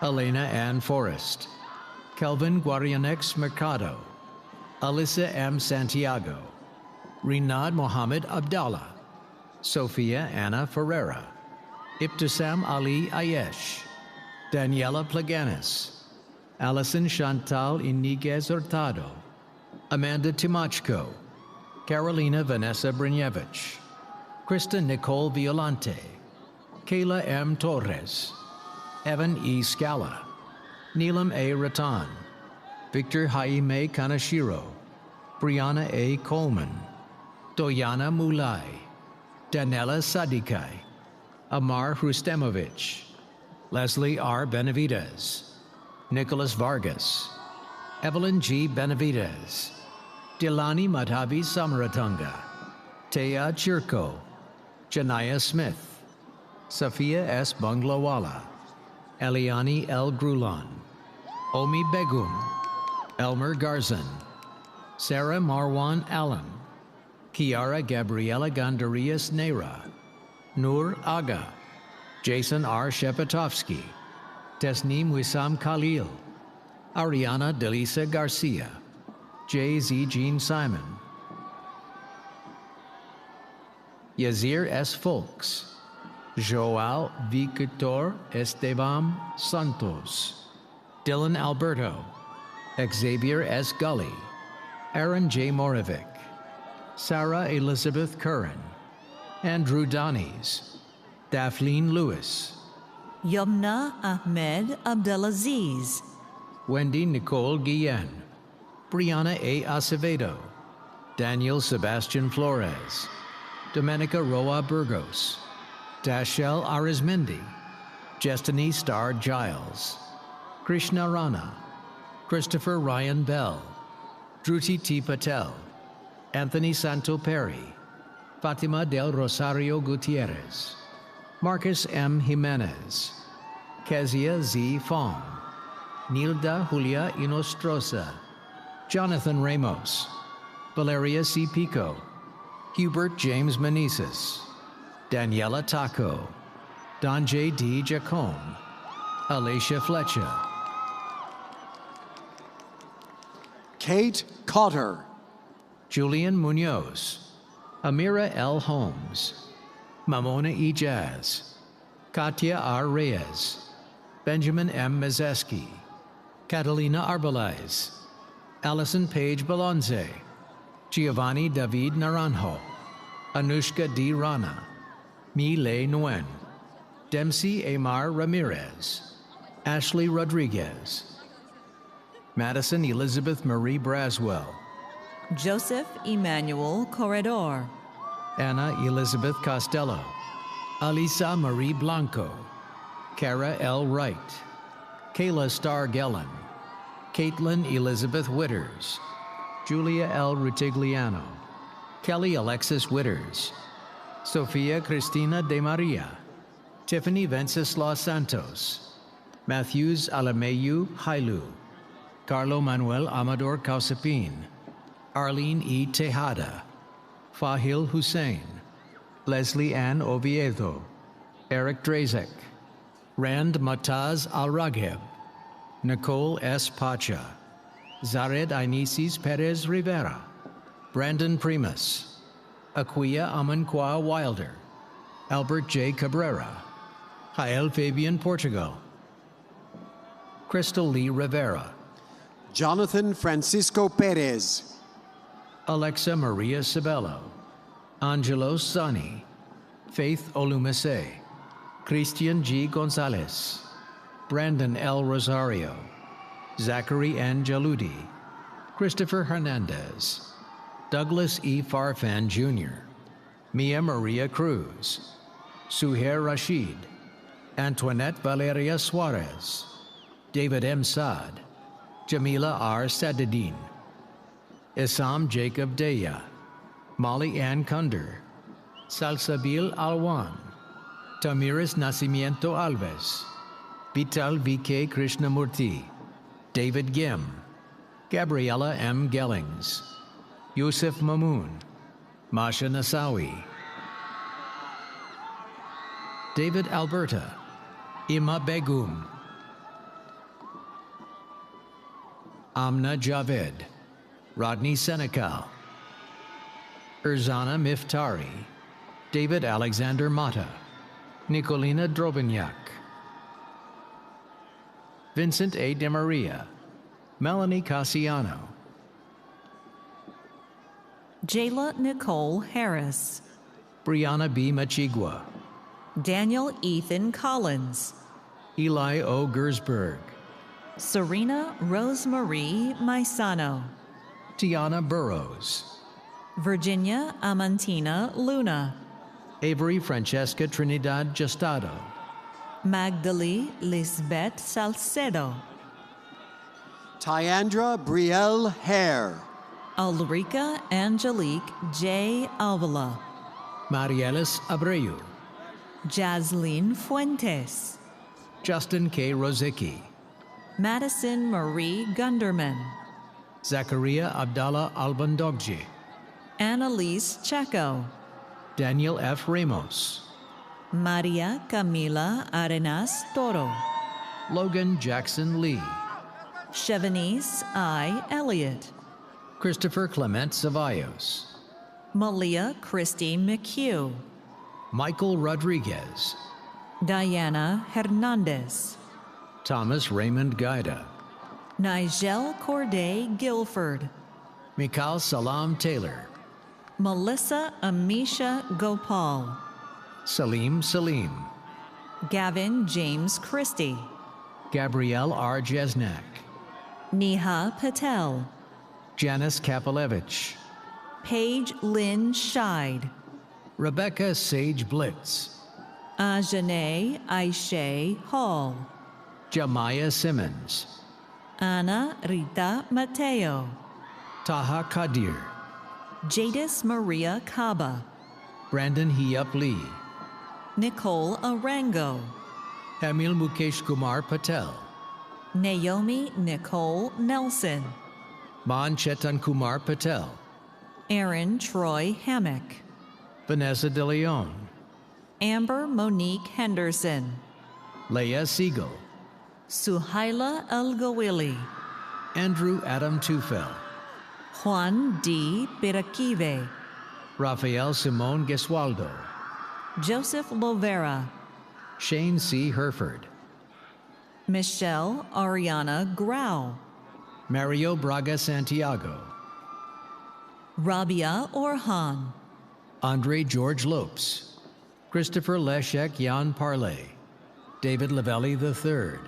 Elena Ann Forrest, Kelvin Guarianex Mercado, Alyssa M. Santiago, Rinad Mohammed Abdallah, Sophia Anna Ferreira, Ibtisam Ali Ayesh, Daniela Plaganis, Allison Chantal Iniguez Hurtado, Amanda Timachko, Carolina Vanessa Brynjevich, Krista Nicole Violante, Kayla M. Torres, Evan E. Scala, Neelam A. Ratan, Victor Jaime Kanashiro, Brianna A. Coleman, Doyana Mulai, Danella Sadikai, Amar Hrustemovich, Leslie R. Benavides, Nicholas Vargas, Evelyn G. Benavides, Dilani Madhavi Samaratunga, Teya Chirko, Janaya Smith, Safia S. Bunglawala, Eliani L. Grulon, Omi Begum, Elmer Garzan, Sarah Marwan Allen, Kiara Gabriela Gandarias Neira, Noor Aga, Jason R. Shepatovsky, Tesneem Wissam Khalil, Ariana Delisa Garcia, J. Z. Jean Simon, Yazir S. Folks, Joao Victor Esteban Santos, Dylan Alberto, Xavier S. Gully, Aaron J. Moravik, Sarah Elizabeth Curran, Andrew Donies, Daphne Lewis, Yomna Ahmed Abdelaziz, Wendy Nicole Guillen, Brianna A. Acevedo, Daniel Sebastian Flores, Domenica Roa Burgos, Dashel Arizmendi, Destiny Star Giles, Krishna Rana, Christopher Ryan Bell, Druti T. Patel, Anthony Santo Perry, Fatima del Rosario Gutierrez, Marcus M. Jimenez, Kezia Z. Fong, Nilda Julia Inostroza, Jonathan Ramos, Valeria C. Pico, Hubert James Meneses, Daniela Taco, Don J. D. Jacome, Alicia Fletcher, Kate Cotter, Julian Munoz, Amira L. Holmes, Mamona E. Jazz, Katia R. Reyes, Benjamin M. Mazeski, Catalina Arbelais, Allison Page Balonze, Giovanni David Naranjo, Anushka D. Rana, Mi Le Nguyen, Dempsey Amar Ramirez, Ashley Rodriguez, Madison Elizabeth Marie Braswell, Joseph Emmanuel Corredor, Anna Elizabeth Costello, Alisa Marie Blanco, Kara L. Wright, Kayla Starr Gellen, Caitlin Elizabeth Witters, Julia L. Rutigliano, Kelly Alexis Witters, Sofia Cristina De Maria, Tiffany Venceslas Santos, Matthews Alameyu Hailu, Carlo Manuel Amador Causapin, Arlene E. Tejada, Fahil Hussein, Leslie Ann Oviedo, Eric Drazek, Rand Mataz Al-Ragheb, Nicole S. Pacha, Zared Inisis Perez Rivera, Brandon Primus, Aquia Amankwa Wilder, Albert J. Cabrera, Jael Fabian Portugal, Crystal Lee Rivera, Jonathan Francisco Perez, Alexa Maria Sabello, Angelo Sani, Faith Olumese, Christian G. Gonzalez, Brandon L. Rosario, Zachary N. Jaludi, Christopher Hernandez, Douglas E. Farfan Jr., Mia Maria Cruz, Suhair Rashid, Antoinette Valeria Suarez, David M. Saad, Jamila R. Sadedin, Isam Jacob Deya, Molly Ann Kunder, Salsabil Alwan, Tamiris Nacimiento Alves, Vital V.K. Krishnamurti, David Gim, Gabriella M. Gellings, Yusuf Mamoon, Masha Nasawi, David Alberta, Ima Begum, Amna Javed, Rodney Senecal, Urzana Miftari, David Alexander Mata, Nicolina Drobignac, Vincent A. De Maria, Melanie Cassiano, Jayla Nicole Harris, Brianna B. Machigua, Daniel Ethan Collins, Eli O. Gersberg, Serena Rosemarie Maisano, Tiana Burrows, Virginia Amantina Luna, Avery Francesca Trinidad Justado, Magdalene Lisbeth Salcedo, Tyandra Brielle Hare, Ulrika Angelique J. Alvala, Marielis Abreu, Jasleen Fuentes, Justin K. Rozicki, Madison Marie Gunderman, Zachariah Abdallah Albandogji, Annalise Checo, Daniel F. Ramos, Maria Camila Arenas Toro, Logan Jackson Lee, Chevanice I. Elliott, Christopher Clement Cevallos, Malia Christie McHugh, Michael Rodriguez, Diana Hernandez, Thomas Raymond Gaida, Nigel Corday Guilford, Mikal Salam Taylor, Melissa Amisha Gopal, Salim Salim, Gavin James Christie, Gabrielle R. Jesnak, Neha Patel, Janice Kapilevich, Paige Lynn Scheid, Rebecca Sage Blitz, Ajane Aisha Hall, Jamaya Simmons, Ana Rita Mateo, Taha Kadir, Jadis Maria Kaba, Brandon Hiup Lee, Nicole Arango, Emil Mukesh Kumar Patel, Naomi Nicole Nelson, Man Chetan Kumar Patel, Aaron Troy Hammock, Vanessa De Leon, Amber Monique Henderson, Leah Siegel, Suhaila Elgawili, Andrew Adam Tufel, Juan D. Biraquive, Rafael Simon Gesualdo, Joseph Lovera, Shane C. Herford, Michelle Ariana Grau, Mario Braga Santiago, Rabia Orhan, Andre George Lopes, Christopher Leshek Jan Parley, David Lavelli III,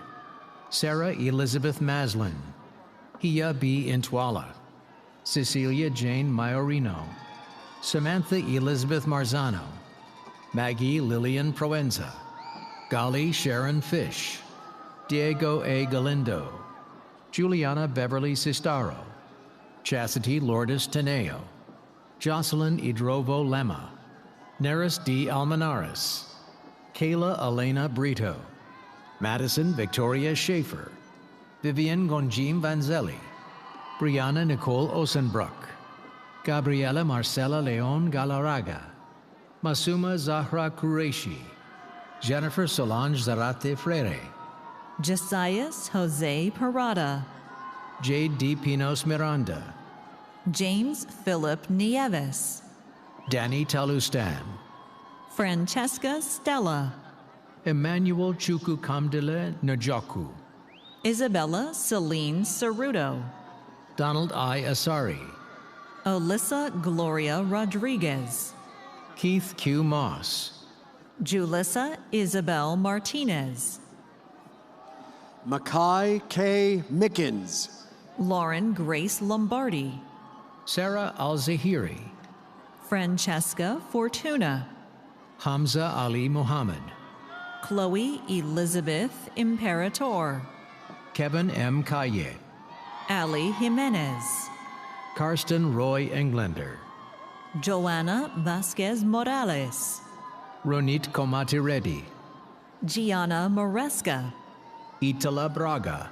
Sarah Elizabeth Maslin, Hia B. Intwala, Cecilia Jane Maiorino, Samantha Elizabeth Marzano, Maggie Lillian Proenza, Gali Sharon Fish, Diego A. Galindo, Juliana Beverly Sistaro, Chastity Lourdes Teneo, Jocelyn Idrovo Lema, Neris D. Almenares, Kayla Elena Brito, Madison Victoria Schaefer, Vivian Gonjim Vanzelli, Brianna Nicole Osenbruck, Gabriela Marcela Leon Galarraga, Masuma Zahra Qureshi, Jennifer Solange Zarate Freire, Josias Jose Parada, Jade D. Pinos Miranda, James Philip Nieves, Danny Talustan, Francesca Stella, Emmanuel Chukwukamdele Njoku, Isabella Celine Ceruto, Donald I. Asari, Alyssa Gloria Rodriguez, Keith Q. Moss, Julissa Isabel Martinez, Makai K. Mickens, Lauren Grace Lombardi, Sarah Al-Zahiri, Francesca Fortuna, Hamza Ali Muhammad, Chloe Elizabeth Imperator, Kevin M. Kaye, Ali Jimenez, Karsten Roy Englander, Joanna Vasquez Morales, Ronit Komati Reddy, Gianna Moresca, Itala Braga,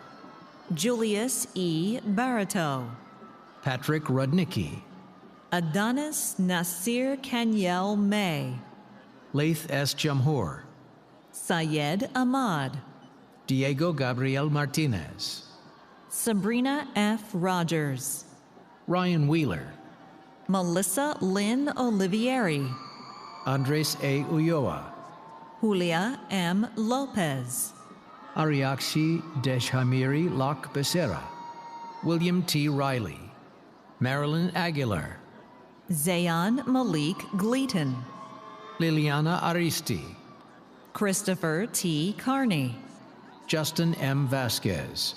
Julius E. Barato, Patrick Rudnicki, Adonis Nasir Kanyel May, Laith S. Jamhur, Syed Ahmad, Diego Gabriel Martinez, Sabrina F. Rogers, Ryan Wheeler, Melissa Lynn Olivieri, Andres A. Ulloa, Julia M. Lopez, Ariakshi Deshhamiri Lak Becerra, William T. Riley, Marilyn Aguilar, Zayan Malik Gleaton, Liliana Aristi, Christopher T. Carney, Justin M. Vasquez,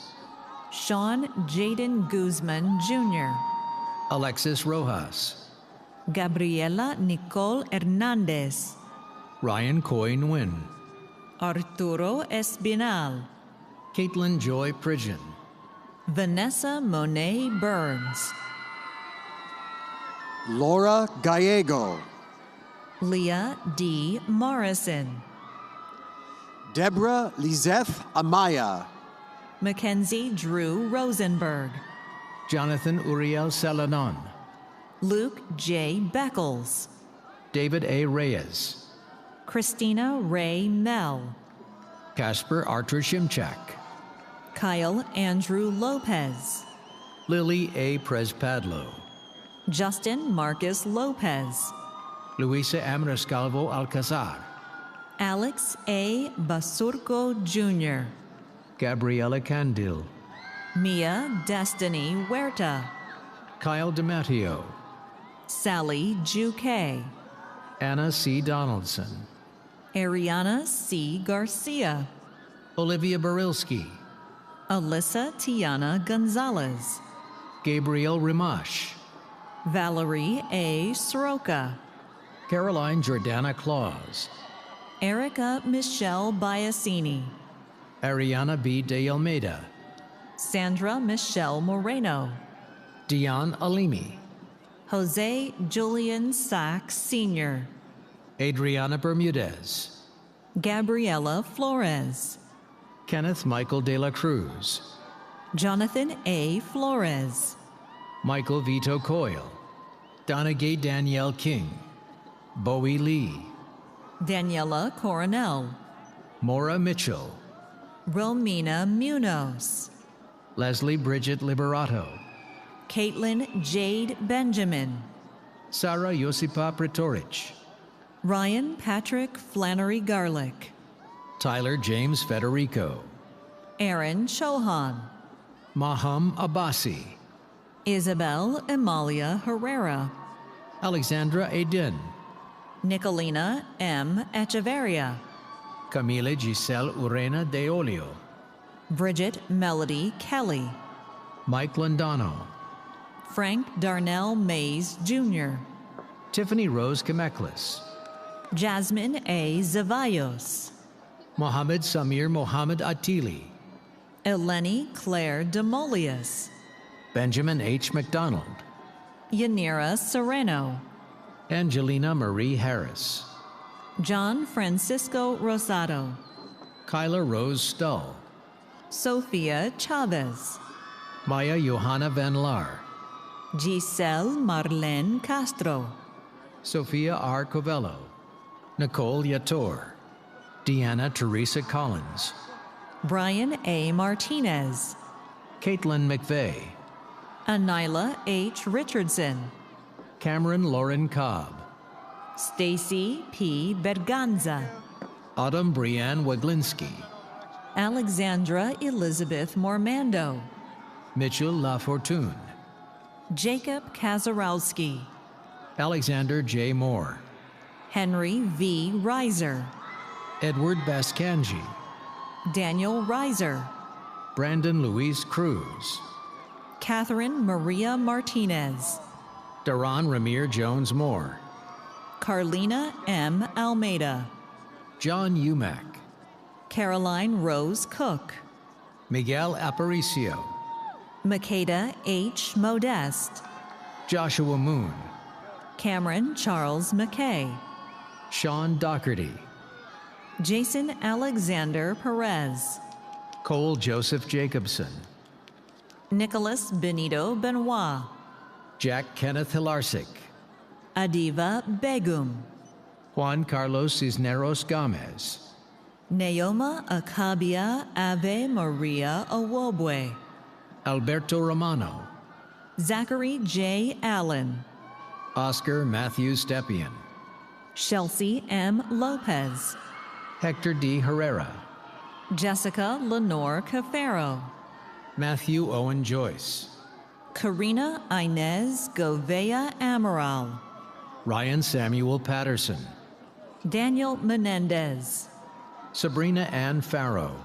Sean Jaden Guzman Jr., Alexis Rojas, Gabriela Nicole Hernandez, Ryan Coy Nguyen, Arturo Espinal, Caitlin Joy Pridgeon, Vanessa Monet Burns, Laura Gallego, Leah D. Morrison, Deborah Lizeth Amaya, Mackenzie Drew Rosenberg, Jonathan Uriel Selenon, Luke J. Beckles, David A. Reyes, Christina Ray Mell, Casper Artur Shimchak, Kyle Andrew Lopez, Lily A. Prespadlo, Justin Marcus Lopez, Luisa Amrescalvo Alcazar, Alex A. Basurco Jr., Gabriela Candil, Mia Destiny Huerta, Kyle DiMatteo, Sally Juque, Anna C. Donaldson, Ariana C. Garcia, Olivia Barilski, Alyssa Tiana Gonzalez, Gabriel Rimash, Valerie A. Soroka, Caroline Jordana Claus, Erica Michelle Biasini, Ariana B. De Almeida, Sandra Michelle Moreno, Dion Alimi, Jose Julian Sachs Sr., Adriana Bermudez, Gabriela Flores, Kenneth Michael De La Cruz, Jonathan A. Flores, Michael Vito Coyle, Donaghy Danielle King, Bowie Lee, Daniela Coronel, Maura Mitchell, Romina Munoz, Leslie Bridget Liberato, Caitlin Jade Benjamin, Sarah Josipa Pretorich, Ryan Patrick Flannery Garlick, Tyler James Federico, Aaron Chohan, Maham Abbasi, Isabel Amalia Herrera, Alexandra Aydin, Nicolina M. Echeverria, Camila Giselle Urena De Olio, Bridget Melody Kelly, Mike Londano, Frank Darnell Mays Jr., Tiffany Rose Kameklis, Jasmine A. Zavallos, Mohammed Samir Mohammed Atili, Eleni Claire Demolius, Benjamin H. McDonald, Yanira Sereno, Angelina Marie Harris, John Francisco Rosado, Kyla Rose Stull, Sophia Chavez, Maya Johanna Van Laar, Giselle Marlene Castro, Sophia R. Covello, Nicole Yator, Deanna Teresa Collins, Brian A. Martinez, Caitlin McVeigh, Anila H. Richardson, Cameron Lauren Cobb, Stacy P. Berganza, Autumn Brianne Waglinski, Alexandra Elizabeth Mormando, Mitchell LaFortune, Jacob Kazarowski, Alexander J. Moore, Henry V. Reiser, Edward Baskanji, Daniel Reiser, Brandon Luis Cruz, Catherine Maria Martinez, Daron Ramir Jones Moore, Carlina M. Almeida, John Umack, Caroline Rose Cook, Miguel Aparicio, Makeda H. Modest, Joshua Moon, Cameron Charles McKay, Sean Doherty, Jason Alexander Perez, Cole Joseph Jacobson, Nicholas Benito Benoit, Jack Kenneth Hilarsic, Adiva Begum, Juan Carlos Cisneros Gomez, Neoma Akabia Ave Maria Awobwe, Alberto Romano, Zachary J. Allen, Oscar Matthew Stepien, Chelsea M. Lopez, Hector D. Herrera, Jessica Lenore Cafaro, Matthew Owen Joyce, Karina Inez Govea Amaral, Ryan Samuel Patterson, Daniel Menendez, Sabrina Ann Farrow,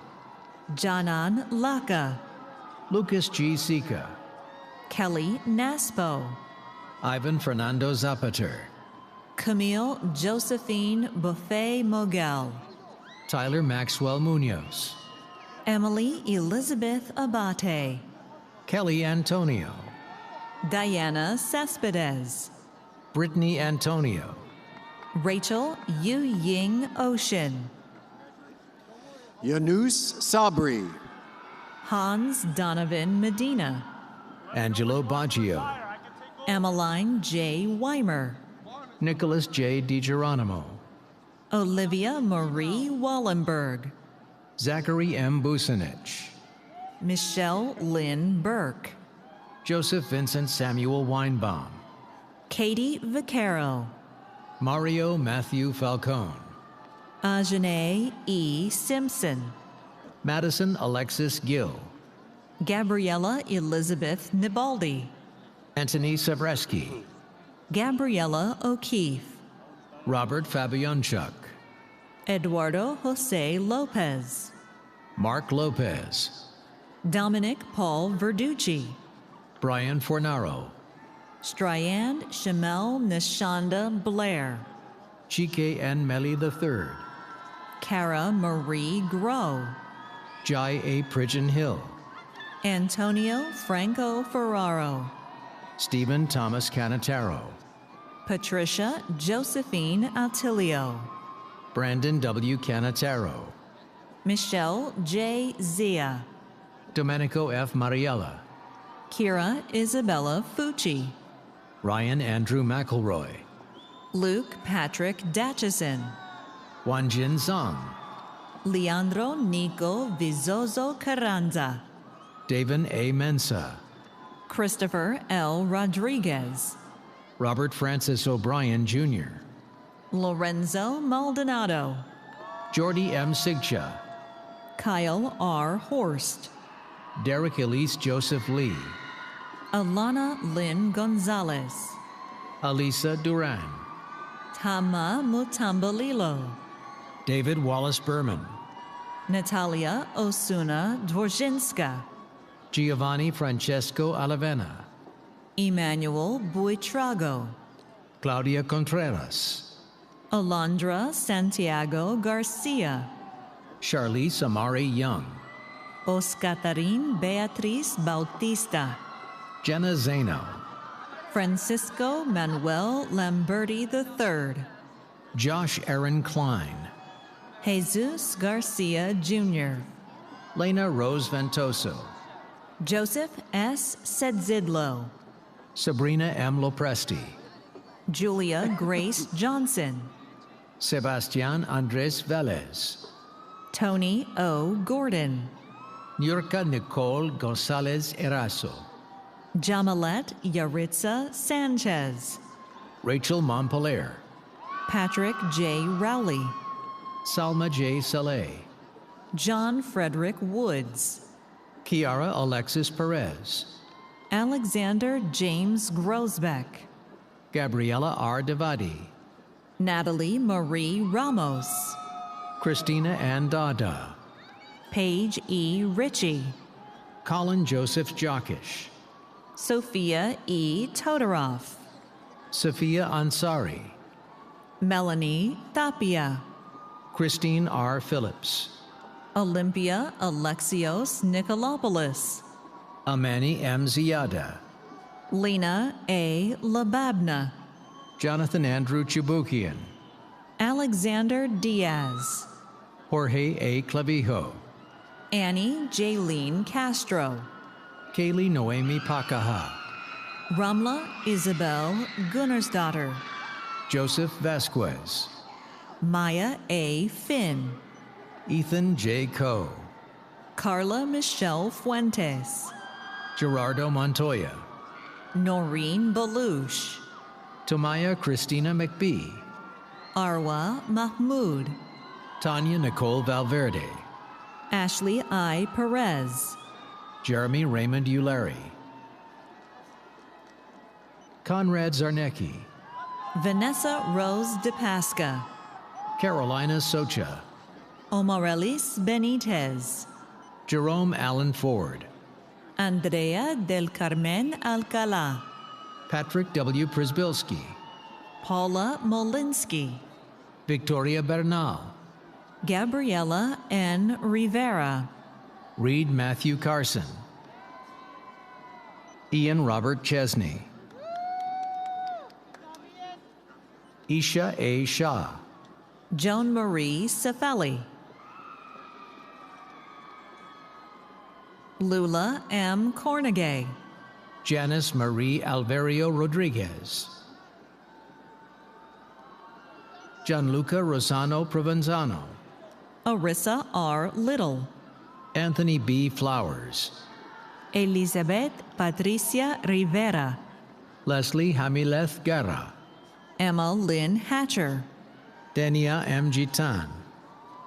Janan Laka, Lucas G. Sika, Kelly Naspo, Ivan Fernando Zapater, Camille Josephine Buffet Mogel, Tyler Maxwell Munoz, Emily Elizabeth Abate, Kelly Antonio, Diana Cespedes, Brittany Antonio, Rachel Yu Ying Ocean, Yunus Sabri, Hans Donovan Medina, Angelo Baggio, Emmeline J. Weimer, Nicholas J. DiGeronimo, Olivia Marie Wallenberg, Zachary M. Busanich, Michelle Lynn Burke, Joseph Vincent Samuel Weinbaum, Katie Vaccaro, Mario Matthew Falcone, Ajane E. Simpson, Madison Alexis Gill, Gabriella Elizabeth Nibaldi, Anthony Savreski, Gabriella O'Keefe, Robert Fabianchuk, Eduardo Jose Lopez, Mark Lopez, Dominic Paul Verducci, Brian Fornaro, Stryan Shamel Nishanda Blair, Chike N. Melly III, Cara Marie Groh, Jai A. Pridgeon Hill, Antonio Franco Ferraro, Stephen Thomas Canataro, Patricia Josephine Attilio, Brandon W. Canataro, Michelle J. Zia, Domenico F. Mariella, Kira Isabella Fucci, Ryan Andrew McElroy, Luke Patrick Datchison, Wanjin Zhang, Leandro Nico Vizozo Carranza, David A. Mensa, Christopher L. Rodriguez, Robert Francis O'Brien Jr., Lorenzo Maldonado, Jordy M. Sigcha, Kyle R. Horst, Derek Elise Joseph Lee, Alana Lynn Gonzalez, Alisa Duran, Tama Mutambalilo, David Wallace Berman, Natalia Osuna Dvorzhinska, Giovanni Francesco Alavena, Emmanuel Buitrago, Claudia Contreras, Alondra Santiago Garcia, Charlize Amari Young, Oscatarin Beatriz Bautista, Jenna Zeno, Francisco Manuel Lamberti III, Josh Aaron Klein, Jesus Garcia Jr., Lena Rose Ventoso, Joseph S. Sedzidlo, Sabrina M. Lopresti, Julia Grace Johnson, Sebastian Andres Velez, Tony O. Gordon, Nurka Nicole Gonzalez Eraso, Jamalet Yaritza Sanchez, Rachel Montpelier, Patrick J. Rowley, Salma J. Saleh, John Frederick Woods, Kiara Alexis Perez, Alexander James Grosbeck, Gabriela R. Devadi, Natalie Marie Ramos, Christina Ann Dada, Paige E. Ritchie, Colin Joseph Jockish, Sophia E. Todorov, Sophia Ansari, Melanie Tapia, Christine R. Phillips, Olympia Alexios Nikolopoulos, Amani M. Ziada, Lena A. Lababna, Jonathan Andrew Chubukian, Alexander Diaz, Jorge A. Clavijo, Annie Jaylene Castro, Kaylee Noemi Pakaha, Ramla Isabel Gunnarsdottir, Joseph Vasquez, Maya A. Finn, Ethan J. Coe, Carla Michelle Fuentes, Gerardo Montoya, Noreen Balouche, Tomaya Christina McBee, Arwa Mahmood, Tanya Nicole Valverde, Ashley I. Perez, Jeremy Raymond Ulary, Conrad Zarnecki, Vanessa Rose DePasca, Carolina Socha, Omarelis Benitez, Jerome Allen Ford, Andrea del Carmen Alcala, Patrick W. Przybylski, Paula Molinsky, Victoria Bernal, Gabriela N. Rivera, Reed Matthew Carson, Ian Robert Chesney, Isha A. Shah, Joan Marie Cefelli, Lula M. Cornegay, Janice Marie Alverio Rodriguez, Gianluca Rosano Provenzano, Arissa R. Little, Anthony B. Flowers, Elizabeth Patricia Rivera, Leslie Hamileth Guerra, Emma Lynn Hatcher, Denia M. Gitan,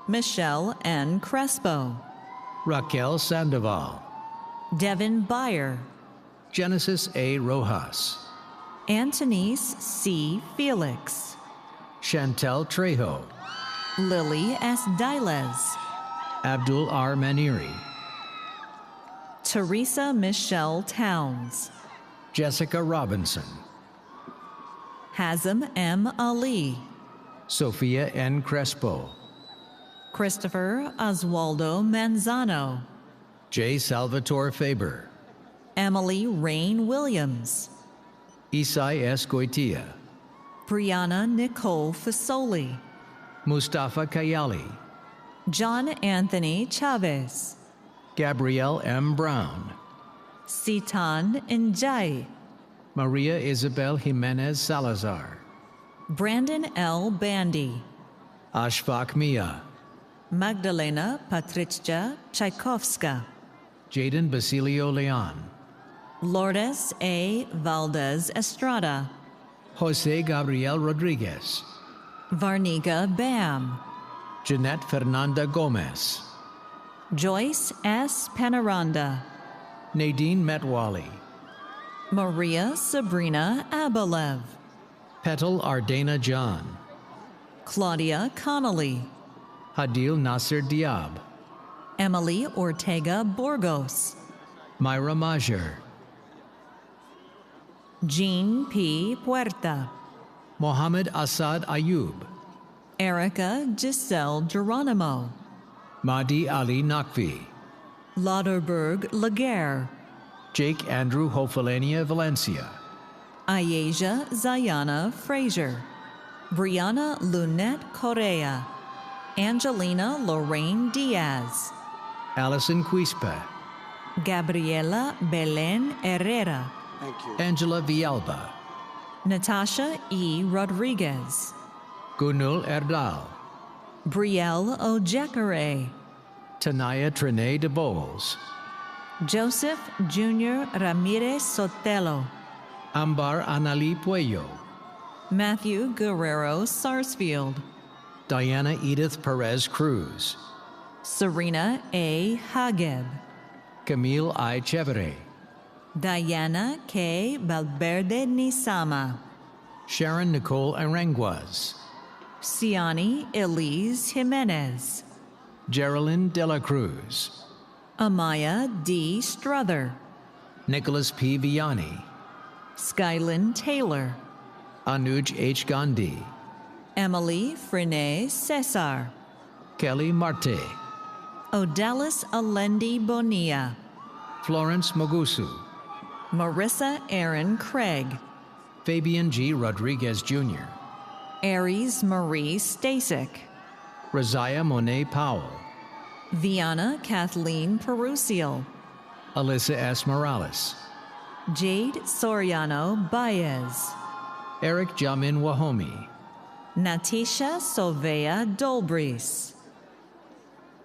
Michelle N. Crespo, Raquel Sandoval, Devin Byer, Genesis A. Rojas, Antonice C. Felix, Chantel Trejo, Lily S. Diles, Abdul R. Maniri, Teresa Michelle Towns, Jessica Robinson, Hazem M. Ali, Sophia N. Crespo, Christopher Oswaldo Manzano, J. Salvatore Faber, Emily Rain Williams, Isai S. Goitia, Brianna Nicole Fasoli, Mustafa Kayali, John Anthony Chavez, Gabrielle M. Brown, Sitan Njai, Maria Isabel Jimenez Salazar, Brandon L. Bandy, Ashfaq Mia, Magdalena Patricia Tchaikovska, Jaden Basilio Leon, Lourdes A. Valdez Estrada, Jose Gabriel Rodriguez, Varniga Bam, Jeanette Fernanda Gomez, Joyce S. Panaranda, Nadine Metwali, Maria Sabrina Abalev, Petal Ardena John, Claudia Connolly, Hadil Nasser Diab, Emily Ortega Burgos, Myra Majer, Jean P. Puerta, Mohammed Assad Ayub, Erica Giselle Geronimo, Mahdi Ali Nakvi, Lauderberg Laguerre, Jake Andrew Hofalenia Valencia, Ayasia Zayana Frazier, Brianna Lunette Correa, Angelina Lorraine Diaz, Allison Quispe, Gabriela Belen Herrera, Thank you. Angela Villalba, Natasha E. Rodriguez, Gunul Erdal, Brielle Ojekere, Tanaya Trene de Bowles, Joseph Jr. Ramirez Sotelo, Ambar Anali Puello, Matthew Guerrero Sarsfield, Diana Edith Perez Cruz, Serena A. Hageb, Camille I. Chevere, Diana K. Valverde Nisama, Sharon Nicole Aranguaz, Ciani Elise Jimenez, Geraldine De La Cruz, Amaya D. Struther, Nicholas P. Vianney, Skylin Taylor, Anuj H. Gandhi, Emily Frene Cesar, Kelly Marte, Odalis Alendi Bonilla, Florence Mogusu, Marissa Aaron Craig, Fabian G. Rodriguez Jr., Aries Marie Stasek, Rosiah Monet Powell, Viana Kathleen Perusial, Alyssa S. Morales, Jade Soriano Baez, Eric Jamin Wahomi, Natisha Sovea Dolbris,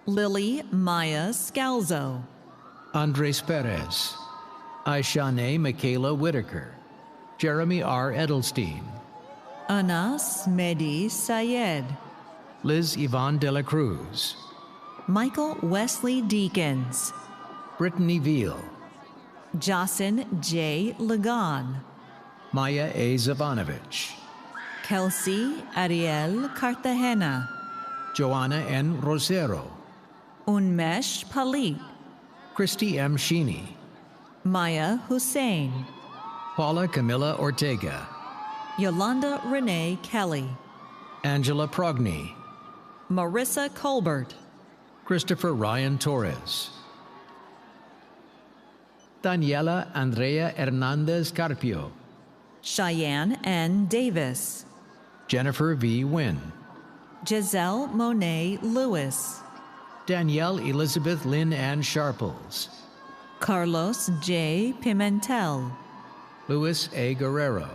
Lily Maya Scalzo, Andres Perez, Aishane Michaela Whitaker, Jeremy R. Edelstein, Anas Mehdi Sayed, Liz Yvonne De La Cruz, Michael Wesley Deakins, Brittany Veal, Jocelyn J. Lagan, Maya A. Zavanovich, Kelsey Ariel Cartagena, Joanna N. Rosero, Unmesh Palit, Christy M. Sheeny, Maya Hussein, Paula Camila Ortega, Yolanda Renee Kelly, Angela Progny, Marissa Colbert, Christopher Ryan Torres, Daniela Andrea Hernandez Carpio, Cheyenne N. Davis, Jennifer V. Wynn, Giselle Monet Lewis, Danielle Elizabeth Lynn Ann Sharples, Carlos J. Pimentel, Luis A. Guerrero,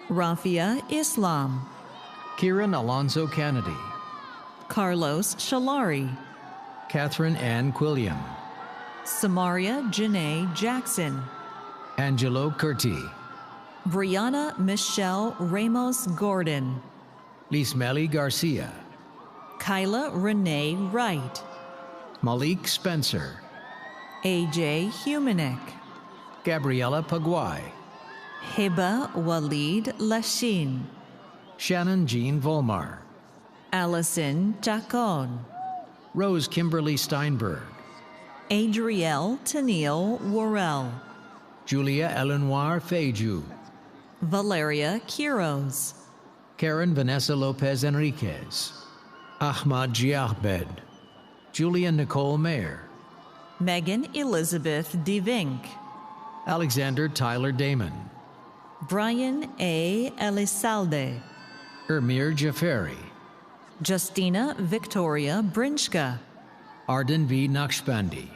Rafia Islam, Kieran Alonso Kennedy, Carlos Shalari, Catherine Ann Quilliam, Samaria Janae Jackson, Angelo Curti, Brianna Michelle Ramos Gordon, Lismeli Garcia, Kyla Renee Wright, Malik Spencer, AJ Humanek, Gabriela Paguay, Hiba Walid Lashin, Shannon Jean Volmar, Allison Chacon, Rose Kimberly Steinberg, Adrielle Tennille Worrell, Julia Eleanor Feiju, Valeria Quiroz, Karen Vanessa Lopez Enriquez, Ahmad Giahbed, Julia Nicole Mayer, Megan Elizabeth DeVink, Alexander Tyler Damon, Brian A. Elizalde, Ermir Jafari, Justina Victoria Brinchka, Arden V. Naqshbandi,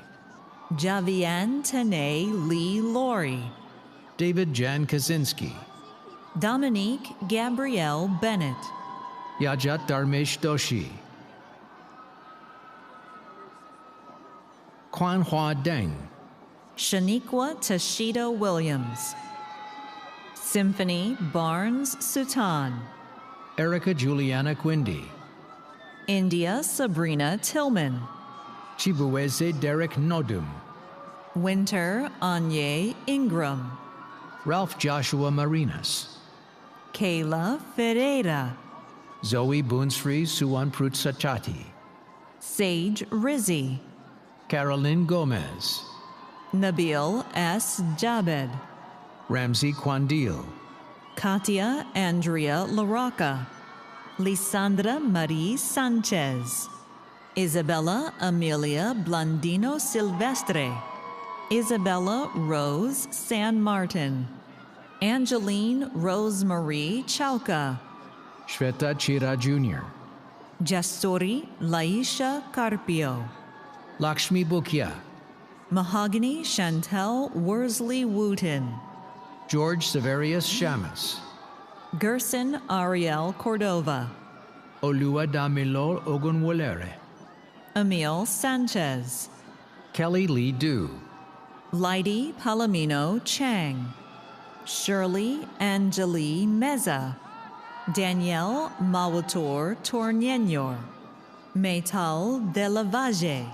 Javian Tane Lee Laurie, David Jan Kaczynski, Dominique Gabrielle Bennett, Yajat Dharmesh Doshi, Quan Hua Deng, Shaniqua Tashito Williams, Symphony Barnes Sutan, Erica Juliana Quindy, India Sabrina Tillman, Chibueze Derek Nodum, Winter Anye Ingram, Ralph Joshua Marinas, Kayla Ferreira, Zoe Boonsfree Suwanprut Sachati, Sage Rizzi, Carolyn Gomez, Nabil S. Jabed, Ramsey Quandil, Katia Andrea LaRocca, Lisandra Marie Sanchez, Isabella Amelia Blandino Silvestre, Isabella Rose San Martin, Angeline Rosemarie Chauca, Shweta Chira Jr., Jasuri Laisha Carpio, Lakshmi Bukia, Mahogany Chantel Worsley Wooten, George Severius Shamus, Gerson Ariel Cordova, Olua Damilol Ogunwolere, Emil Sanchez, Kelly Lee Du, Lighty Palomino Chang, Shirley Angeli Meza, Danielle Mawator Tornienor, Maytal De La Valle,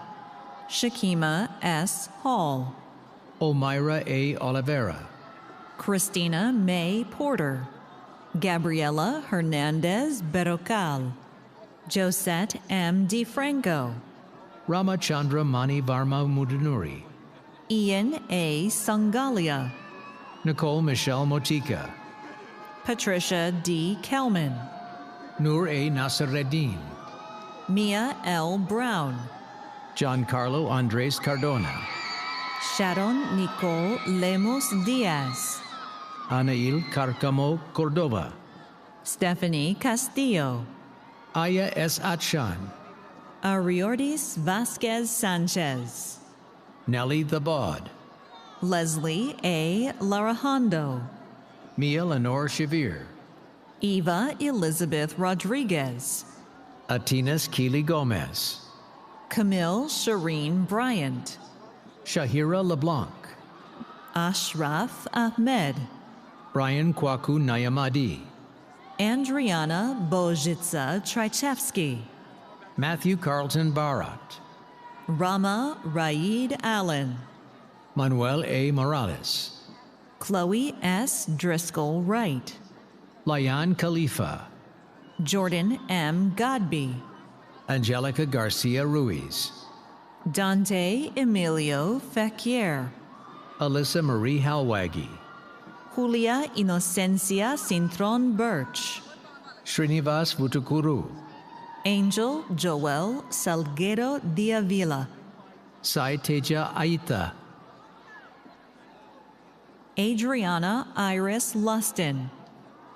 Shakima S. Hall, Omira A. Oliveira, Christina May Porter, Gabriela Hernandez Berrocal, Josette M. DeFranco, Ramachandra Mani Varma Mudunuri, Ian A. Sangalia, Nicole Michelle Motika, Patricia D. Kelman, Noor A. Nassereddin, Mia L. Brown, Giancarlo Andres Cardona, Sharon Nicole Lemos Diaz, Anail Carcamo Cordova, Stephanie Castillo, Aya S. Atshan, Ariordis Vasquez Sanchez, Nellie the Bod, Leslie A. Larahondo, Mia Lenore Shavir, Eva Elizabeth Rodriguez, Atinas Keely Gomez, Camille Shireen Bryant, Shahira LeBlanc, Ashraf Ahmed, Brian Kwaku Nayamadi, Andriana Bojitsa Trychevsky, Matthew Carlton Barat, Rama Raid Allen, Manuel A. Morales, Chloe S. Driscoll Wright, Layan Khalifa, Jordan M. Godby, Angelica Garcia Ruiz, Dante Emilio Fequier, Alyssa Marie Halwagi, Julia Inocencia Cintron Birch, Srinivas Vutukuru, Angel Joel Salguero Diavila, Sai Teja Aita, Adriana Iris Lustin,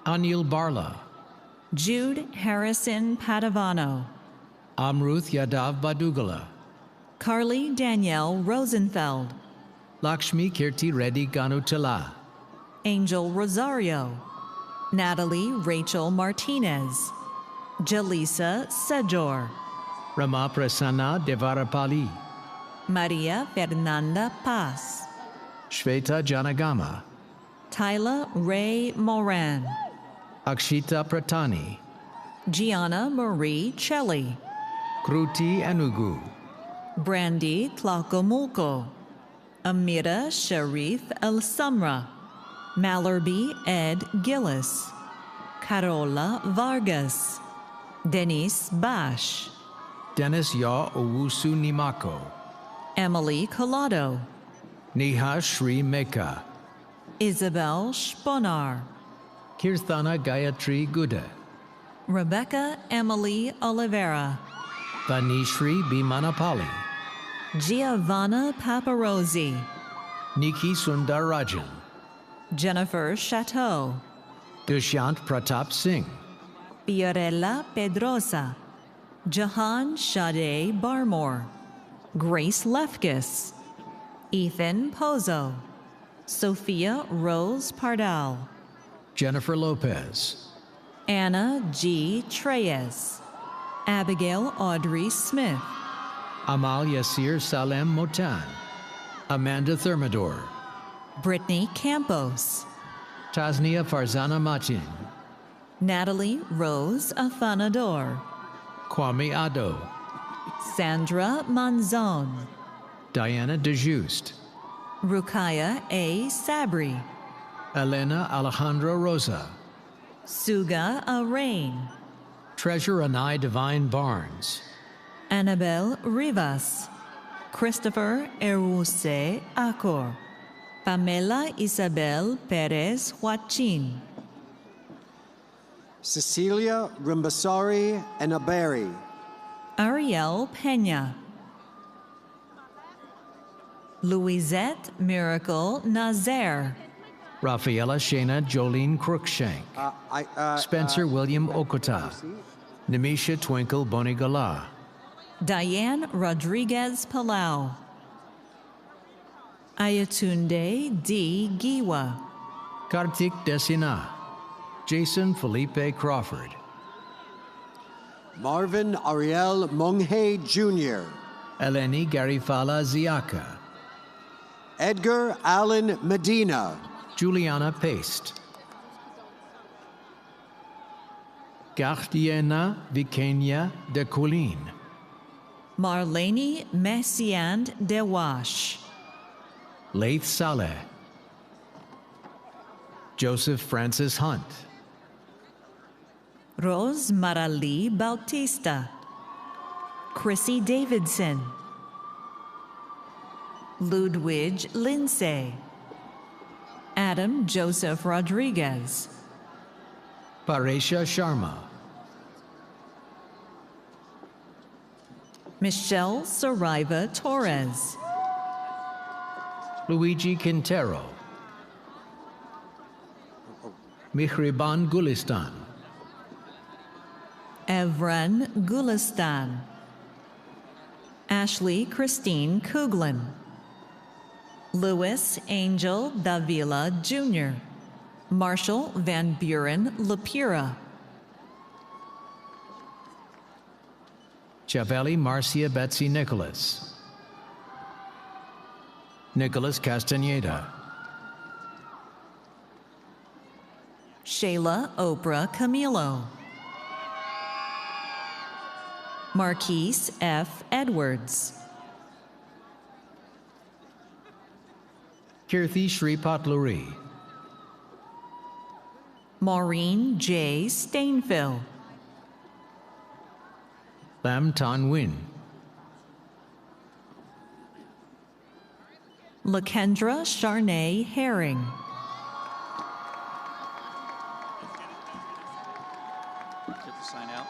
Anil Barla, Jude Harrison Padavano, Amruth Yadav Badugala, Carly Danielle Rosenfeld, Lakshmi Kirti Reddy Ganutala, Angel Rosario, Natalie Rachel Martinez, Jalisa Sejor, Rama Prasanna Devarapali, Maria Fernanda Paz, Shveta Janagama, Tyla Ray Moran, Akshita Pratani, Gianna Marie Chelly, Kruti Anugu, Brandy Tlacomulco, Amira Sharif El Samra, Mallerby Ed Gillis, Carola Vargas, Denise Bash, Dennis Ya Owusu Nimako, Emily Collado, Neha Shri Meka, Isabel Sponar, Kirthana Gayatri Guda, Rebecca Emily Oliveira, Vanishri Bimanapali, Giovanna Paparosi, Nikki Sundarajan, Jennifer Chateau, Dushyant Pratap Singh, Fiorella Pedrosa, Jahan Sade Barmore, Grace Lefkis, Ethan Pozo, Sophia Rose Pardal, Jennifer Lopez, Anna G. Treyes, Abigail Audrey Smith, Amal Yasir Salem Motan, Amanda Thermidor, Brittany Campos, Tasnia Farzana Machin, Natalie Rose Afanador, Kwame Ado, Sandra Manzon, Diana DeJuste, Rukaya A. Sabri, Elena Alejandra Rosa, Suga Arain, Treasure Anai Divine Barnes, Annabelle Rivas, Christopher Eruse Acor, Pamela Isabel Perez Huachin, Cecilia Rimbasari Enaberi, Ariel Pena, Louisette Miracle Nazaire, Rafaela Shana Jolene Crookshank, Spencer William Okota, Nimisha Twinkle Bonigala, Diane Rodriguez Palau, Ayatunde D. Giwa, Kartik Desina, Jason Felipe Crawford, Marvin Ariel Monghe Jr., Eleni Garifala Ziaka, Edgar Allen Medina, Juliana Paste, Gardiena Vikenia de Colleen, Marlene Messiand Dewash, Laith Saleh, Joseph Francis Hunt, Rose Marali Bautista, Chrissy Davidson, Ludwig Lindsay, Adam Joseph Rodriguez, Paresha Sharma, Michelle Saraiva Torres, Luigi Quintero, Mihriban Gulistan, Evren Gulistan, Ashley Christine Kuglin, Louis Angel Davila Jr., Marshall Van Buren Lapira, Chaveli Marcia Betsy Nicholas, Nicholas Castaneda, Shayla Oprah Camilo, Marquise F. Edwards, Kirthi Shri Patluri, Maureen J. Stainville, Lam Tan Win, Lakendra Charnay Herring, Get the sign out.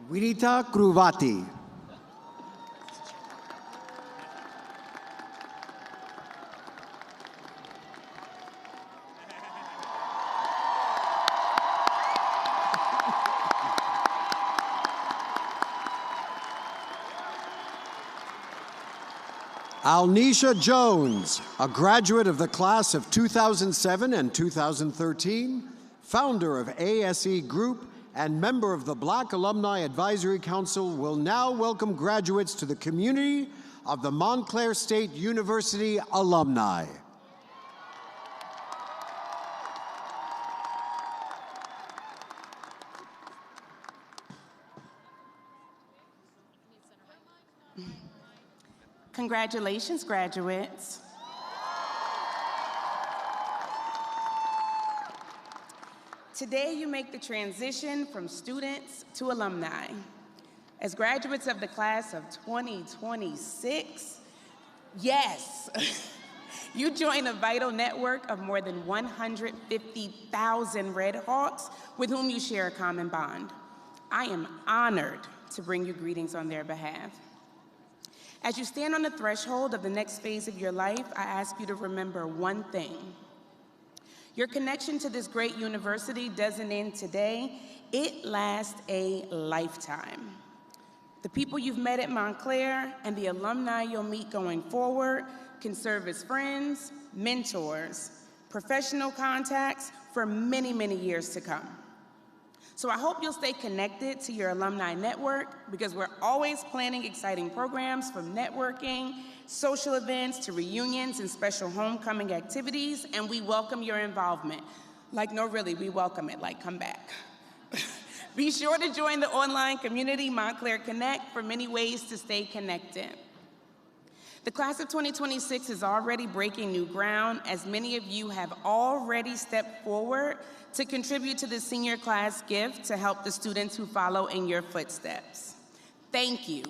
Vinita Kruvati, Alnisha Jones, a graduate of the class of 2007 and 2013, founder of ASE Group, and member of the Black Alumni Advisory Council, will now welcome graduates to the community of the Montclair State University alumni. Congratulations, graduates. Today, you make the transition from students to alumni. As graduates of the class of 2026, yes, you join a vital network of more than 150,000 Red Hawks with whom you share a common bond. I am honored to bring you greetings on their behalf. As you stand on the threshold of the next phase of your life, I ask you to remember one thing. Your connection to this great university doesn't end today, it lasts a lifetime. The people you've met at Montclair and the alumni you'll meet going forward can serve as friends, mentors, professional contacts for many, many years to come. So I hope you'll stay connected to your alumni network because we're always planning exciting programs from networking, social events to reunions and special homecoming activities, and we welcome your involvement. Like, no, really, we welcome it, like, come back. Be sure to join the online community, Montclair Connect, for many ways to stay connected. The class of 2026 is already breaking new ground, as many of you have already stepped forward to contribute to the senior class gift to help the students who follow in your footsteps. Thank you.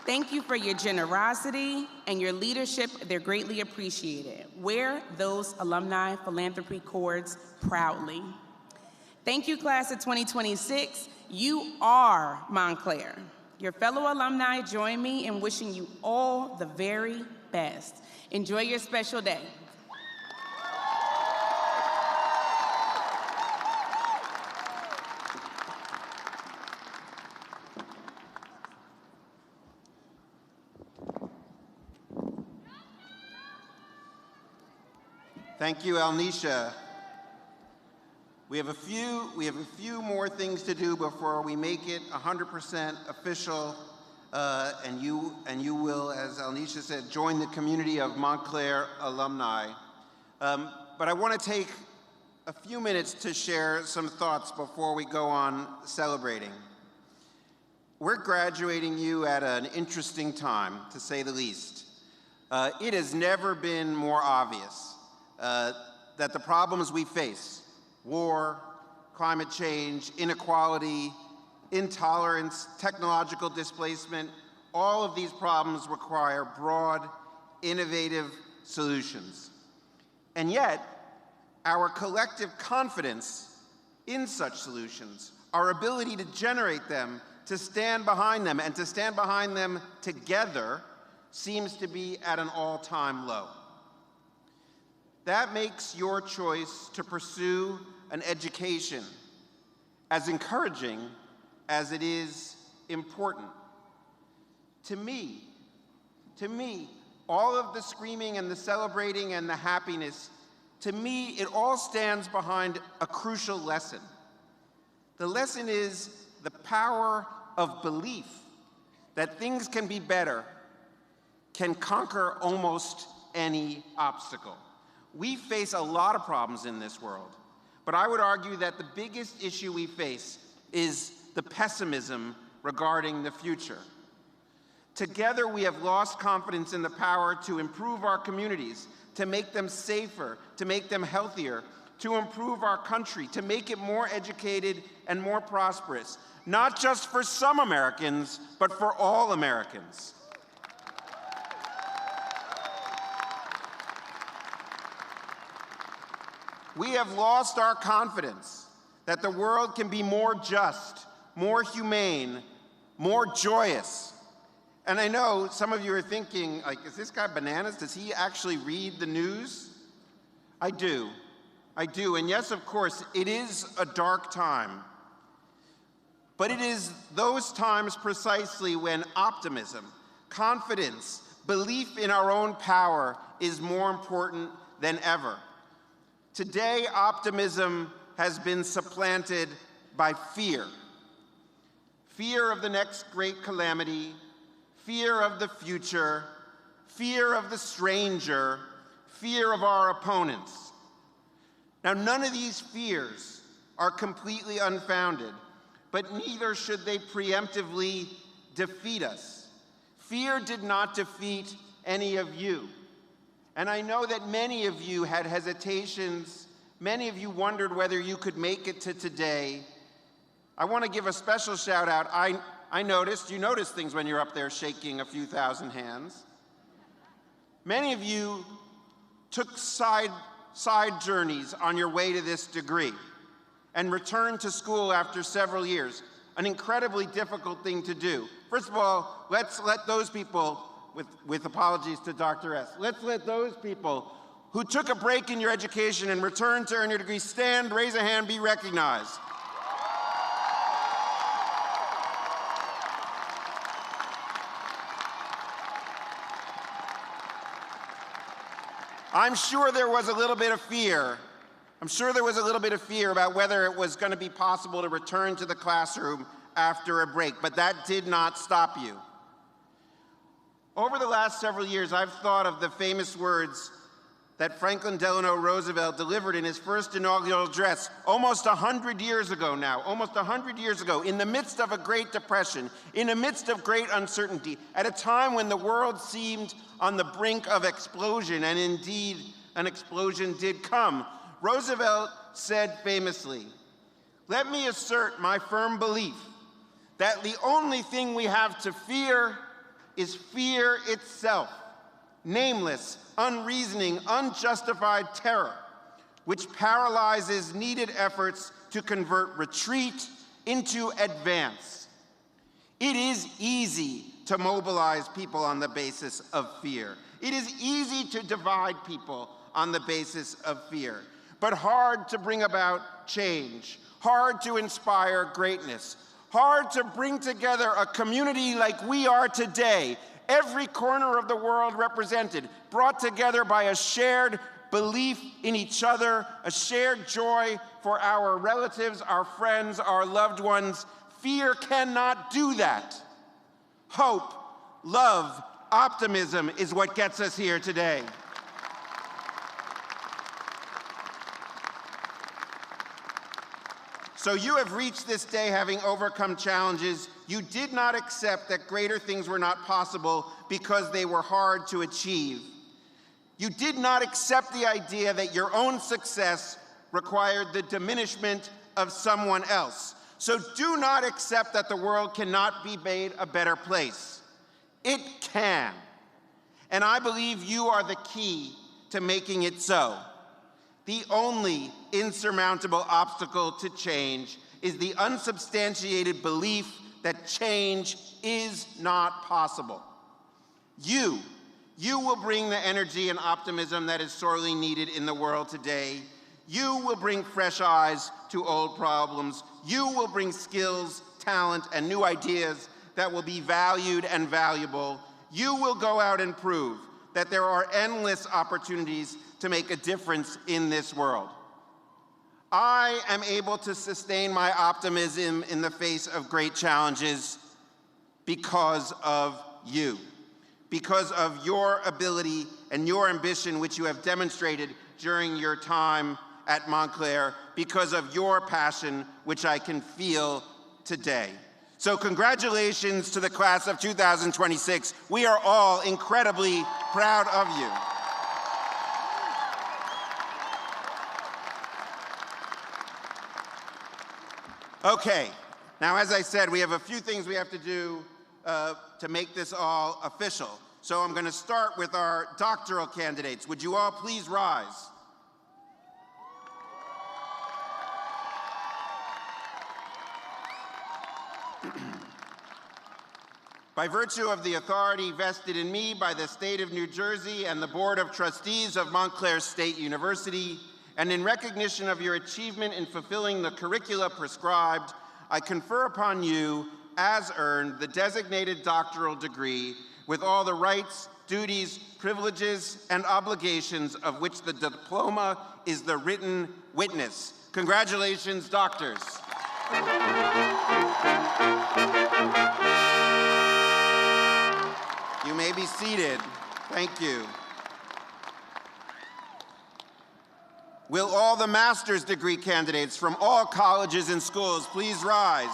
Thank you for your generosity and your leadership. They're greatly appreciated. Wear those alumni philanthropy cords proudly. Thank you, class of 2026. You are Montclair. Your fellow alumni join me in wishing you all the very best. Enjoy your special day. Thank you, Alnisha. We have a few more things to do before we make it 100% official, and you will, as Alnisha said, join the community of Montclair alumni. But I want to take a few minutes to share some thoughts before we go on celebrating. We're graduating you at an interesting time, to say the least. It has never been more obvious that the problems we face, war, climate change, inequality, intolerance, technological displacement, all of these problems require broad, innovative solutions. And yet, our collective confidence in such solutions, our ability to generate them, to stand behind them, and to stand behind them together seems to be at an all-time low. That makes your choice to pursue an education as encouraging as it is important. To me, all of the screaming and the celebrating and the happiness, to me, it all stands behind a crucial lesson. The lesson is the power of belief that things can be better, can conquer almost any obstacle. We face a lot of problems in this world, but I would argue that the biggest issue we face is the pessimism regarding the future. Together, we have lost confidence in the power to improve our communities, to make them safer, to make them healthier, to improve our country, to make it more educated and more prosperous, not just for some Americans, but for all Americans. We have lost our confidence that the world can be more just, more humane, more joyous. And I know some of you are thinking, like, is this guy bananas? Does he actually read the news? I do. And yes, of course, it is a dark time. But it is those times precisely when optimism, confidence, belief in our own power is more important than ever. Today, optimism has been supplanted by fear. Fear of the next great calamity, fear of the future, fear of the stranger, fear of our opponents. Now, none of these fears are completely unfounded, but neither should they preemptively defeat us. Fear did not defeat any of you. And I know that many of you had hesitations. Many of you wondered whether you could make it to today. I want to give a special shout out. I noticed, you notice things when you're up there shaking a few thousand hands. Many of you took side journeys on your way to this degree and returned to school after several years, an incredibly difficult thing to do. First of all, let's let those people, with apologies to Dr. S, let's let those people who took a break in your education and returned to earn your degree stand, raise a hand, be recognized. I'm sure there was a little bit of fear. I'm sure there was a little bit of fear about whether it was going to be possible to return to the classroom after a break, but that did not stop you. Over the last several years, I've thought of the famous words that Franklin Delano Roosevelt delivered in his first inaugural address almost 100 years ago now, almost 100 years ago, in the midst of a Great Depression, in the midst of great uncertainty, at a time when the world seemed on the brink of explosion, and indeed an explosion did come. Roosevelt said famously, "Let me assert my firm belief that the only thing we have to fear is fear itself, nameless, unreasoning, unjustified terror, which paralyzes needed efforts to convert retreat into advance." It is easy to mobilize people on the basis of fear. It is easy to divide people on the basis of fear, but hard to bring about change, hard to inspire greatness, hard to bring together a community like we are today, every corner of the world represented, brought together by a shared belief in each other, a shared joy for our relatives, our friends, our loved ones. Fear cannot do that. Hope, love, optimism is what gets us here today. So you have reached this day having overcome challenges. You did not accept that greater things were not possible because they were hard to achieve. You did not accept the idea that your own success required the diminishment of someone else. So do not accept that the world cannot be made a better place. It can. And I believe you are the key to making it so. The only insurmountable obstacle to change is the unsubstantiated belief that change is not possible. You will bring the energy and optimism that is sorely needed in the world today. You will bring fresh eyes to old problems. You will bring skills, talent, and new ideas that will be valued and valuable. You will go out and prove that there are endless opportunities to make a difference in this world. I am able to sustain my optimism in the face of great challenges because of you, because of your ability and your ambition, which you have demonstrated during your time at Montclair, because of your passion, which I can feel today. So congratulations to the class of 2026. We are all incredibly proud of you. Okay, now as I said, we have a few things we have to do to make this all official. So I'm going to start with our doctoral candidates. Would you all please rise? By virtue of the authority vested in me by the State of New Jersey and the Board of Trustees of Montclair State University, and in recognition of your achievement in fulfilling the curricula prescribed, I confer upon you, as earned, the designated doctoral degree with all the rights, duties, privileges, and obligations of which the diploma is the written witness. Congratulations, doctors. You may be seated. Thank you. Will all the master's degree candidates from all colleges and schools please rise?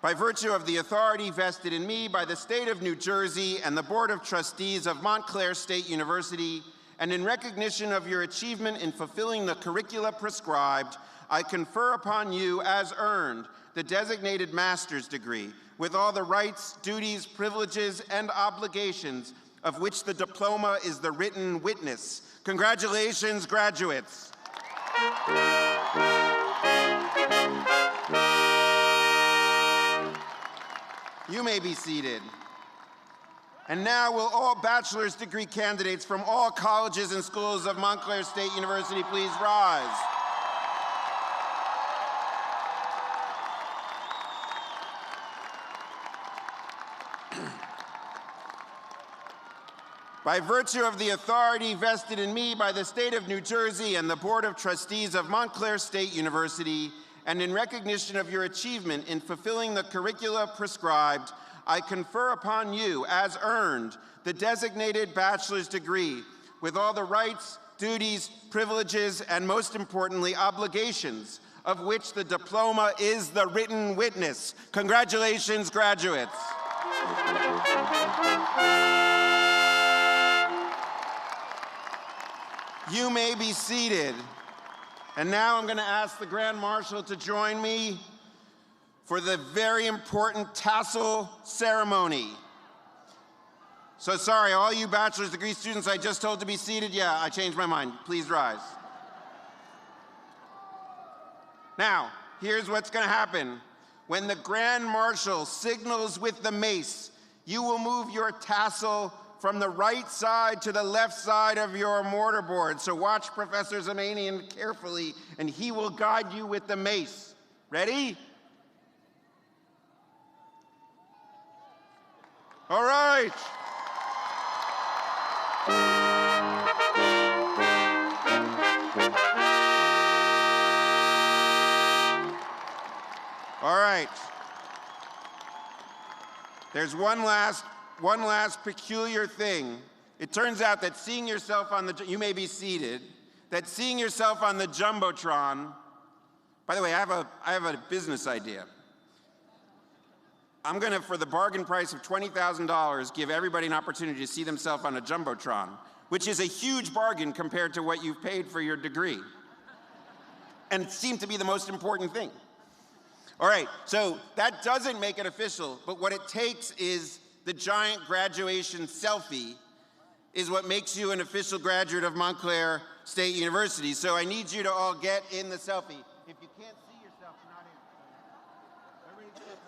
By virtue of the authority vested in me by the State of New Jersey and the Board of Trustees of Montclair State University, and in recognition of your achievement in fulfilling the curricula prescribed, I confer upon you, as earned, the designated master's degree with all the rights, duties, privileges, and obligations of which the diploma is the written witness. Congratulations, graduates. You may be seated. And now will all bachelor's degree candidates from all colleges and schools of Montclair State University please rise? By virtue of the authority vested in me by the State of New Jersey and the Board of Trustees of Montclair State University, and in recognition of your achievement in fulfilling the curricula prescribed, I confer upon you, as earned, the designated bachelor's degree with all the rights, duties, privileges, and most importantly, obligations of which the diploma is the written witness. Congratulations, graduates. You may be seated. And now I'm going to ask the Grand Marshal to join me for the very important tassel ceremony. So sorry, all you bachelor's degree students I just told to be seated, yeah, I changed my mind. Please rise. Now, here's what's going to happen. When the Grand Marshal signals with the mace, you will move your tassel from the right side to the left side of your mortarboard. So watch Professor Zamanian carefully, and he will guide you with the mace. Ready? All right. All right. There's one last peculiar thing. It turns out that seeing yourself on the, you may be seated, that seeing yourself on the Jumbotron, by the way, I have a business idea. I'm gonna, for the bargain price of $20,000, give everybody an opportunity to see themselves on a Jumbotron, which is a huge bargain compared to what you've paid for your degree. And it seemed to be the most important thing. All right, so that doesn't make it official, but what it takes is the giant graduation selfie is what makes you an official graduate of Montclair State University. So I need you to all get in the selfie. If you can't see yourself, you're not in. Everybody get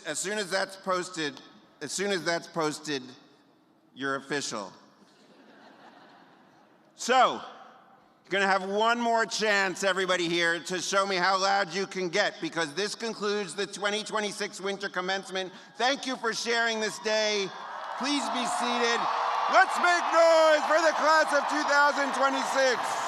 As soon as that's posted, you're official. So, you're gonna have one more chance, everybody here, to show me how loud you can get, because this concludes the 2026 winter commencement. Thank you for sharing this day. Please be seated. Let's make noise for the class of 2026.